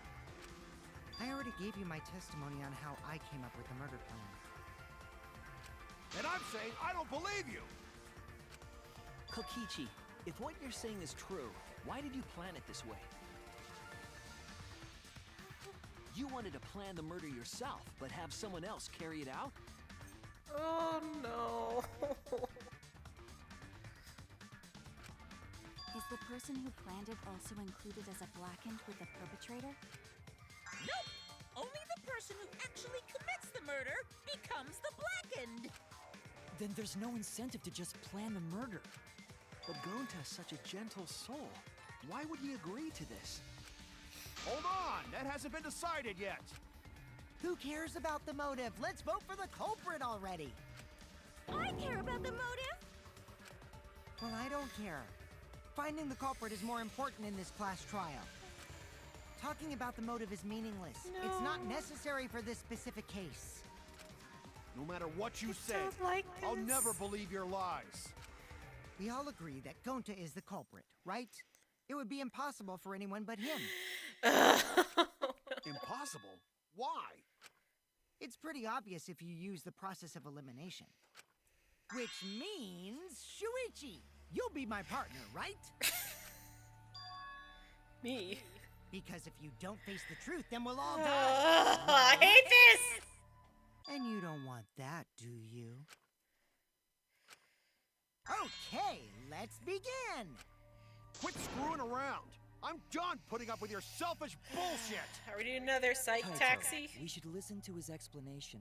I already gave you my testimony on how I came up with the murder plan. And I'm saying I don't believe you. Kokichi, if what you're saying is true, why did you plan it this way? You wanted to plan the murder yourself, but have someone else carry it out? Oh no. Is the person who planned it also included as a blackened with the perpetrator? Nope! Only the person who actually commits the murder becomes the blackened! Then there's no incentive to just plan the murder. But Gonta's such a gentle soul. Why would he agree to this? Hold on, that hasn't been decided yet. Who cares about the motive? Let's vote for the culprit already! I care about the motive. Well, I don't care. Finding the culprit is more important in this class trial. Talking about the motive is meaningless. It's not necessary for this specific case. No matter what you say, Sounds like I'll this. never believe your lies. We all agree that Gonta is the culprit, right? It would be impossible for anyone but him. Impossible? Why? It's pretty obvious if you use the process of elimination. Which means, Shuichi, you'll be my partner, right? Me? Because if you don't face the truth, then we'll all die. I hate this! And you don't want that, do you? Okay, let's begin! Quit screwing around! I'm done putting up with your selfish bullshit! Are we doing another psych Kaito, taxi? we should listen to his explanation.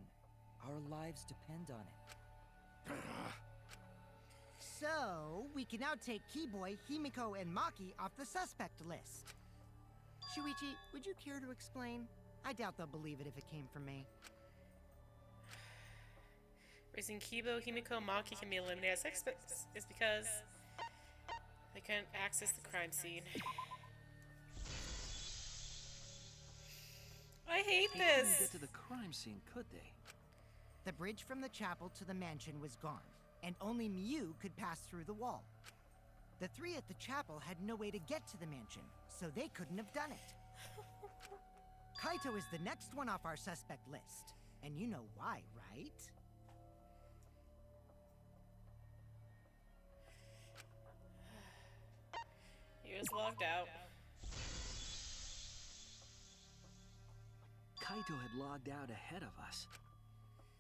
Our lives depend on it. So, we can now take Keyboy, Himiko, and Maki off the suspect list. Shuichi, would you care to explain? I doubt they'll believe it if it came from me. Reason Kibo, Himiko, and Maki can be eliminated as suspects is because they couldn't access the crime scene. I hate They couldn't this! get to the crime scene, could they? The bridge from the chapel to the mansion was gone, and only Mew could pass through the wall. The three at the chapel had no way to get to the mansion, so they couldn't have done it. Kaito is the next one off our suspect list, and you know why, right? He was logged out. Kaito had logged out ahead of us.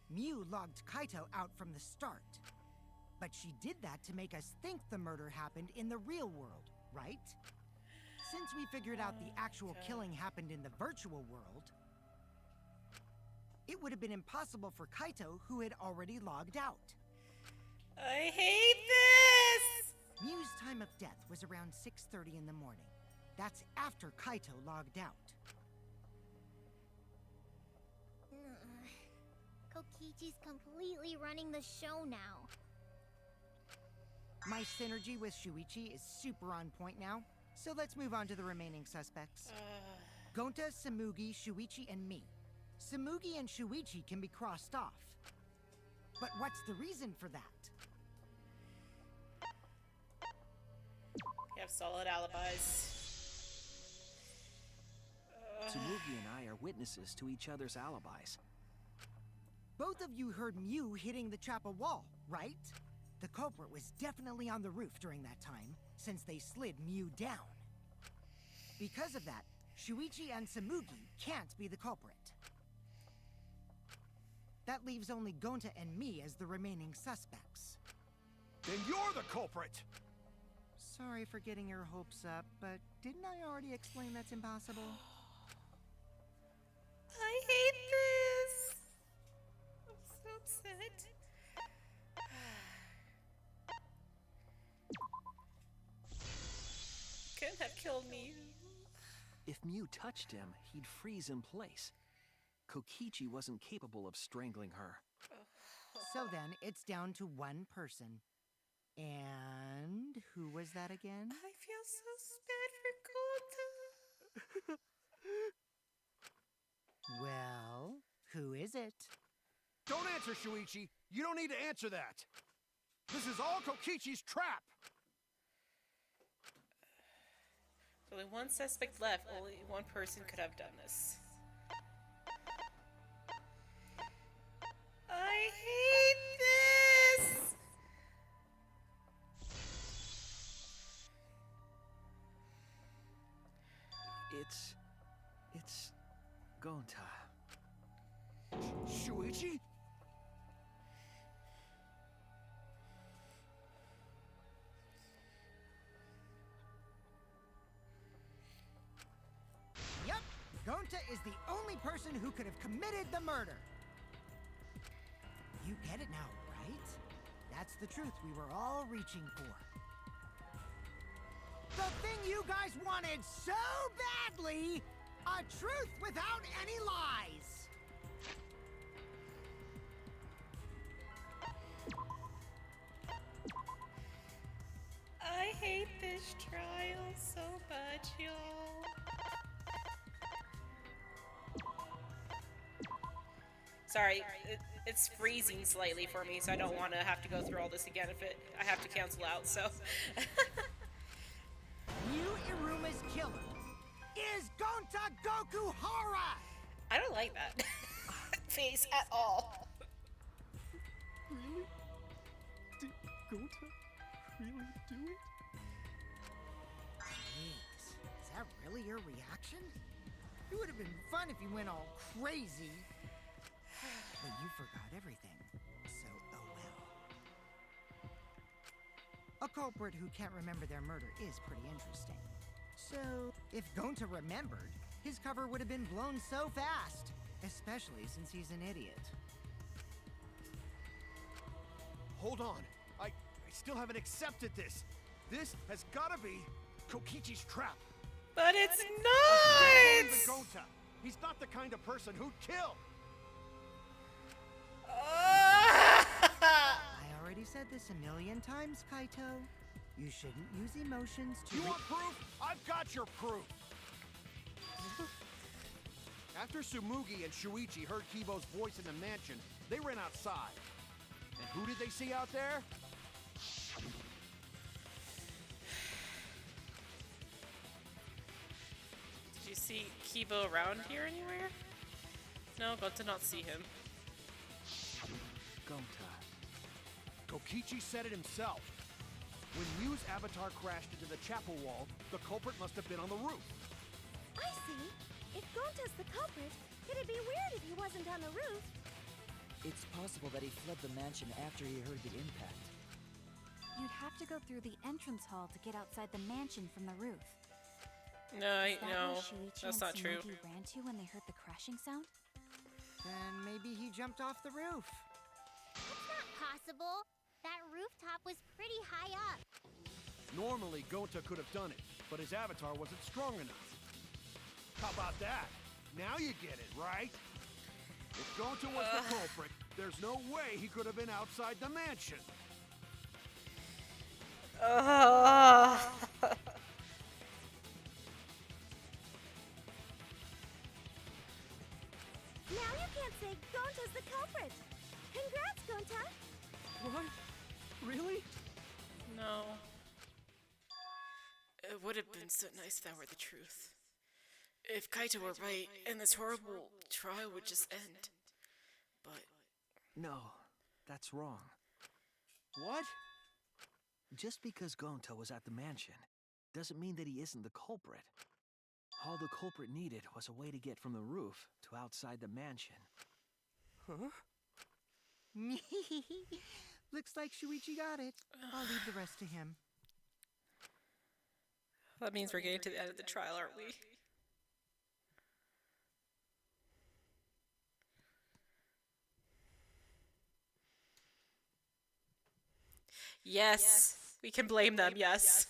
Mew logged Kaito out from the start. But she did that to make us think the murder happened in the real world, right? Since we figured out the actual killing happened in the virtual world, it would have been impossible for Kaito, who had already logged out. I hate this! Mew's time of death was around 6:30 in the morning. That's after Kaito logged out. Kokichi's completely running the show now. My synergy with Shuichi is super on point now, so let's move on to the remaining suspects. Gonta, Samugi, Shuichi, and me. Samugi and Shuichi can be crossed off. But what's the reason for that? You have solid alibis. Tsumugi and I are witnesses to each other's alibis. Both of you heard Mew hitting the chapel wall, right? The culprit was definitely on the roof during that time, since they slid Mew down. Because of that, Shuichi and Samugi can't be the culprit. That leaves only Gonta and me as the remaining suspects. Then you're the culprit! Sorry for getting your hopes up, but didn't I already explain that's impossible? I hate this! I'm so upset. Couldn't have killed me. If Mew touched him, he'd freeze in place. Kokichi wasn't capable of strangling her. So then, it's down to one person. And who was that again? I feel so bad for Gonta. Well, who is it? Don't answer, Shuichi! You don't need to answer that! This is all Kokichi's trap! There's only one suspect left. Only one person could have done this. I hate this! It's Gonta. Shuichi? Yep, Gonta is the only person who could have committed the murder. You get it now, right? That's the truth we were all reaching for. The thing you guys wanted so badly! A truth without any lies! I hate this trial so much, y'all. Sorry, it's freezing slightly for me, so I don't want to have to go through all this again if I have to cancel out, so. New Iruma's killer is Gonta Goku Hara! I don't like that face at all. Really? Did Gota really do it? Jeez, is that really your reaction? It would have been fun if you went all crazy. But you forgot everything, so oh well. A culprit who can't remember their murder is pretty interesting. So, if Gonta remembered, his cover would have been blown so fast. Especially since he's an idiot. Hold on. I still haven't accepted this. This has gotta be Kokichi's trap. But it's I not! still believe in Gonta. He's not the kind of person who'd kill. I already said this a million times, Kaito. You shouldn't use emotions to... You want proof? I've got your proof. After Tsumugi and Shuichi heard Kibo's voice in the mansion, they ran outside. And who did they see out there? Did you see Kibo around here anywhere? No, got to not see him. Gonta. Kokichi said it himself. When Miu's avatar crashed into the chapel wall, the culprit must have been on the roof. I see. If Gonta's the culprit, it'd be weird if he wasn't on the roof. It's possible that he fled the mansion after he heard the impact. You'd have to go through the entrance hall to get outside the mansion from the roof. No, Is that no, where Shuichi that's and not true. Tsumugi ran to when they heard the crashing sound? Then maybe he jumped off the roof. That's not possible. That rooftop was pretty high up. Normally, Gonta could have done it, but his avatar wasn't strong enough. How about that? Now you get it, right? If Gonta was the culprit, there's no way he could have been outside the mansion. Now you can't say Gonta's the culprit. Congrats, Gonta. What? Really? No. It would have been so nice if that were the truth. If Kaito were right, and this horrible trial would just end. But... No, that's wrong. What? Just because Gonta was at the mansion doesn't mean that he isn't the culprit. All the culprit needed was a way to get from the roof to outside the mansion. Huh? Looks like Shuichi got it. I'll leave the rest to him. that means we're getting to the end of the trial, aren't we? Yes, we can blame them, yes.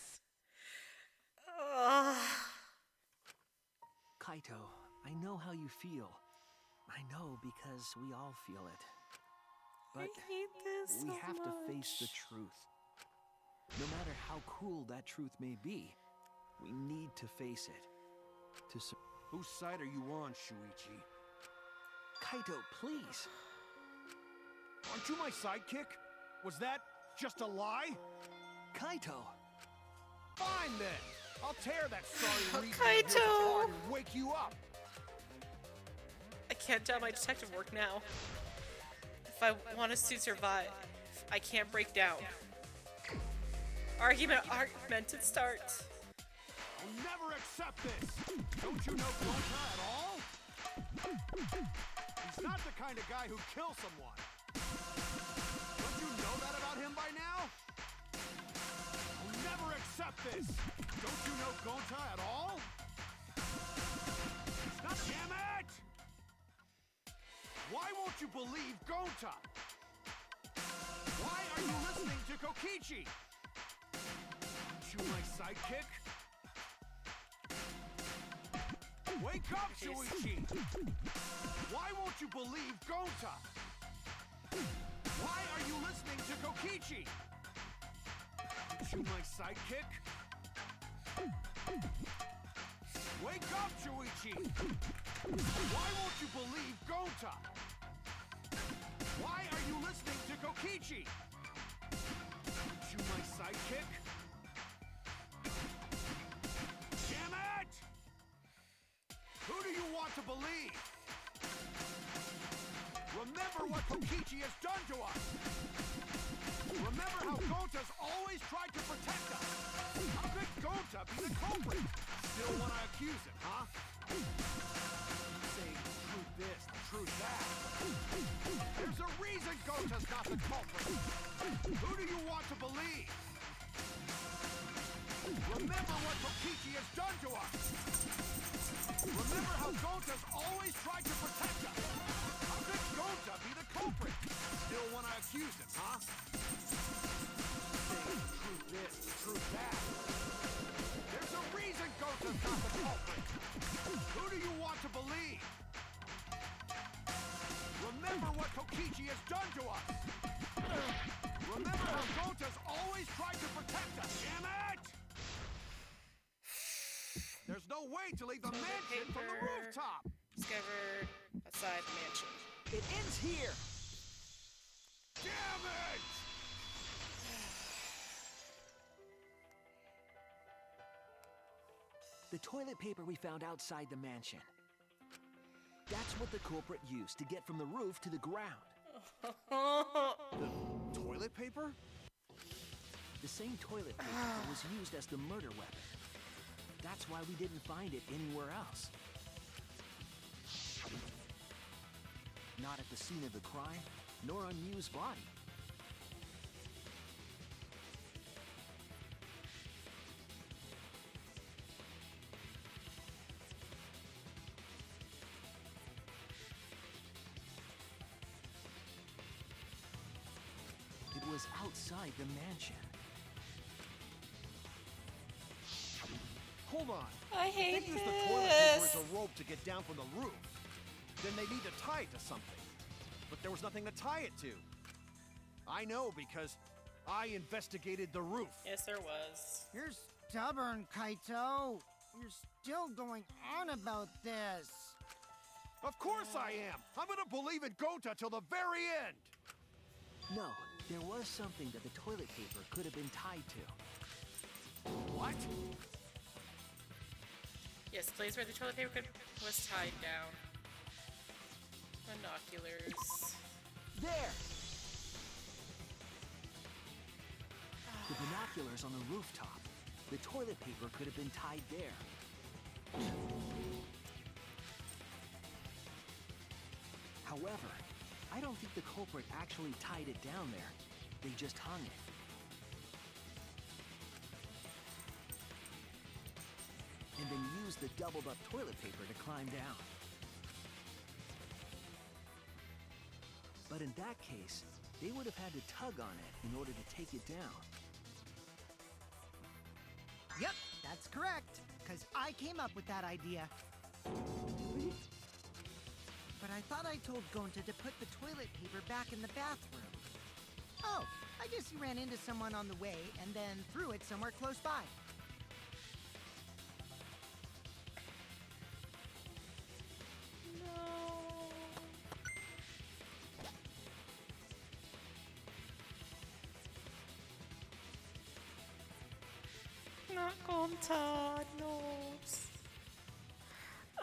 Kaito, I know how you feel. I know because we all feel it. But we have to face the truth. No matter how cruel that truth may be, we need to face it. Whose side are you on, Shuichi? Kaito, please. Aren't you my sidekick? Was that just a lie? Kaito! Fine then! I'll tear that sorry reason Kaito! apart and wake you up! I can't do my detective work now. If I want us to survive, I can't break down. Argumented start. I'll never accept this! Don't you know Gonta at all? He's not the kind of guy who kills someone. Don't you know that about him by now? I'll never accept this! Don't you know Gonta at all? He's not... Damn it! Why won't you believe Gonta? Why are you listening to Kokichi? Aren't you my sidekick? Wake up, Shuichi! Why won't you believe Gonta? Why are you listening to Kokichi? Aren't you my sidekick? Wake up, Shuichi! Why won't you believe Gonta? Kokichi! Aren't you my sidekick? Damn it! Who do you want to believe? Remember what Kokichi has done to us! Remember how Gonta's always tried to protect us! How could Gonta be the culprit? Still want to accuse him, huh? Say truth this, truth that. There's a reason Gonta's not the culprit! Who do you want to believe? Remember what Kokichi has done to us! Remember how Gonta's always tried to protect us! How could Gonta be the culprit? Still want to accuse him, huh? Say truth this, truth that. There's a reason Gonta's not the culprit! Who do you want to believe? Remember what Kokichi has done to us! Remember how Gonta's always tried to protect us, damn it! There's no way to leave the mansion from the rooftop! Discovered outside the mansion. It ends here! Damn it! The toilet paper we found outside the mansion. That's what the culprit used to get from the roof to the ground. The toilet paper? The same toilet paper that was used as the murder weapon. That's why we didn't find it anywhere else. Not at the scene of the crime, nor on Miu's body. It was outside the mansion. Hold on. I If hate they use the toilet paper this. as a rope to get down from the roof, then they need to tie it to something. But there was nothing to tie it to. I know because I investigated the roof. Yes, there was. You're stubborn, Kaito. You're still going on about this. Of course I am. I'm gonna believe in Gonta till the very end. No, there was something that the toilet paper could have been tied to. What? Yes, the place where the toilet paper was tied down. Binoculars. There! The binoculars on the rooftop. The toilet paper could have been tied there. However, I don't think the culprit actually tied it down there. They just hung it. And then used the doubled up toilet paper to climb down. But in that case, they would have had to tug on it in order to take it down. Yep, that's correct. Because I came up with that idea. But I thought I told Gonta to put the toilet paper back in the bathroom. Oh, I guess he ran into someone on the way and then threw it somewhere close by. Not Gonta, no.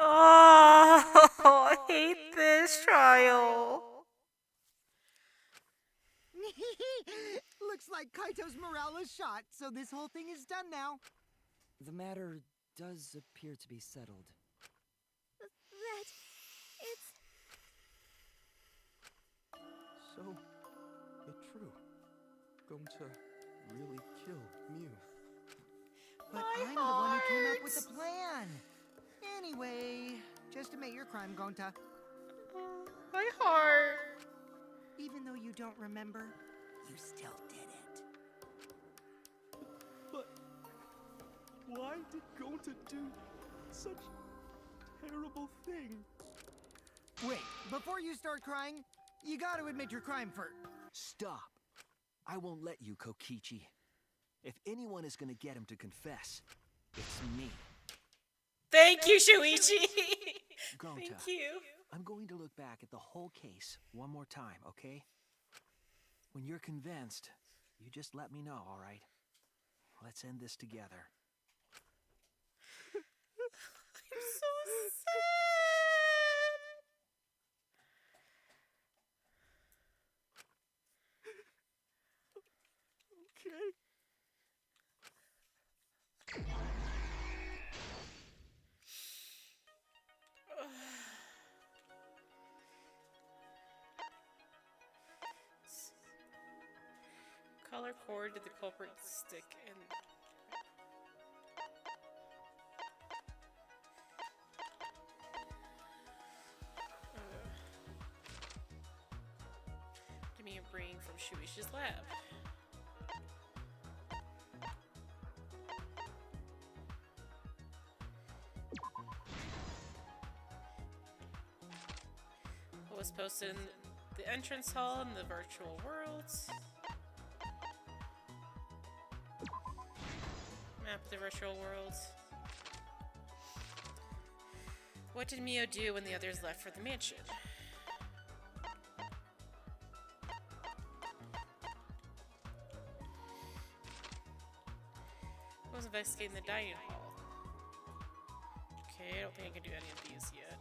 Oh, I hate this trial. Looks like Kaito's morale is shot, so this whole thing is done now. The matter does appear to be settled. That it's... So, it's true. Gonta really killed Miu. But I'm the one who came up with the plan. Anyway, just admit your crime, Gonta. My heart. Even though you don't remember, you still did it. But why did Gonta do such a terrible thing? Wait, before you start crying, you gotta admit your crime first. Stop. I won't let you, Kokichi. If anyone is gonna get him to confess, it's me. Thank you, Shuichi. Gonta, Thank you. I'm going to look back at the whole case one more time, okay? When you're convinced, you just let me know, all right? Let's end this together. I'm so sad. Okay. Color cord did the culprit stick in? Give me a brain from Shueisha's lab. What was posted in the entrance hall in the virtual worlds? Map of the virtual world. What did Mio do when the others left for the mansion? I was investigating the dining hall. Okay, I don't think I can do any of these yet.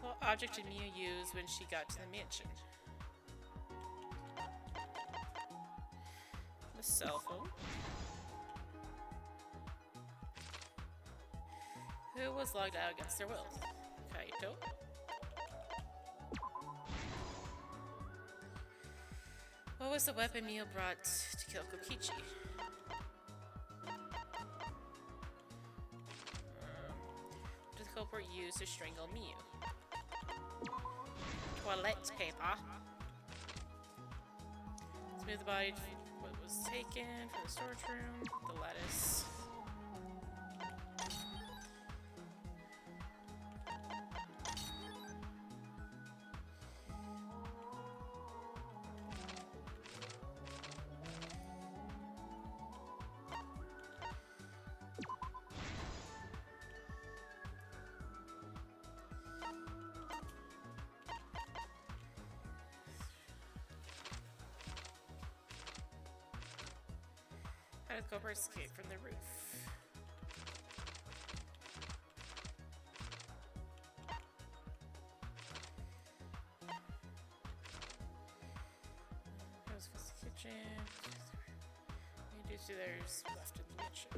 What object did Mio use when she got to the mansion? The cell phone. Who was logged out against their will? Kaito. What was the weapon Mio brought to kill Kokichi? What did the culprit use to strangle Mio? Toilet paper. Let's move the body to what was taken from the storage room. The lettuce. How did the culprit escape from the roof? Goes for the kitchen. Maybe do there's left in the kitchen.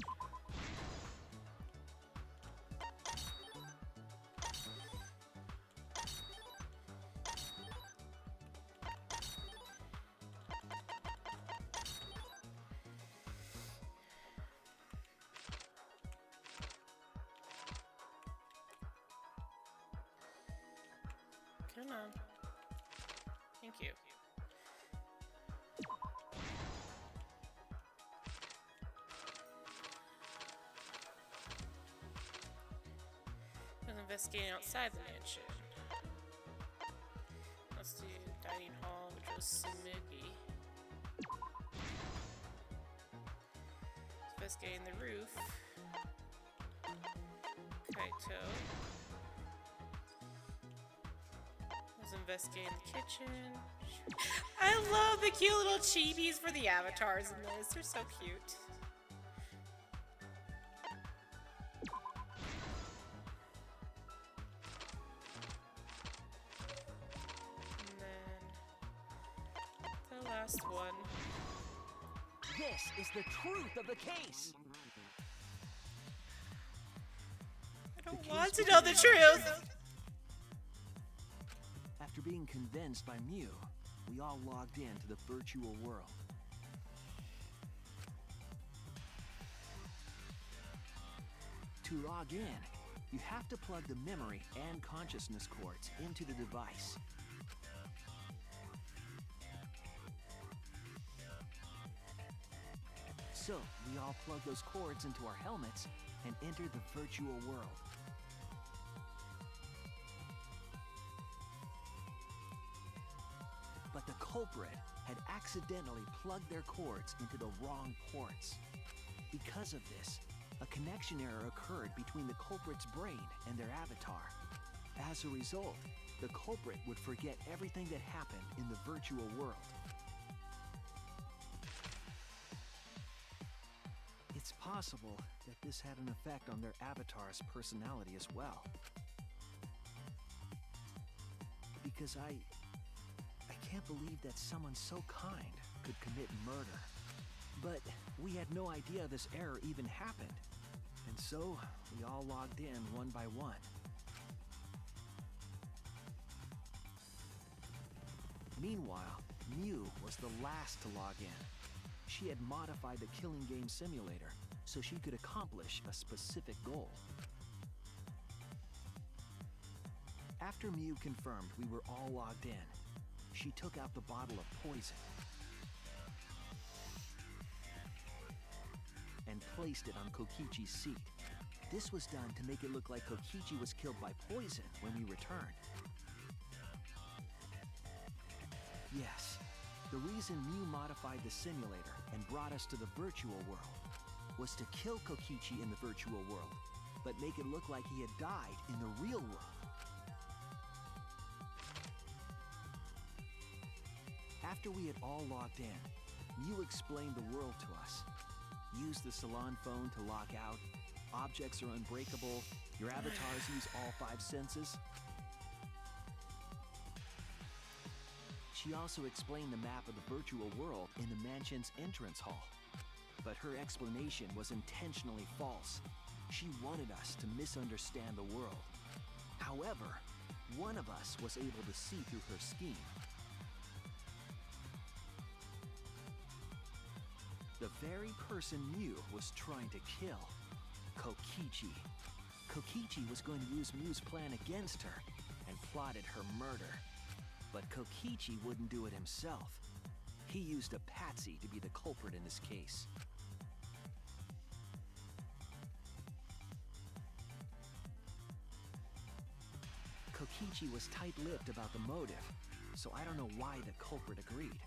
Come on. Thank you. I was investigating outside the mansion. Let's do dining hall, which was Sumugi. Investigating the roof. Kaito. Investigating the kitchen. I love the cute little chibis for the avatars in this. They're so cute. And then the last one. This is the truth of the case. I don't want to know the truth. After being convinced by Mew, we all logged into the virtual world. To log in, you have to plug the memory and consciousness cords into the device. So, we all plug those cords into our helmets and enter the virtual world. But the culprit had accidentally plugged their cords into the wrong ports. Because of this, a connection error occurred between the culprit's brain and their avatar. As a result, the culprit would forget everything that happened in the virtual world. It's possible that this had an effect on their avatar's personality as well. Because I can't believe that someone so kind could commit murder. But we had no idea this error even happened. And so, we all logged in one by one. Meanwhile, Mew was the last to log in. She had modified the killing game simulator so she could accomplish a specific goal. After Mew confirmed we were all logged in, she took out the bottle of poison and placed it on Kokichi's seat. This was done to make it look like Kokichi was killed by poison when we returned. Yes, the reason Mew modified the simulator and brought us to the virtual world was to kill Kokichi in the virtual world, but make it look like he had died in the real world. After we had all logged in, Mew explained the world to us. Use the salon phone to log out. Objects are unbreakable. Your avatars use all 5 senses. She also explained the map of the virtual world in the mansion's entrance hall. But her explanation was intentionally false. She wanted us to misunderstand the world. However, one of us was able to see through her scheme. The very person Mew was trying to kill, Kokichi. Kokichi was going to use Mew's plan against her and plotted her murder. But Kokichi wouldn't do it himself. He used a patsy to be the culprit in this case. Kokichi was tight-lipped about the motive, so I don't know why the culprit agreed.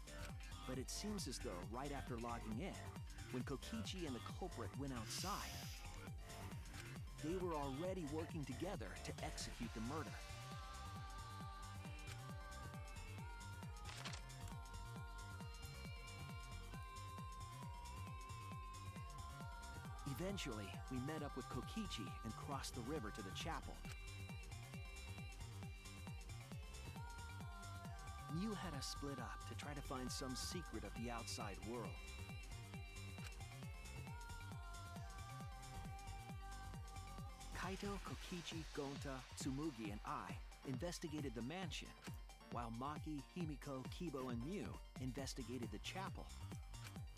But it seems as though right after logging in, when Kokichi and the culprit went outside, they were already working together to execute the murder. Eventually, we met up with Kokichi and crossed the river to the chapel. Mew had us split up to try to find some secret of the outside world. Kaito, Kokichi, Gonta, Tsumugi, and I investigated the mansion, while Maki, Himiko, Kibo, and Mew investigated the chapel.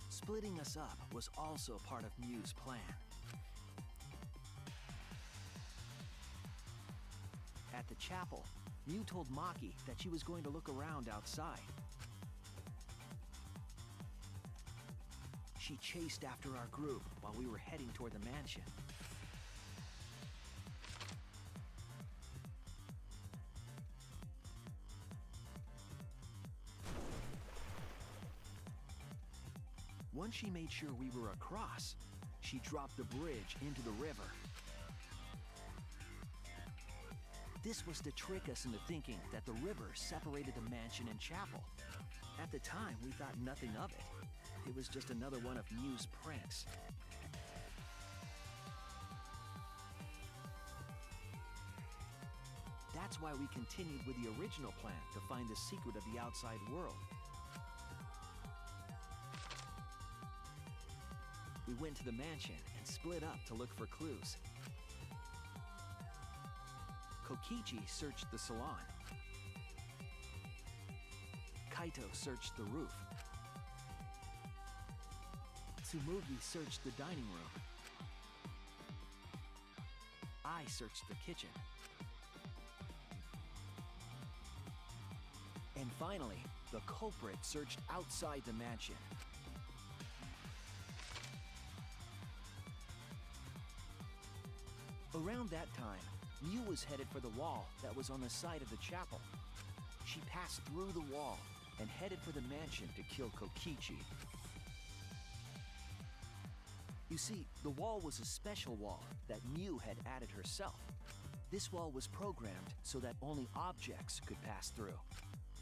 Splitting us up was also part of Mew's plan. At the chapel, Mew told Maki that she was going to look around outside. She chased after our group while we were heading toward the mansion. Once she made sure we were across, she dropped the bridge into the river. This was to trick us into thinking that the river separated the mansion and chapel. At the time, we thought nothing of it. It was just another one of Mew's pranks. That's why we continued with the original plan to find the secret of the outside world. We went to the mansion and split up to look for clues. Kokichi searched the salon. Kaito searched the roof. Tsumugi searched the dining room. I searched the kitchen. And finally, the culprit searched outside the mansion. Around that time, Mew was headed for the wall that was on the side of the chapel. She passed through the wall and headed for the mansion to kill Kokichi. You see, the wall was a special wall that Mew had added herself. This wall was programmed so that only objects could pass through.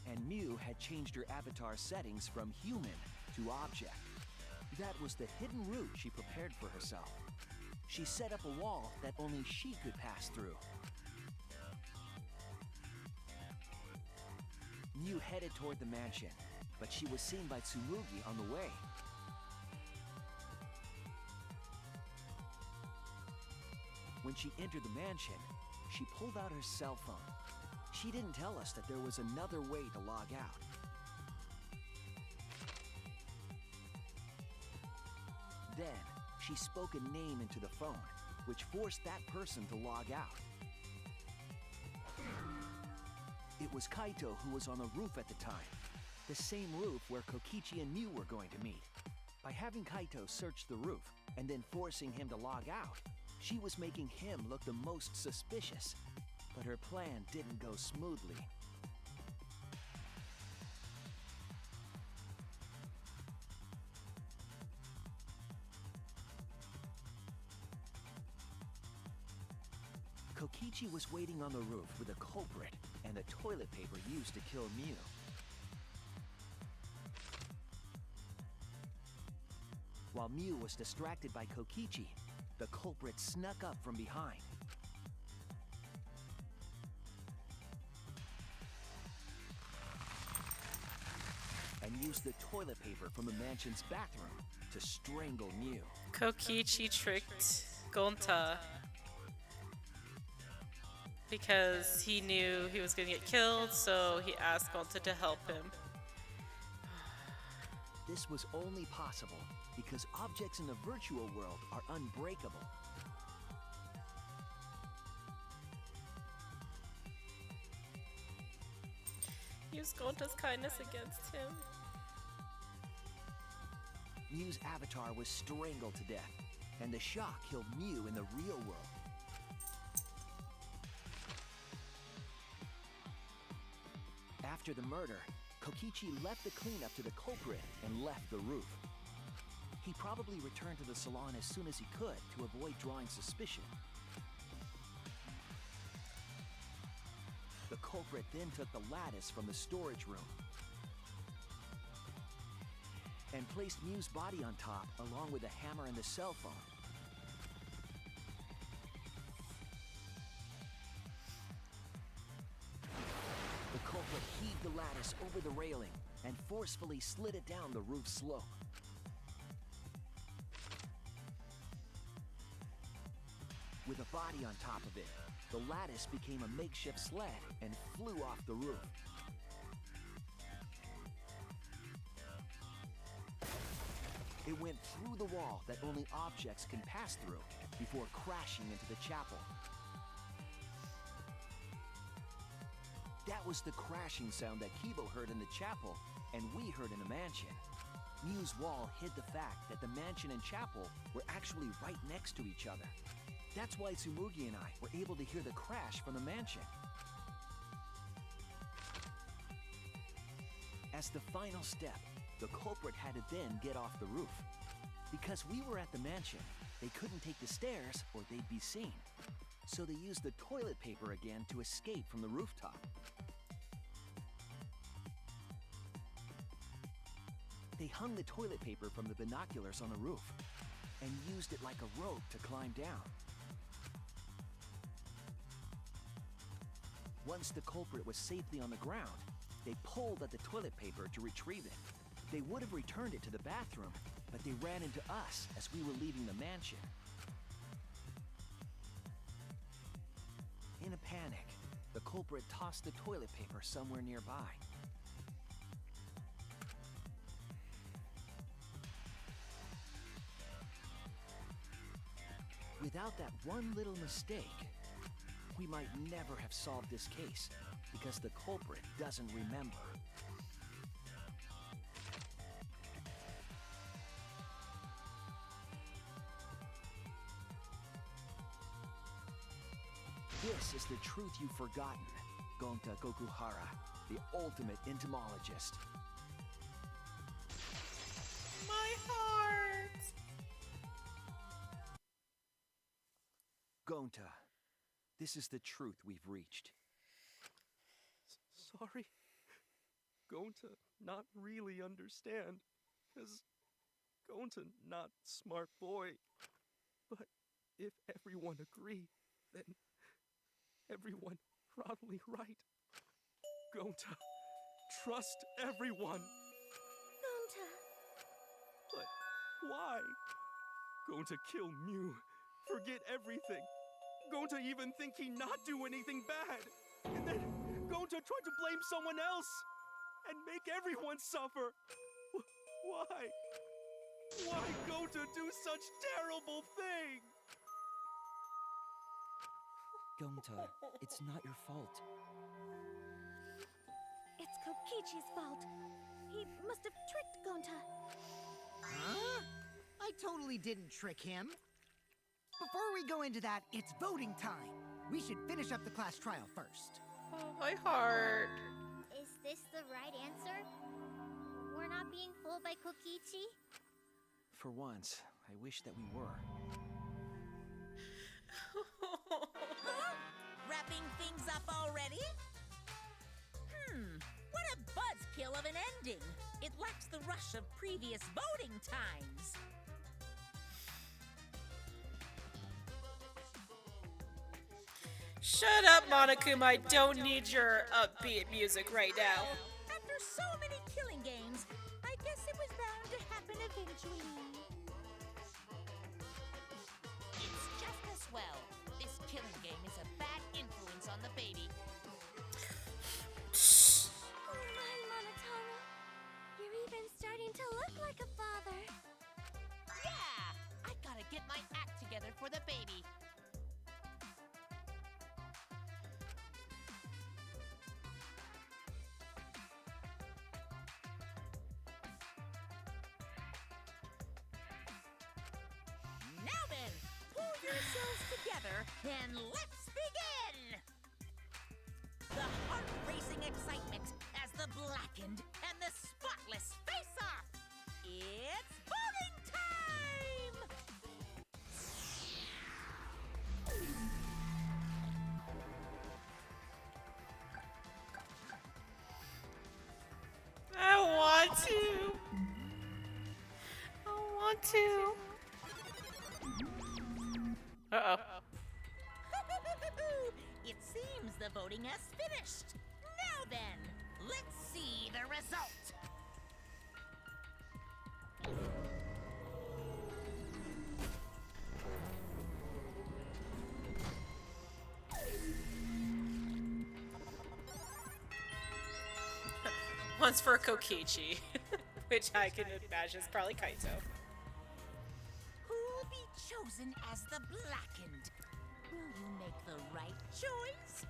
And Mew had changed her avatar settings from human to object. That was the hidden route she prepared for herself. She set up a wall that only she could pass through. Mew headed toward the mansion, but she was seen by Tsumugi on the way. When she entered the mansion, she pulled out her cell phone. She didn't tell us that there was another way to log out. Then, she spoke a name into the phone, which forced that person to log out. It was Kaito who was on the roof at the time, the same roof where Kokichi and Mew were going to meet. By having Kaito search the roof and then forcing him to log out, she was making him look the most suspicious, but her plan didn't go smoothly. Kokichi was waiting on the roof with a culprit and the toilet paper used to kill Mew. While Mew was distracted by Kokichi, the culprit snuck up from behind. And used the toilet paper from the mansion's bathroom to strangle Mew. Kokichi tricked Gonta because he knew he was going to get killed, so he asked Gonta to help him. This was only possible because objects in the virtual world are unbreakable. Use Gonta's kindness against him. Mew's avatar was strangled to death, and the shock killed Mew in the real world. After the murder, Kokichi left the cleanup to the culprit and left the roof. He probably returned to the salon as soon as he could to avoid drawing suspicion. The culprit then took the lattice from the storage room and placed Mew's body on top along with the hammer and the cell phone. The culprit heaved the lattice over the railing and forcefully slid it down the roof slope. With a body on top of it, the lattice became a makeshift sled and flew off the roof. It went through the wall that only objects can pass through before crashing into the chapel. That was the crashing sound that Kibo heard in the chapel and we heard in the mansion. Mew's wall hid the fact that the mansion and chapel were actually right next to each other. That's why Tsumugi and I were able to hear the crash from the mansion. As the final step, the culprit had to then get off the roof. Because we were at the mansion, they couldn't take the stairs or they'd be seen. So they used the toilet paper again to escape from the rooftop. They hung the toilet paper from the binoculars on the roof and used it like a rope to climb down. Once the culprit was safely on the ground, they pulled at the toilet paper to retrieve it. They would have returned it to the bathroom, but they ran into us as we were leaving the mansion. In a panic, the culprit tossed the toilet paper somewhere nearby. Without that one little mistake, we might never have solved this case because the culprit doesn't remember. This is the truth you've forgotten, Gonta Gokuhara, the ultimate entomologist. My heart! Gonta, this is the truth we've reached. Sorry. Going to not really understand. Gonta not smart boy. But if everyone agree, then everyone probably right. Gonta, trust everyone. Gonta. But why? Gonta kill Mew, forget everything. Gonta even think he not do anything bad. And then Gonta try to blame someone else and make everyone suffer. Why? Why Gonta do such terrible thing? Gonta, it's not your fault. It's Kokichi's fault. He must have tricked Gonta. Huh? I totally didn't trick him. Before we go into that, it's voting time. We should finish up the class trial first. Oh, my heart. Is this the right answer? We're not being fooled by Kokichi? For once, I wish that we were. Wrapping things up already? What a buzzkill of an ending! It lacks the rush of previous voting times. Shut up, Monokuma. I don't need your upbeat music right now. After so many killing games, I guess it was bound to happen eventually. It's just as well. This killing game is a bad influence on the baby. Oh my, Monotaro. You're even starting to look like a father. Yeah! I gotta get my act together for the baby. Now then, pull yourselves together and let's begin! The heart-racing excitement as the blackened and the spotless face off! It's voting time! I want to. I want to. Uh-oh. It seems the voting has finished. Now then, let's see the result. One's for Kokichi, which I can imagine is probably Kaito. Who'll be chosen as the blackened? Will you make the right choice?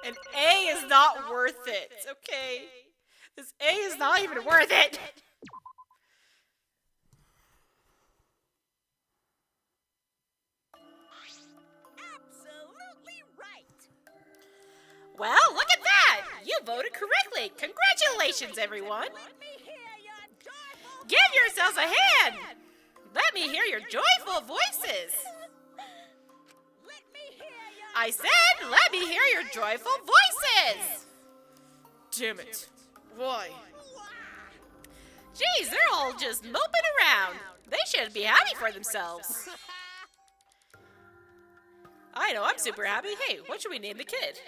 An A is not worth it, okay? This A is not even worth it. Absolutely right. Well, look at that! You voted correctly. Congratulations, everyone. Let me hear your joyful Give yourselves a hand. Let me hear your joyful voices. Let me hear your I said, let me hear your joyful voices. Damn it. Why? Jeez, they're all just moping around. They should be happy for themselves. I know, I'm super happy. Hey, what should we name the kid?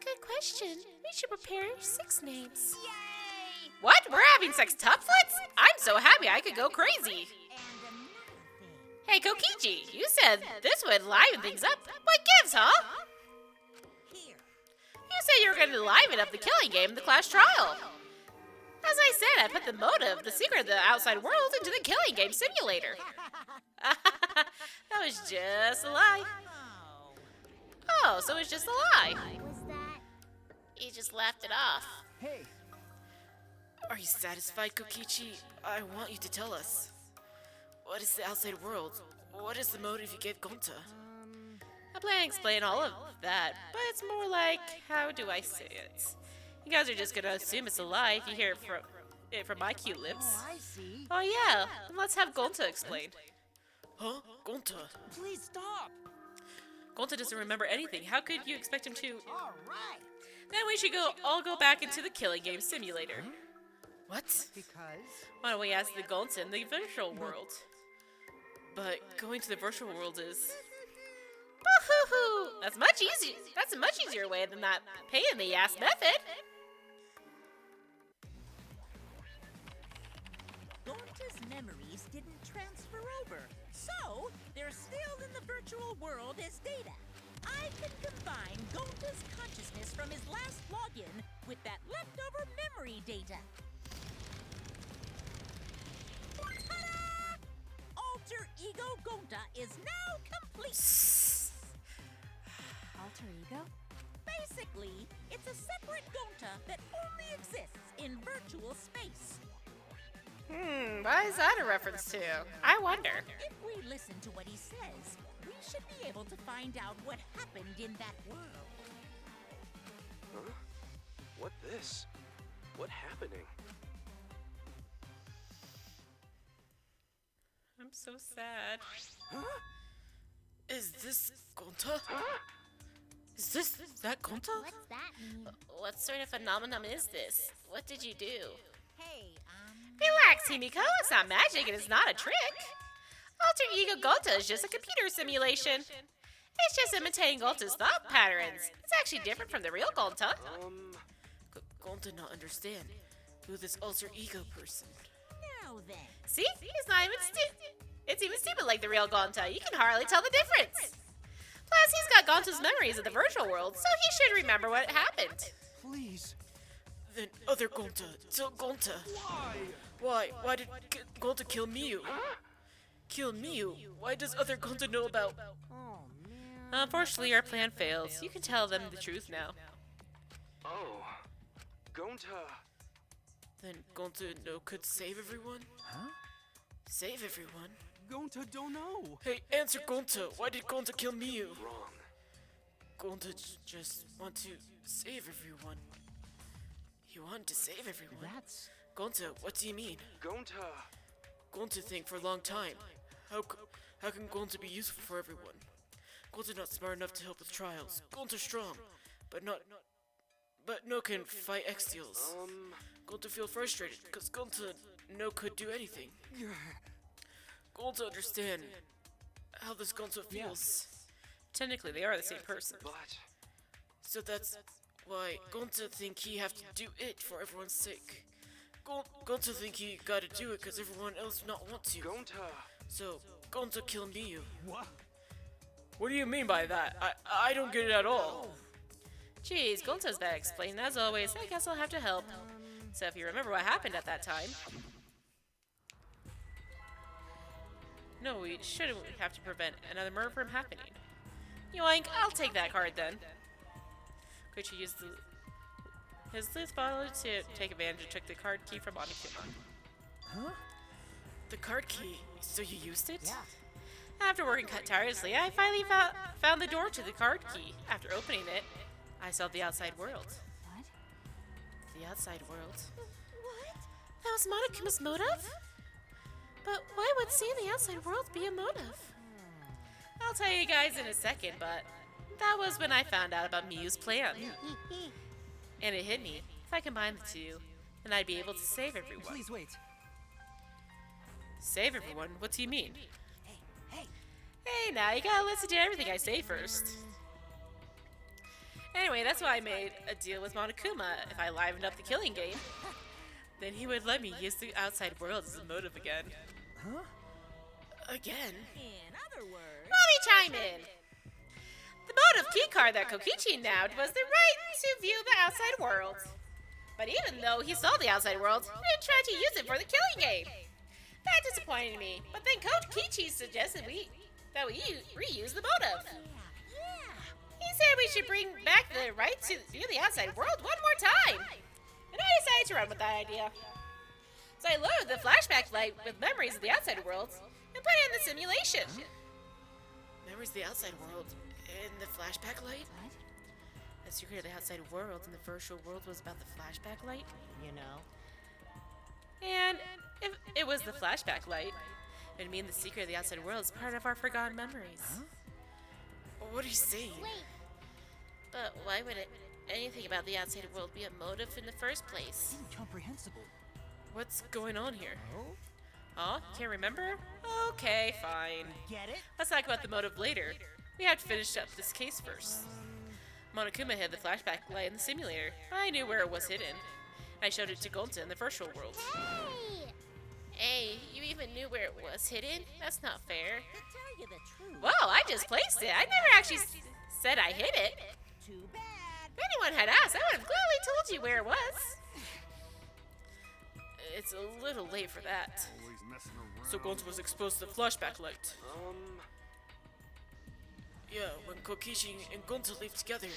Good question. We should prepare 6 names. Yay! What? We're having sex tuplets? I'm so happy I could go crazy. Hey, Kokichi, you said this would liven things up. What gives, huh? here. You said you were going to liven up the killing game in the class trial. As I said, I put the motive, the secret of the outside world, into the killing game simulator. That was just a lie. Oh, so it's just a lie. Was that... You just laughed it off. Hey, Are you satisfied, Kokichi? I want you to tell us. What is the outside world? What is the motive you gave Gonta? I plan to explain all of that, but it's more like, how do I say it? You guys are just gonna assume it's a lie if you hear it from my cute lips. Oh, I see. Oh yeah, then let's have Gonta explain. Huh? Gonta? Please stop! Gonta doesn't remember anything. How could you expect him to? All right. Then we should all go back into the killing game simulator. What? Because Why don't we ask the Gonta in the virtual world? But going to the virtual world is... Boo-hoo-hoo! That's much easier. That's a much easier way than that pain-in-the-ass method. Gonta's memories didn't transfer over, so they're still in the virtual world as data. I can combine Gonta's consciousness from his last login with that leftover memory data. Ta-da! Alter Ego Gonta is now complete. Alter ego? Basically, it's a separate Gonta that only exists in virtual space. What is that a reference to? I wonder. If we listen to what he says, we should be able to find out what happened in that world. Huh? What this? What happening? I'm so sad. Huh? Is this Gonta? Is that Gonta? What's that mean? What sort of phenomenon is this? What did you do? Hey, Relax, Himiko. It's not magic and it's not a trick. Alter Ego Gonta is just a computer simulation. It's just imitating Gonta's thought patterns. It's actually different from the real Gonta. Gonta not understand who this alter ego person. now then. See? It's not even It's even stupid like the real Gonta. You can hardly tell the difference. Plus, he's got Gonta's memories of the virtual world, so he should remember what happened. Please. Then other Gonta, tell Gonta. Why? Why did Gonta kill Miu? Kill Miu? Why does other Gonta know about... oh man. Unfortunately, our plan fails. You can tell them the truth now. Oh. Gonta. Then Gonta no could save everyone? Huh? Save everyone? Gonta don't know. Hey, answer Gonta. Why did Gonta kill Miu? Wrong. Gonta just want to save everyone. He wanted to save everyone. That's Gonta, what do you mean? Gonta. Gonta think for a long time. How can Gonta be useful for everyone? Gonta not smart enough to help with trials. Gonta strong, but no can fight Extials. Gonta feel frustrated because Gonta no could do anything. Gonta understand how this Gonta feels. Technically, they are the same person. But So that's why Gonta think he have to do it for everyone's sake. Gonta think he gotta do it because everyone else not want to. Gonta. So, Gonta kill Miu. What? What do you mean by that? I don't get it at all. Jeez, Gonta's bad at explaining as always. I guess I'll have to help. So if you remember what happened at that time... No, we shouldn't have to prevent another murder from happening. Yoink, I'll take that card then. Could you use his loose bottle to take advantage and took the card key from Monokuma? huh? The card key? So you used it? Yeah. After working tirelessly, I finally found the door to the card key. After opening it, I saw the outside world. What? The outside world? What? That was Monokuma's motive? But why would seeing the outside world be a motive? I'll tell you guys in a second, but that was when I found out about Miu's plan. And it hit me. If I combine the two, then I'd be able to save everyone. Please wait. Save everyone? What do you mean? Hey, now you gotta listen to everything I say first. Anyway, that's why I made a deal with Monokuma. If I livened up the killing game, then he would let me use the outside world as a motive again. Huh? Again? In other words, Let me chime in. The motive keycard that Kokichi nabbed was the right to view the outside world. But even though he saw the outside world, he didn't try to use it for the killing game. That disappointed me, but then Kokichi suggested that we reuse the motive. He said we should bring back the right to view the outside world one more time. And and I decided to run with that idea. So I loaded the flashback light with memories of the outside world and put it in the simulation. Memories of the outside world in the flashback light? What? The secret of the outside world in the virtual world was about the flashback light? You know? And if it was the flashback light, it would mean the secret of the outside world is part of our forgotten memories. Huh? What are you saying? Wait, But why would anything about the outside world be a motive in the first place? Incomprehensible. What's going on here? Oh? Huh? Can't remember? Okay, fine. Get it? Let's talk about the motive later. We have to finish up this case first. Monokuma hid the flashback light in the simulator. I knew where it was hidden. I showed it to Gonta in the virtual world. hey! Hey, you even knew where it was hidden? That's not fair. To tell you the truth. Whoa, I just placed it. I never actually said I hid it. Too bad. If anyone had asked, I would have gladly told you where it was. It's a little late for that. Always messing around. So Gonta was exposed to the flashback light. Yeah, when Kokichi and Gonta live together.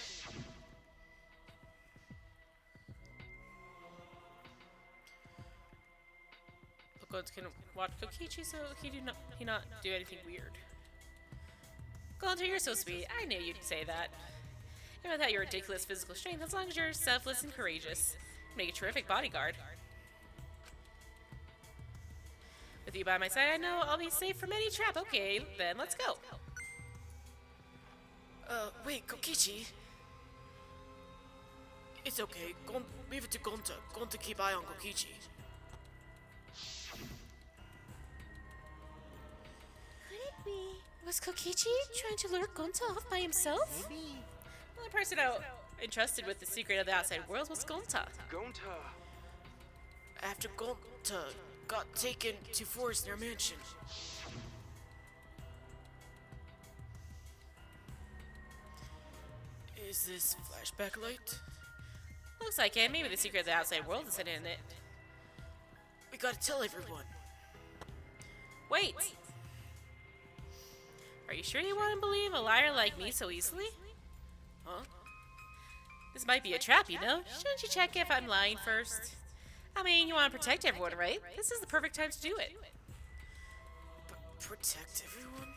But Gonta can watch Kokichi, so he not do anything weird. Gonta, you're so sweet. I knew you'd say that. Even without your ridiculous physical strength, as long as you're selfless and courageous, you make a terrific bodyguard. With you by my side, I know I'll be safe from any trap. Okay, then let's go. Wait, Kokichi. It's okay. Leave it to Gonta. Gonta keep eye on Kokichi. Could it be? Was Kokichi trying to lure Gonta off by himself? Maybe. The only person entrusted with the secret of the outside world was Gonta. Gonta. After Gonta got taken to forest near mansion. Is this flashback light? Looks like it. Maybe the secret of the outside world is hidden in it. We gotta tell everyone. Wait! Are you sure you want to believe a liar like me so easily? Huh? This might be a trap, you know? Shouldn't you check if I'm lying first? I mean, you want to protect everyone, right? This is the perfect time to do it. Protect everyone?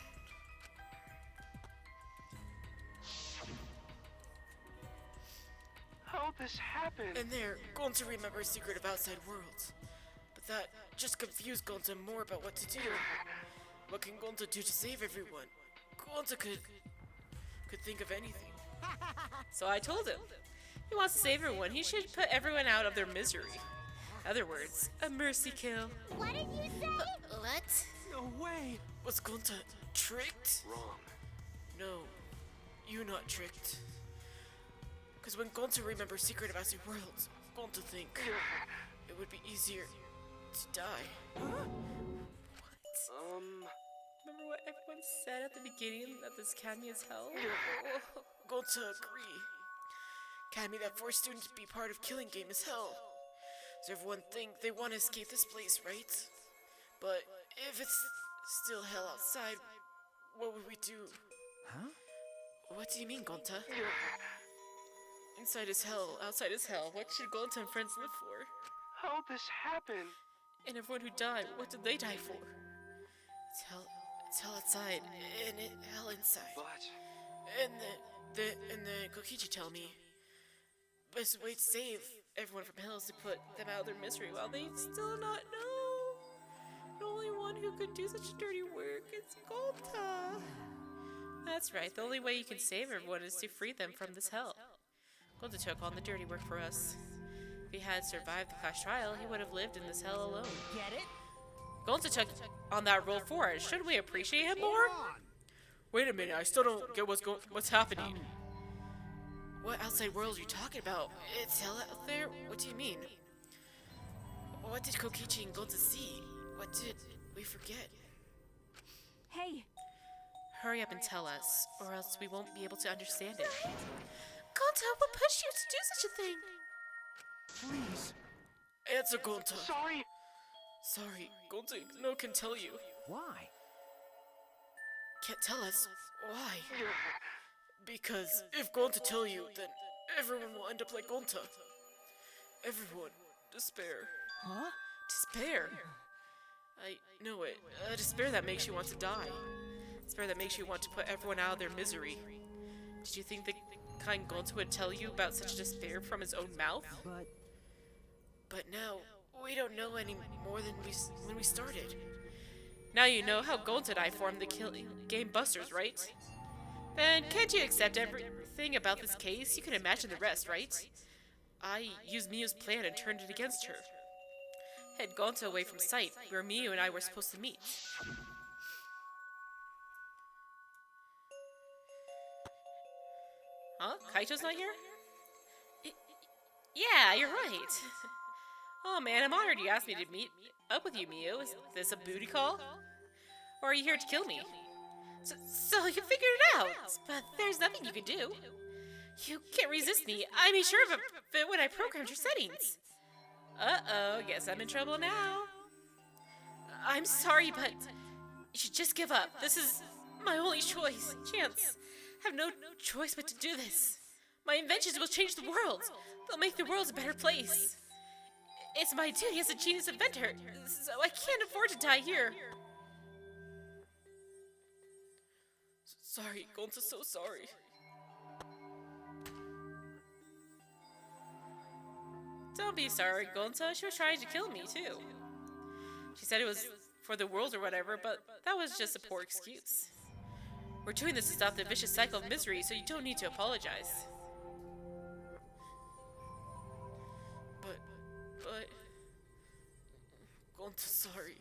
How'd this happen? And there, Gonta remembers secret of outside worlds. But that just confused Gonta more about what to do. What can Gonta do to save everyone? Gonta could think of anything. So I told him, he wants to save everyone. He should put everyone out of their misery. In other words, a mercy kill. What did you say? What? No way. Was Gonta tricked? Wrong. No, you're not tricked. Because when Gonta remembers secret of outside worlds, Gonta think it would be easier to die. What? Remember what everyone said at the beginning that this academy is hell? Gonta agree. Academy that forced students to be part of killing game is hell. So everyone think they want to escape this place, right? But if it's still hell outside, what would we do? Huh? What do you mean, Gonta? Inside is hell, outside is hell. What should Gonta and friends live for? How'd this happen? And everyone who died, what did they die for? It's hell outside, and hell inside. But And the Kokichi tell me, best way to save everyone from hell is to put them out of their misery while they still not know. The only one who could do such dirty work is Gonta. That's right, the only way you can save everyone is to free them from this hell. Gonta took on the dirty work for us. If he had survived the class trial, he would have lived in this hell alone. Get it? Gonta took on that role for us. Shouldn't we appreciate him more? Wait a minute, I still don't get what's happening. What outside world are you talking about? It's hell out there? What do you mean? What did Kokichi and Gonta see? What did we forget? Hey, Hurry up and tell us, or else we won't be able to understand it. Gonta, what pushed you to do such a thing? please. Answer, Gonta. Sorry. Sorry, Gonta no can tell you. Why? Can't tell us. Why? Because if Gonta tell you, then everyone will end up like Gonta. Everyone, despair. Huh? Despair. I know it. Despair that makes you want to die. Despair that makes you want to put everyone out of their misery. Did you think the kind Gonto would tell you about such despair from his own mouth? But now, we don't know any more than when we started. Now you know how Gonto and I formed the Killing Game Busters, right? Then can't you accept everything about this case? You can imagine the rest, right? I used Miyu's plan and turned it against her. Had Gonto away from sight, where Miyu and I were supposed to meet. Huh? Kaito's not here? Yeah, you're right. Oh man, I'm honored you asked me to meet up with you, Miyu. Is this a booty call? Or are you here to kill me? So you figured it out, but there's nothing you can do. You can't resist me. I made sure of it when I programmed your settings. Uh-oh, guess I'm in trouble now. I'm sorry, but you should just give up. This is my only chance. I have no choice but to do this. My inventions will change the world. They'll make the world a better place. It's my duty as a genius inventor, so I can't afford to die here. Sorry, Gonto's so sorry. Don't be sorry, Gonto. She was trying to kill me, too. She said it was for the world or whatever, but that was just a poor excuse. We're doing this to stop the vicious cycle of misery, so you don't need to apologize. But... Gonto's sorry.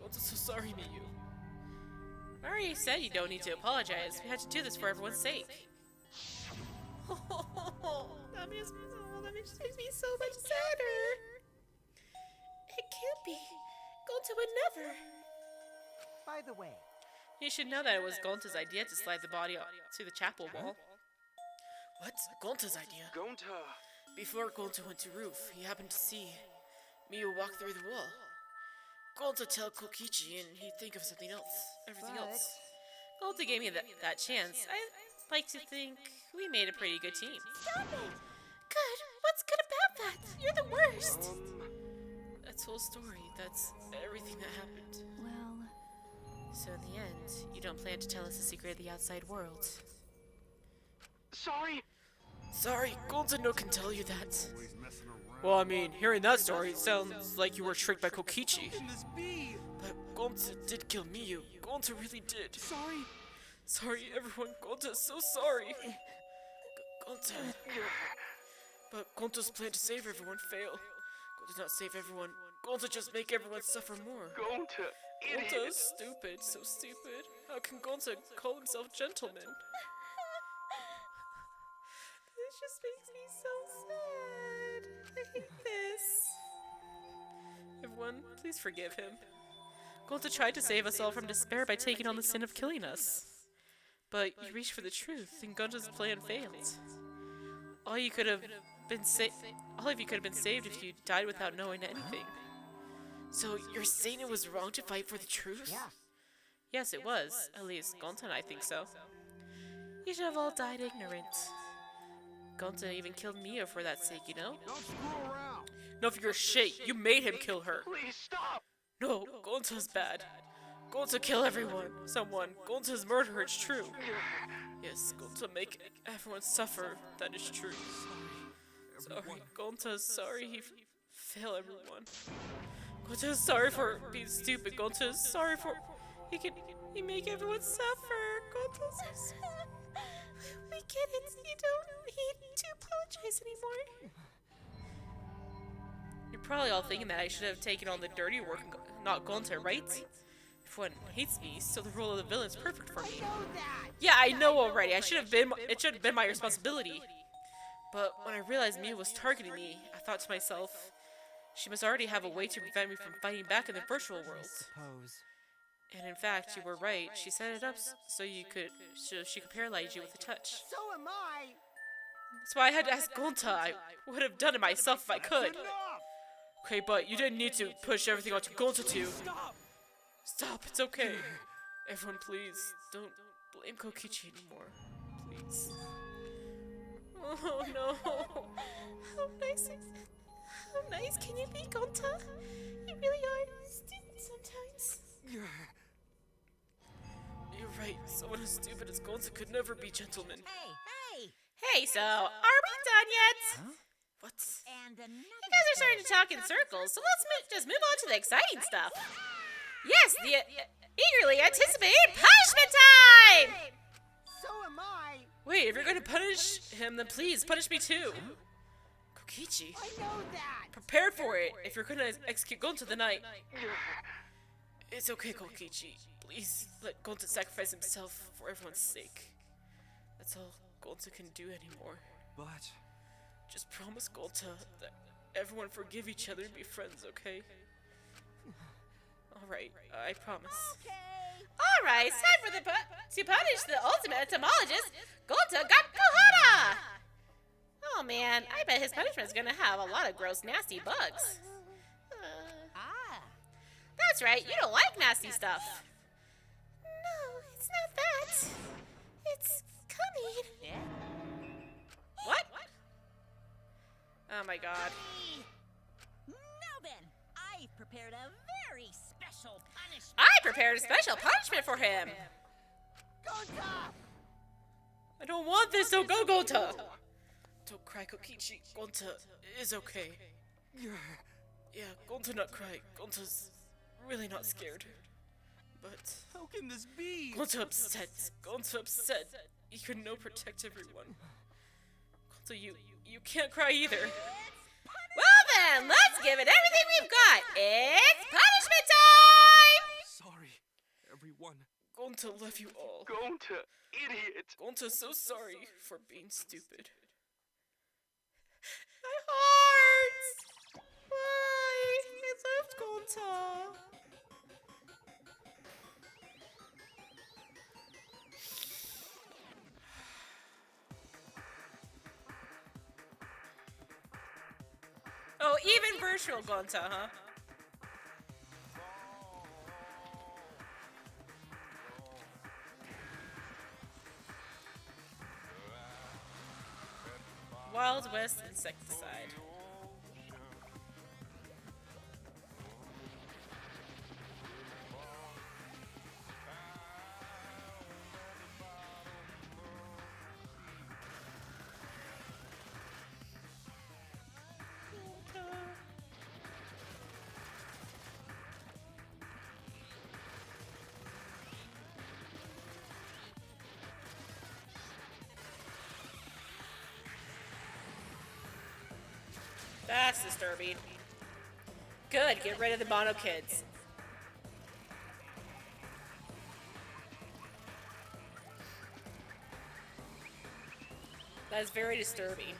Gonto's so sorry, Miyu. I already said you don't need to apologize. We had to do this for everyone's sake. That makes me so much sadder. It can't be. Gonto would never. By the way, You should know that it was Gonto's idea to slide the body to the chapel wall. What? Gonto's idea? Gonta! Before Gonto went to roof, he happened to see Miyu walk through the wall. Gonto tell Kokichi and he'd think of something else. Everything else. Gonto gave me that chance. I like to think we made a pretty good team. Stop it! Good? What's good about that? You're the worst! That's the whole story. That's everything that happened. Well, So in the end, you don't plan to tell us the secret of the outside world. Sorry! Sorry, Gonto no can tell you that. Well, I mean, hearing that story, it sounds like you were tricked by Kokichi. Can this be? But Gonto did kill Miyu. Gonto really did. Sorry! Sorry, everyone. Gonto's so sorry. Gonto. But Gonto's plan to save everyone failed. Gonto not save everyone. Gonto just make everyone suffer more. Gonta! Gonto is stupid. So stupid. How can Gonto call himself gentleman? This just makes me so sad. I hate this. Everyone, please forgive him. Gonto tried to save us all from despair by taking on the sin of killing us. But you reached for the truth, and Gonto's plan failed. All of you could have been saved if you died without knowing anything. So you're saying it was wrong to fight for the truth? yeah. Yes, it was. At least Gonto and I think so. You should have all died ignorant. Gonto even killed Miyu for that sake, you know? Don't screw around. No, for your shit, you made him kill her. Please stop! No, Gonto's bad. Gonto kill everyone. Someone. Gonto's murder, it's true. Yes, Gonto make everyone suffer. That is true. Sorry. Gonto's sorry he failed everyone. Gonto's sorry for being stupid. Gonto's sorry for... He make everyone suffer. Gonto's so sorry. We get it. You don't need to apologize anymore. You're probably all thinking that I should have taken on the dirty work and not Gonto, right? Everyone hates me, so the role of the villain is perfect for me. Yeah, I know already. It should have been my responsibility. But when I realized Miyu was targeting me, I thought to myself, she must already have a way to prevent me from fighting back in the virtual world. Suppose. And in fact, you were right. She set it up so she could paralyze you with a touch. So am I. That's why I had to ask Gonta. I would have done it myself if I could. Okay, but you didn't need to push everything onto Gonta too. Stop, it's okay. Everyone, please, don't blame Kokichi anymore. Please. Oh no. How nice How nice can you be, Gonta? You really are stupid sometimes. You're right. Someone as stupid as Gonta could never be gentleman. Hey! Hey, so are we done yet? What? And You guys are starting to talk in circles, so let's just move on to the exciting stuff. Yes, the eagerly anticipated punishment time! So am I. Wait, if you're going to punish him, then please punish me too. Kokichi, I know that. prepare for it if you're going to execute Gonta tonight. It's okay, Kokichi. Please let Gonta sacrifice himself for everyone's sake. That's all Gonta can do anymore. But Just promise, Gonta, that everyone forgive each other and be friends, okay? Alright, I promise. Alright, it's time for to punish the ultimate entomologist, Gonta Gakuhara! Oh man, I bet his punishment is gonna have a lot of gross, nasty bugs. That's right, you don't like nasty stuff. No, it's not that. It's coming. What? Oh my god. Now then, I've prepared a very special punishment. I prepared a special punishment for him. I don't want this, so go, Gonta. Don't cry, Kokichi. Gonta is okay. Yeah, Gonta not cry. Gonta's really not scared. But how can this be? Gonta upset. Gonta upset. He could no protect everyone. Gonta, you can't cry either. Well then, let's give it everything we've got. It's punishment time! Sorry, everyone. Gonta love you all. Gonta, idiot. Gonta's so sorry for being stupid. My heart! Why? I loved Gonta. Oh, even virtual Gonta, huh? Wild West insecticide. That's disturbing. Good, get rid of the mono kids. That is very disturbing.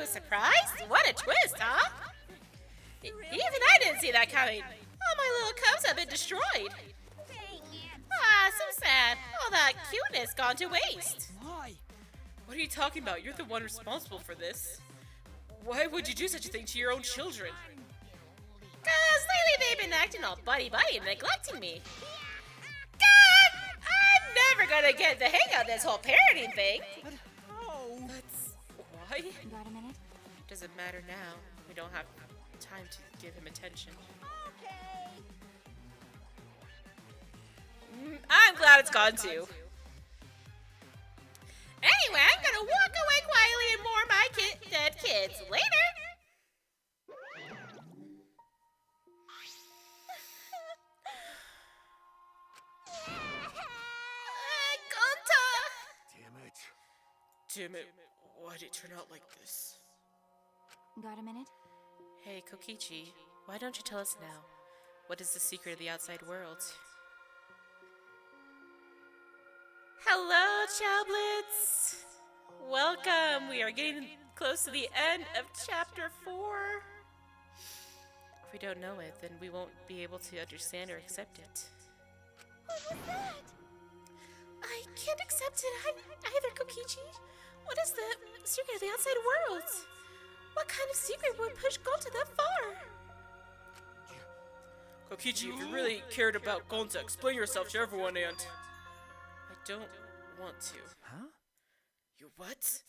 Surprised? What a twist, huh? Even I didn't see that coming. All my little cubs have been destroyed. Ah, so sad. All that cuteness gone to waste. Why? What are you talking about? You're the one responsible for this. Why would you do such a thing to your own children? 'Cause lately they've been acting all buddy-buddy and neglecting me. God! I'm never gonna get the hang of this whole parenting thing. That's why? Got a minute? Doesn't matter now. We don't have time to give him attention. I'm glad it's gone too. Anyway, I'm gonna walk away quietly and mourn my dead kids. Later! Gonta! Damn it. Why'd it turn out like this? Got a minute? Hey, Kokichi, why don't you tell us now? What is the secret of the outside world? Hello, Chowblitz! Welcome! We are getting close to the end of Chapter 4. If we don't know it, then we won't be able to understand or accept it. What was that? I can't accept it either, Kokichi. What is the secret of the outside world? What kind of secret would push Gonta that far? Kokichi, if you really cared about Gonta, explain yourself to everyone and... I don't want to. Huh? You what?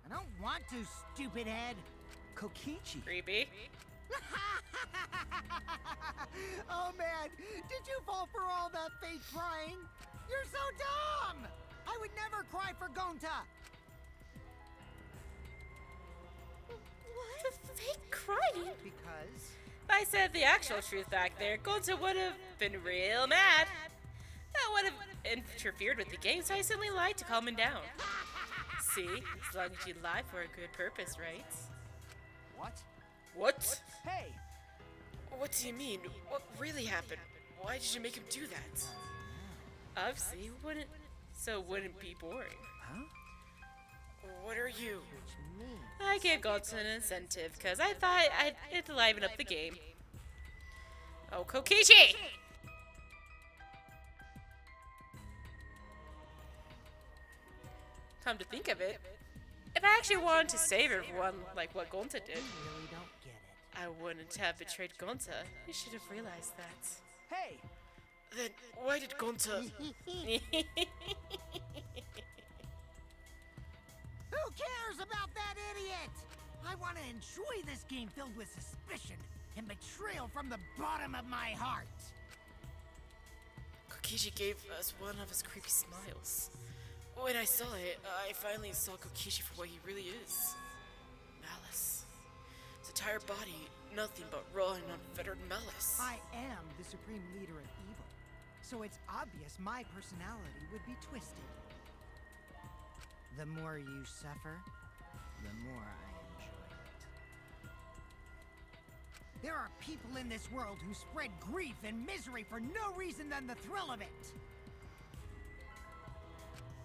I don't want to, stupid head. Kokichi. Creepy. Oh man, did you fall for all that fake crying? You're so dumb! I would never cry for Gonta! The fake crying? Because? If I said the actual truth back there, Gonta would have been real mad. That would have interfered with the game, so I simply lied to calm him down. See? As long as you lie for a good purpose, right? What? What? Hey! What do you mean? What really happened? Why did you make him do that? Obviously, wouldn't be boring. Huh? What are you? I gave Gonta an incentive because I thought it'd liven up the game. Oh, Kokichi! Come to think of it, if I actually wanted to save everyone like what Gonta did, Really don't get it. I wouldn't have betrayed Gonta. You should have realized that. Hey! Then why did Gonta... Who cares about that idiot? I want to enjoy this game filled with suspicion and betrayal from the bottom of my heart. Kokichi gave us one of his creepy smiles. When I saw it, I finally saw Kokichi for what he really is. Malice. His entire body, nothing but raw and unfettered malice. I am the supreme leader of evil, so it's obvious my personality would be twisted. The more you suffer, the more I enjoy it. There are people in this world who spread grief and misery for no reason than the thrill of it.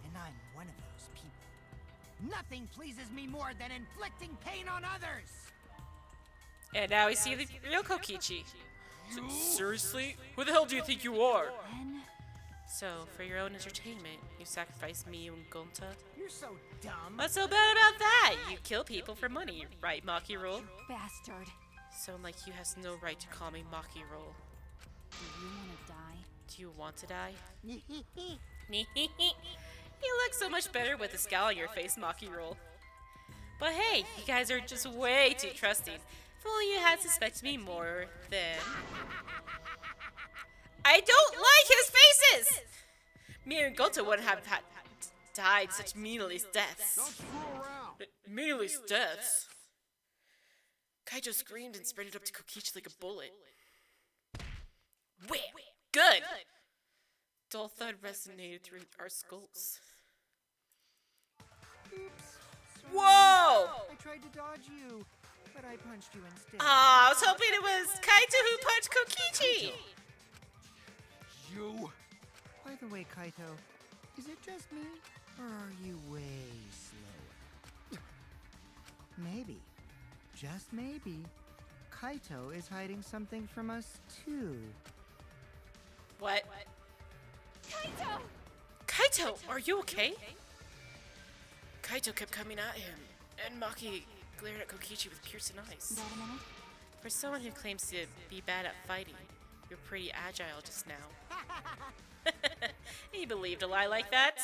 And I'm one of those people. Nothing pleases me more than inflicting pain on others. And now we see the real Kokichi. Seriously? Who the hell do you think you are? So, for your own entertainment, you sacrifice me and Gonta? You're so dumb. What's so bad about that? You kill people for money, right, Maki Roll? Bastard. Sound like you has no right to call me Maki Roll. Do you want to die? Do you want to die? You look so much better with a scowl on your face, Maki Roll. But hey, you guys are just way too trusting. If only you had suspected me more, then... I don't like his faces! Me and Gonta wouldn't have died such meaningless deaths. Don't screw around. Meaningless deaths? Kaito screamed and sprinted up to Kokichi like a bullet. Whip! Good! Dull thud resonated through our skulls. Oops. Sorry. Whoa! I tried to dodge you, but I punched you instead. Aw, I was hoping it was Kaito who punched Kokichi! You. By the way, Kaito, is it just me, or are you way slower? Maybe, just maybe, Kaito is hiding something from us too. What? Kaito! Kaito, are you okay? Kaito kept coming at him, and Maki glared at Kokichi with piercing eyes. Got a minute? For someone who claims to be bad at fighting, you're pretty agile just now. He believed a lie like that?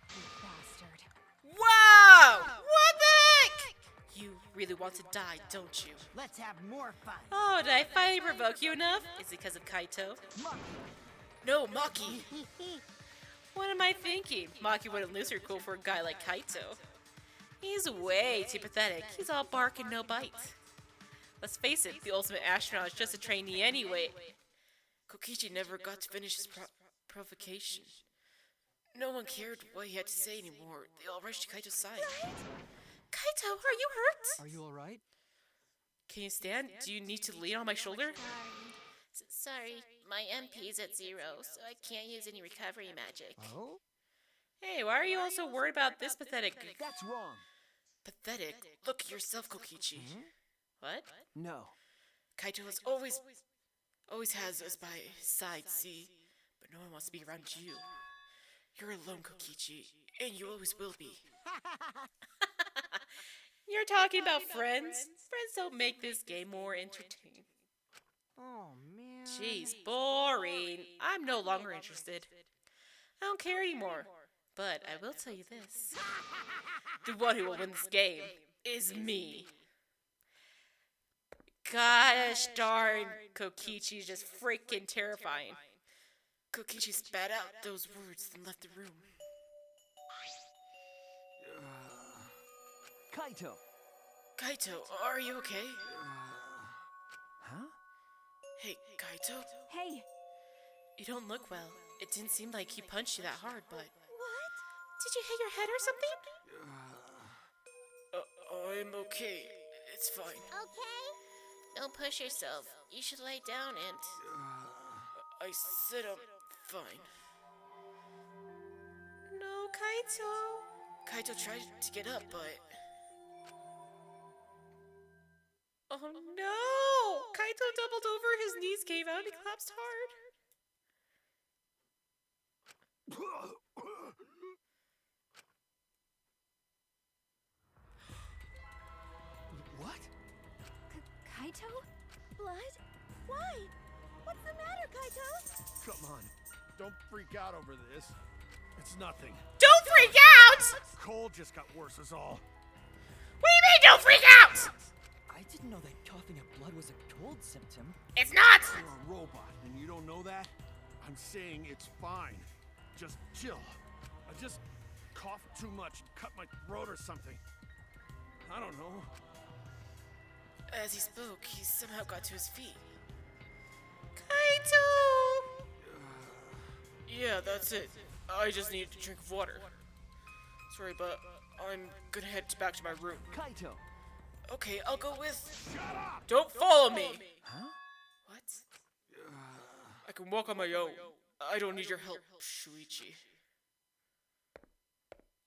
You bastard. Wow! What the heck? You really want to die, don't you? Let's have more fun. Oh, did I finally provoke you enough? Is it because of Kaito? No, Maki! What am I thinking? Maki wouldn't lose her cool for a guy like Kaito. He's way too pathetic. He's all bark and no bite. Let's face it, the ultimate astronaut is just a trainee anyway. Kokichi never got to finish his provocation. No one cared what he had to say anymore. They all rushed to Kaito's side. Kaito, are you hurt? Are you alright? Can you stand? Do you need to lean on my shoulder? Sorry, my MP is at 0, so I can't use any recovery magic. Oh? Hey, why are you all so worried about this pathetic? That's wrong. Pathetic? Look at yourself, Kokichi. What? No. Kaito has always has us by his side, see? But no one wants to be around you. You're alone, Kokichi, and you always will be. You're talking about friends? Friends don't make this game more entertaining. Oh, man. Jeez, boring. I'm no longer interested. I don't care anymore. But I will tell you this. The one who will win this game is me. Gosh darn, Kokichi is just freaking terrifying. Kokichi spat out those words and left the room. Kaito! Kaito, are you okay? Huh? Hey, Kaito? Hey! You don't look well. It didn't seem like he punched you that hard, but... What? Did you hit your head or something? I'm okay. It's fine. Okay? Don't push yourself. You should lay down and... I said I'm fine. No, Kaito. Kaito tried to get up, but... Oh no! Kaito doubled over, his knees gave out, and he collapsed hard. What? Kaito? Blood? Why? What's the matter, Kaito? Come on. Don't freak out over this. It's nothing. Don't freak out! Cold just got worse is all. What do you mean, don't freak out? I didn't know that coughing up blood was a cold symptom. It's not! You're a robot, and you don't know that? I'm saying it's fine. Just chill. I just coughed too much and cut my throat or something. I don't know. As he spoke, he somehow got to his feet. Kaito! Yeah, that's it. I just need a drink of water. Sorry, but I'm gonna head back to my room. Kaito! Okay, I'll go with... Shut up! Don't follow me! Huh? What? I can walk on my own. I don't need your help, Shuichi.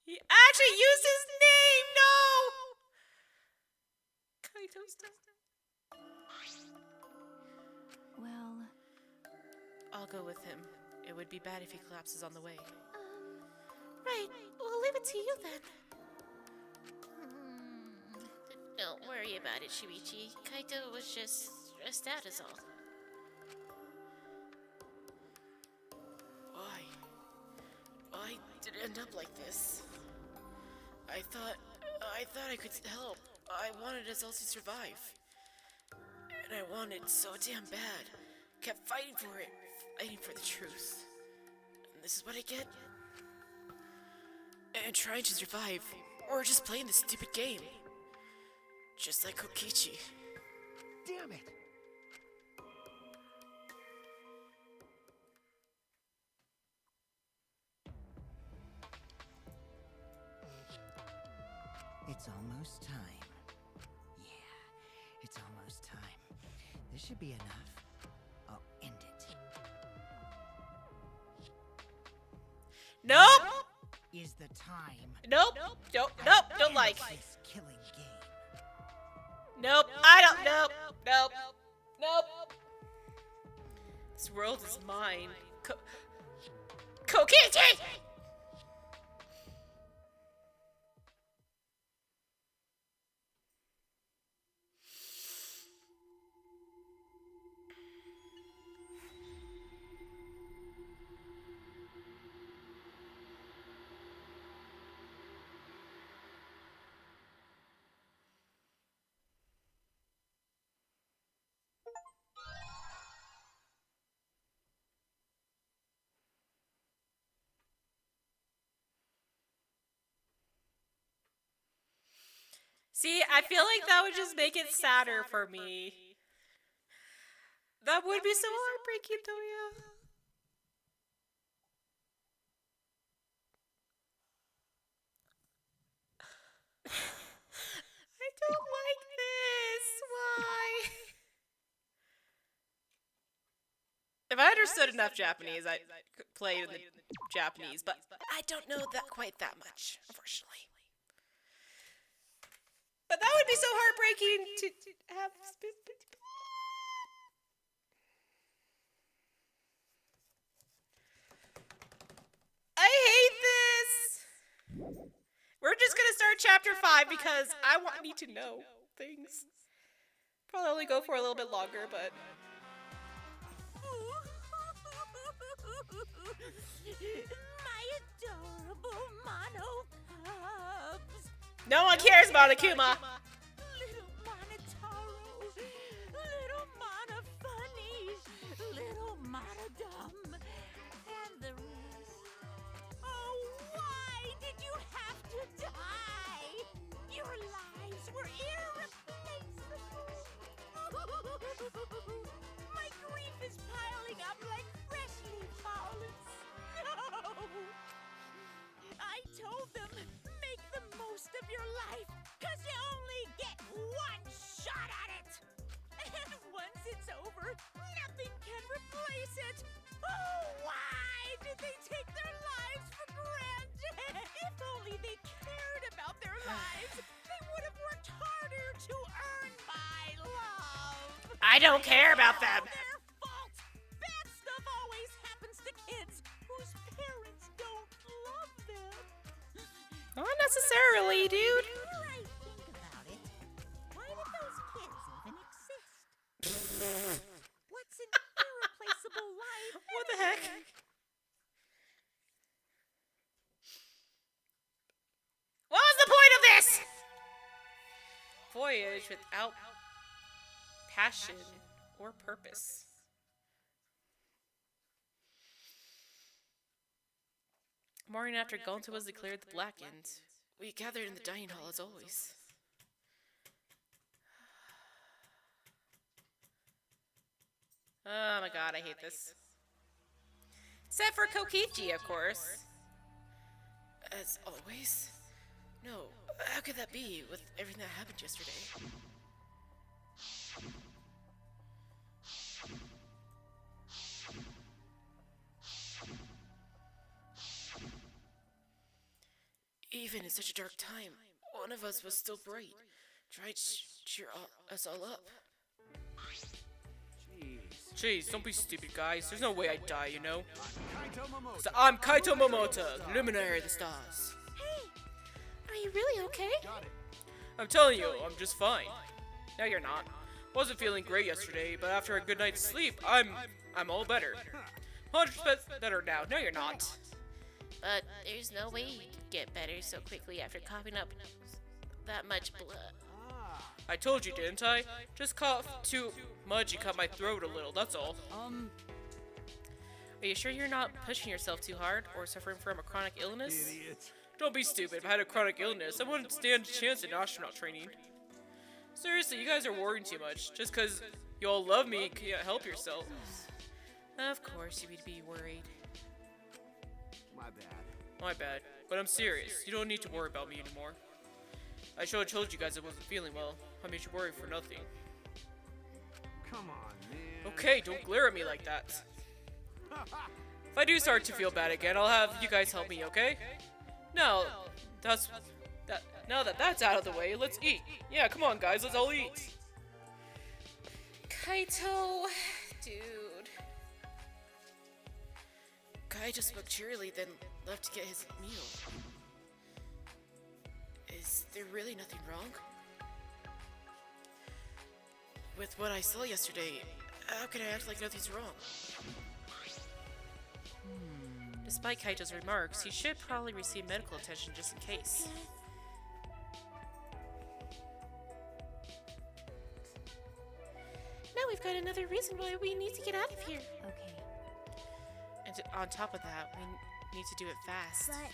He actually used his name! No! Kaito's dead. Well, I'll go with him. It would be bad if he collapses on the way. Right. We'll leave it to you then. Don't worry about it, Shuichi. Kaito was just stressed out is all. Why did it end up like this? I thought I could help. I wanted us all to survive. And I wanted so damn bad. Kept fighting for it. Fighting for the truth. And this is what I get? And trying to survive. Or just playing this stupid game. Just like Kokichi. Damn it! It's almost time. Yeah, it's almost time. This should be enough. I'll end it. Nope! Is the time. Nope! Don't like. This killing game. Nope, I don't. Nope. This world is mine. Kokichi! See, I feel like that would just make it sadder for me. That would be so heartbreaking, though, yeah. I don't like this. Why? If I understood enough Japanese. I played in the Japanese, but I don't know that quite that much, unfortunately. But that would be so heartbreaking to have. I hate this. We're just gonna start chapter 5 because I need to know things. Probably only go for a little bit longer, but. My adorable mono cubs. No one cares about Akuma. Little Monotaro, little Mono Funny, little Mono Dumb, and the rest. Oh, why did you have to die? Your lives were irreplaceable. My grief is piling up like freshly fallen snow. I told them, make the most of your life, 'cause you only get one shot at it. And once it's over, nothing can replace it. Oh, why did they take their lives for granted? If only they cared about their lives, they would have worked harder to earn my love. I don't care about them. Their fault. Bad stuff always happens to kids whose parents don't love them. Not necessarily, dude. The more I think about it, why did those kids even exist? What's an irreplaceable life? What the heck? What was the point of this? Voyage without passion or purpose. Morning after Gonta was declared the Blackened, we gathered in the dining hall as always. Oh my god, I hate this. Except for Kokichi, of course. As always? No, how could that be with everything that happened yesterday? Even in such a dark time, one of us was still bright, trying to cheer us all up. Jeez, don't be stupid, guys. There's no way I'd die, you know? So I'm Kaito Momota, luminary of the stars. Hey, are you really okay? I'm telling you, I'm just fine. No, you're not. Wasn't feeling great yesterday, but after a good night's sleep, I'm all better. 100% better now. No, you're not. But there's no way you'd get better so quickly after coughing up that much blood. I told you, didn't I? Just cough too much and cut my throat a little, that's all. Are you sure you're not pushing yourself too hard or suffering from a chronic illness? Idiot. Don't be stupid. If I had a chronic illness, I wouldn't stand a chance in astronaut training. Seriously, you guys are worrying too much. Just because you all love me and can't help yourselves. Of course you would be worried. My bad. My bad. But I'm serious. You don't need to worry about me anymore. I should have told you guys I wasn't feeling well. I made you worry for nothing. Come on, man. Okay, don't glare at me like that. If I do start to feel bad again, I'll have you guys help me, okay? Now that that's out of the way, let's eat. Yeah, come on guys, let's all eat. Kaito, dude. Kaito spoke cheerily, then left to get his meal. Is there really nothing wrong? With what I saw yesterday, how can I act like nothing's wrong? Despite Kaito's remarks, he should probably receive medical attention just in case. Now we've got another reason why we need to get out of here. Okay. And on top of that, we need to do it fast. But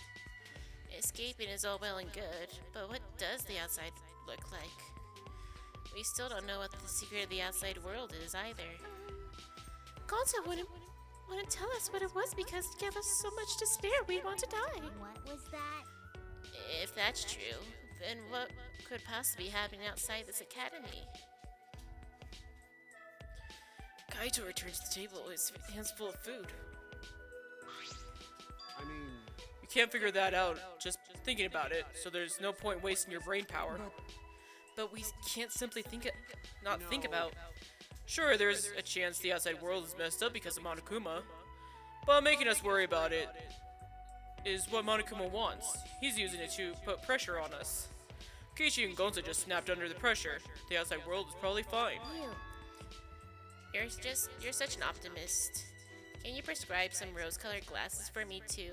Escaping is all well and good, but what does the outside look like? We still don't know what the secret of the outside world is either. Gonta wouldn't tell us what it was because it gave us so much despair we'd want to die. what was that? If that's true, then what could possibly happen outside this academy? Kaito returns to the table with his hands full of food. I mean, You can't figure that out just thinking about it, so there's no point wasting your brain power. But we can't simply not think about. Sure, there's a chance the outside world is messed up because of Monokuma, but making us worry about it is what Monokuma wants. He's using it to put pressure on us. Kichi and Gonza just snapped under the pressure. The outside world is probably fine. You're such an optimist. Can you prescribe some rose-colored glasses for me too?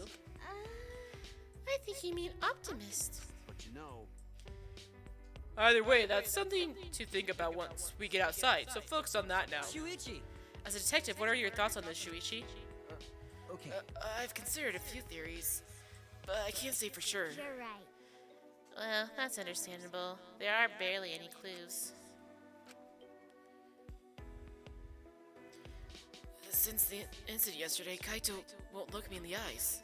I think you mean optimist. but you know, Either way, that's something to think about once we get outside, so focus on that now. Shuichi! As a detective, what are your thoughts on this, Shuichi? Okay. I've considered a few theories, but I can't say for sure. You're right. Well, that's understandable. There are barely any clues. Since the incident yesterday, Kaito won't look me in the eyes.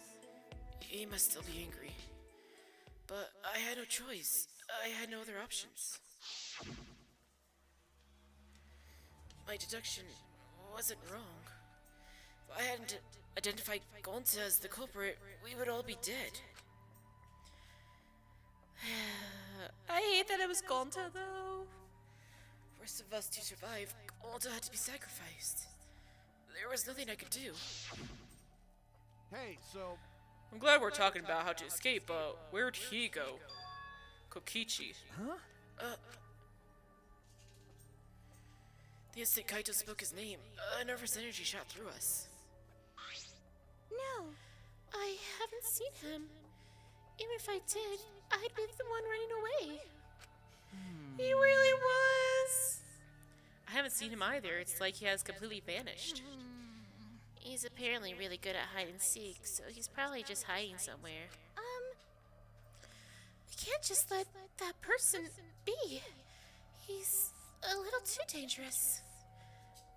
He must still be angry. But I had no choice. I had no other options. My deduction wasn't wrong. If I hadn't identified Gonta as the culprit, we would all be dead. I hate that it was Gonta, though. First of us to survive, Gonta had to be sacrificed. There was nothing I could do. hey, so I'm glad we're talking about how to escape, but where'd he go? Kokichi. Huh? The instant Kaito spoke his name, a nervous energy shot through us. No. I haven't seen him. Even if I did, I'd be the one running away. He really was! I haven't seen him either. It's like he has completely vanished. He's apparently really good at hide and seek, so he's probably just hiding somewhere. We can't just let that person be. He's a little too dangerous.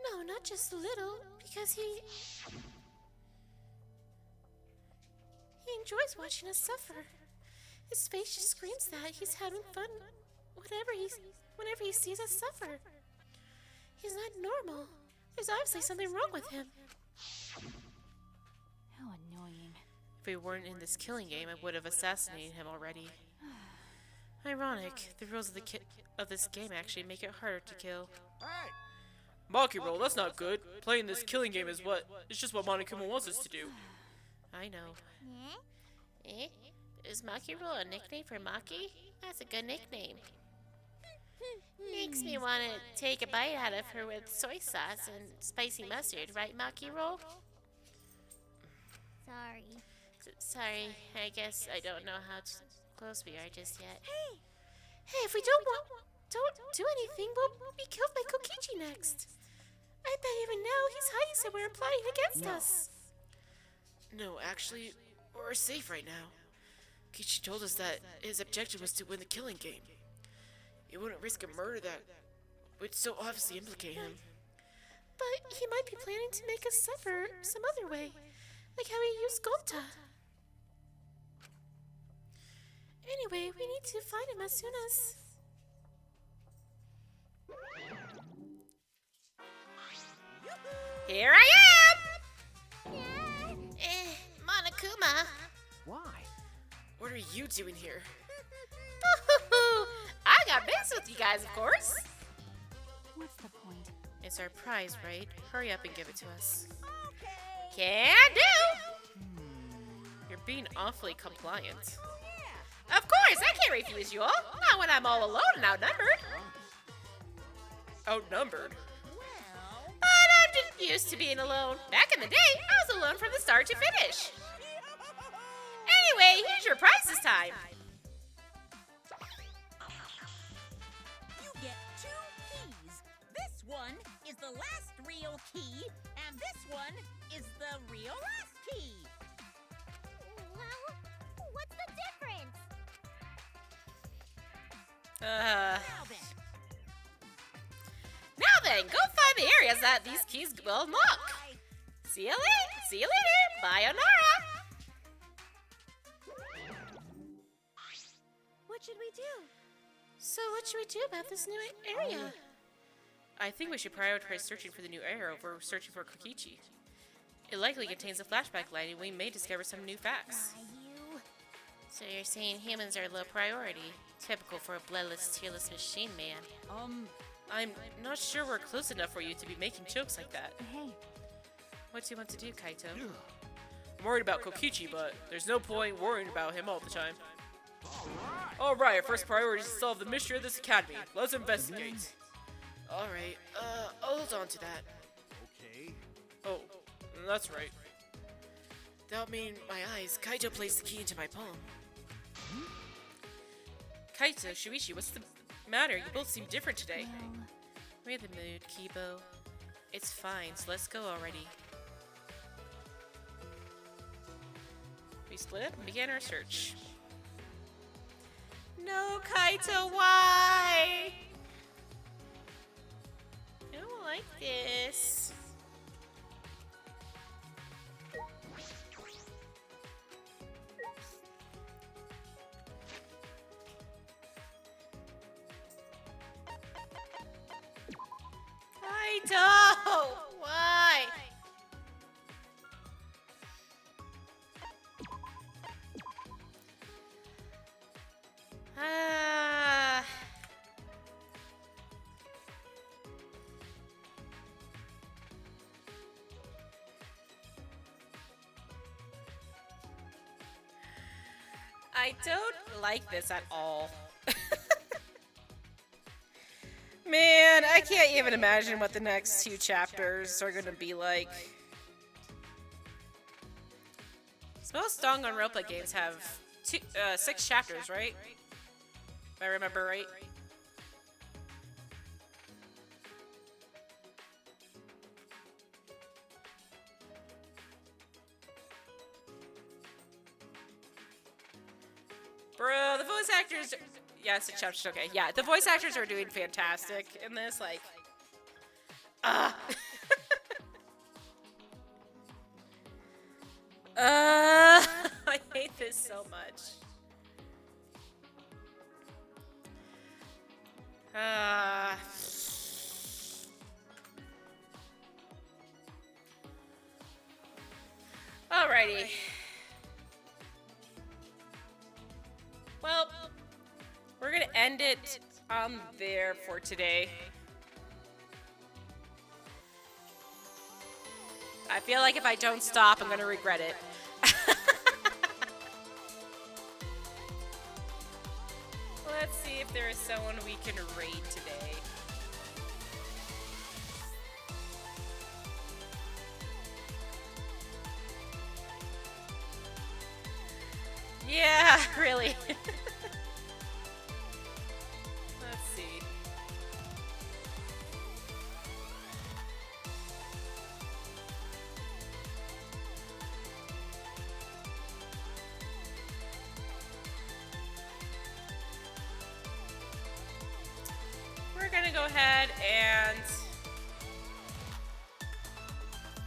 No, not just a little, because he enjoys watching us suffer. His face just screams that he's having fun whenever he sees us suffer. He's not normal. There's obviously something wrong with him. How annoying. If we weren't in this killing game, I would have assassinated him already. Ironic, the rules of this game actually make it harder to kill. hey, Maki roll, that's not good. Playing this killing game is just what Monokuma wants us to do. I know. Yeah? Is Maki Roll a nickname for Maki? That's a good nickname. Makes me want to take a bite out of her with soy sauce and spicy mustard, right, Maki Roll? Sorry. Sorry, I guess I don't know how close we are just yet. Hey! Hey, if we don't do anything, we'll be killed by Kokichi next. I bet even now he's hiding somewhere plotting against us. No, actually, we're safe right now. Kichi told us that his objective was to win the killing game. He wouldn't risk a murder that would so obviously implicate him. But he might be planning to make us suffer some other way, like how he used Gonta. Anyway, we need to find him as soon as... Here I am! Monokuma! Why? What are you doing here? I got business with you guys, of course. What's the point? It's our prize, right? Hurry up and give it to us. Can do! You're being awfully compliant. Of course, I can't refuse you all. Not when I'm all alone and outnumbered. Outnumbered? But I'm just used to being alone. Back in the day, I was alone from the start to finish. Anyway, here's your prize this time. You get 2 keys. This one is the last real key, and this one is the real last key. Well, what's the difference? Now then, go find the areas that these keys will unlock. See you later. Sayonara. What should we do? So what should we do about this new area? I I think we should prioritize searching for the new heir over searching for Kokichi. It likely contains a flashback line and we may discover some new facts. So you're saying humans are low priority? Typical for a bloodless, tearless machine man. I'm not sure we're close enough for you to be making jokes like that. Hey. What do you want to do, Kaito? I'm worried about Kokichi, but there's no point worrying about him all the time. Alright, our first priority is to solve the mystery of this academy. Let's investigate. Alright, I'll hold on to that. Okay. Oh, that's right. Without me in my eyes, Kaito placed the key into my palm. Kaito, Shuichi, what's the matter? You both seem different today. Well, We're in the mood, Kibo. It's fine, so let's go already. We split up and began our search. No, Kaito, why? I don't like this. Kaito! Why? I don't like this at all. Man, I can't even imagine what the next 2 chapters are gonna be like. Most Danganronpa games have 6 chapters, right? If I remember right. Bro, the voice actors... Yeah, 6 chapters, okay. Yeah, the voice actors are doing fantastic in this, like... I hate this so much. Alrighty. Well, we're gonna end it there for today. I feel like if I don't stop, I'm gonna regret it. Let's see if there is someone we can raid today. Yeah, really. Let's see. We're gonna go ahead and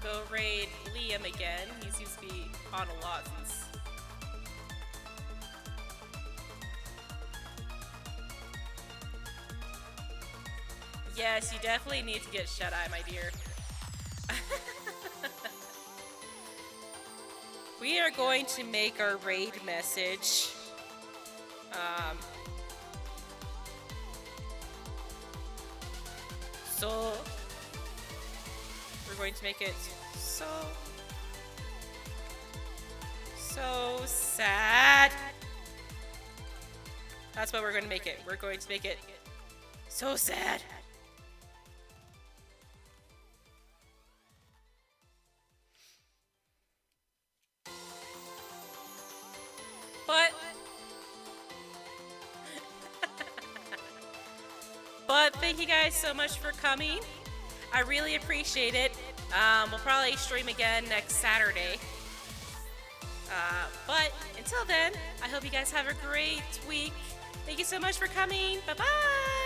go raid Liam again. He seems to be on a lot since. Yes, you definitely need to get shut-eye, my dear. We are going to make our raid message. So we're going to make it so sad. That's what we're going to make it. We're going to make it so sad. But thank you guys so much for coming. I really appreciate it. We'll probably stream again next Saturday. But until then, I hope you guys have a great week. Thank you so much for coming. Bye-bye.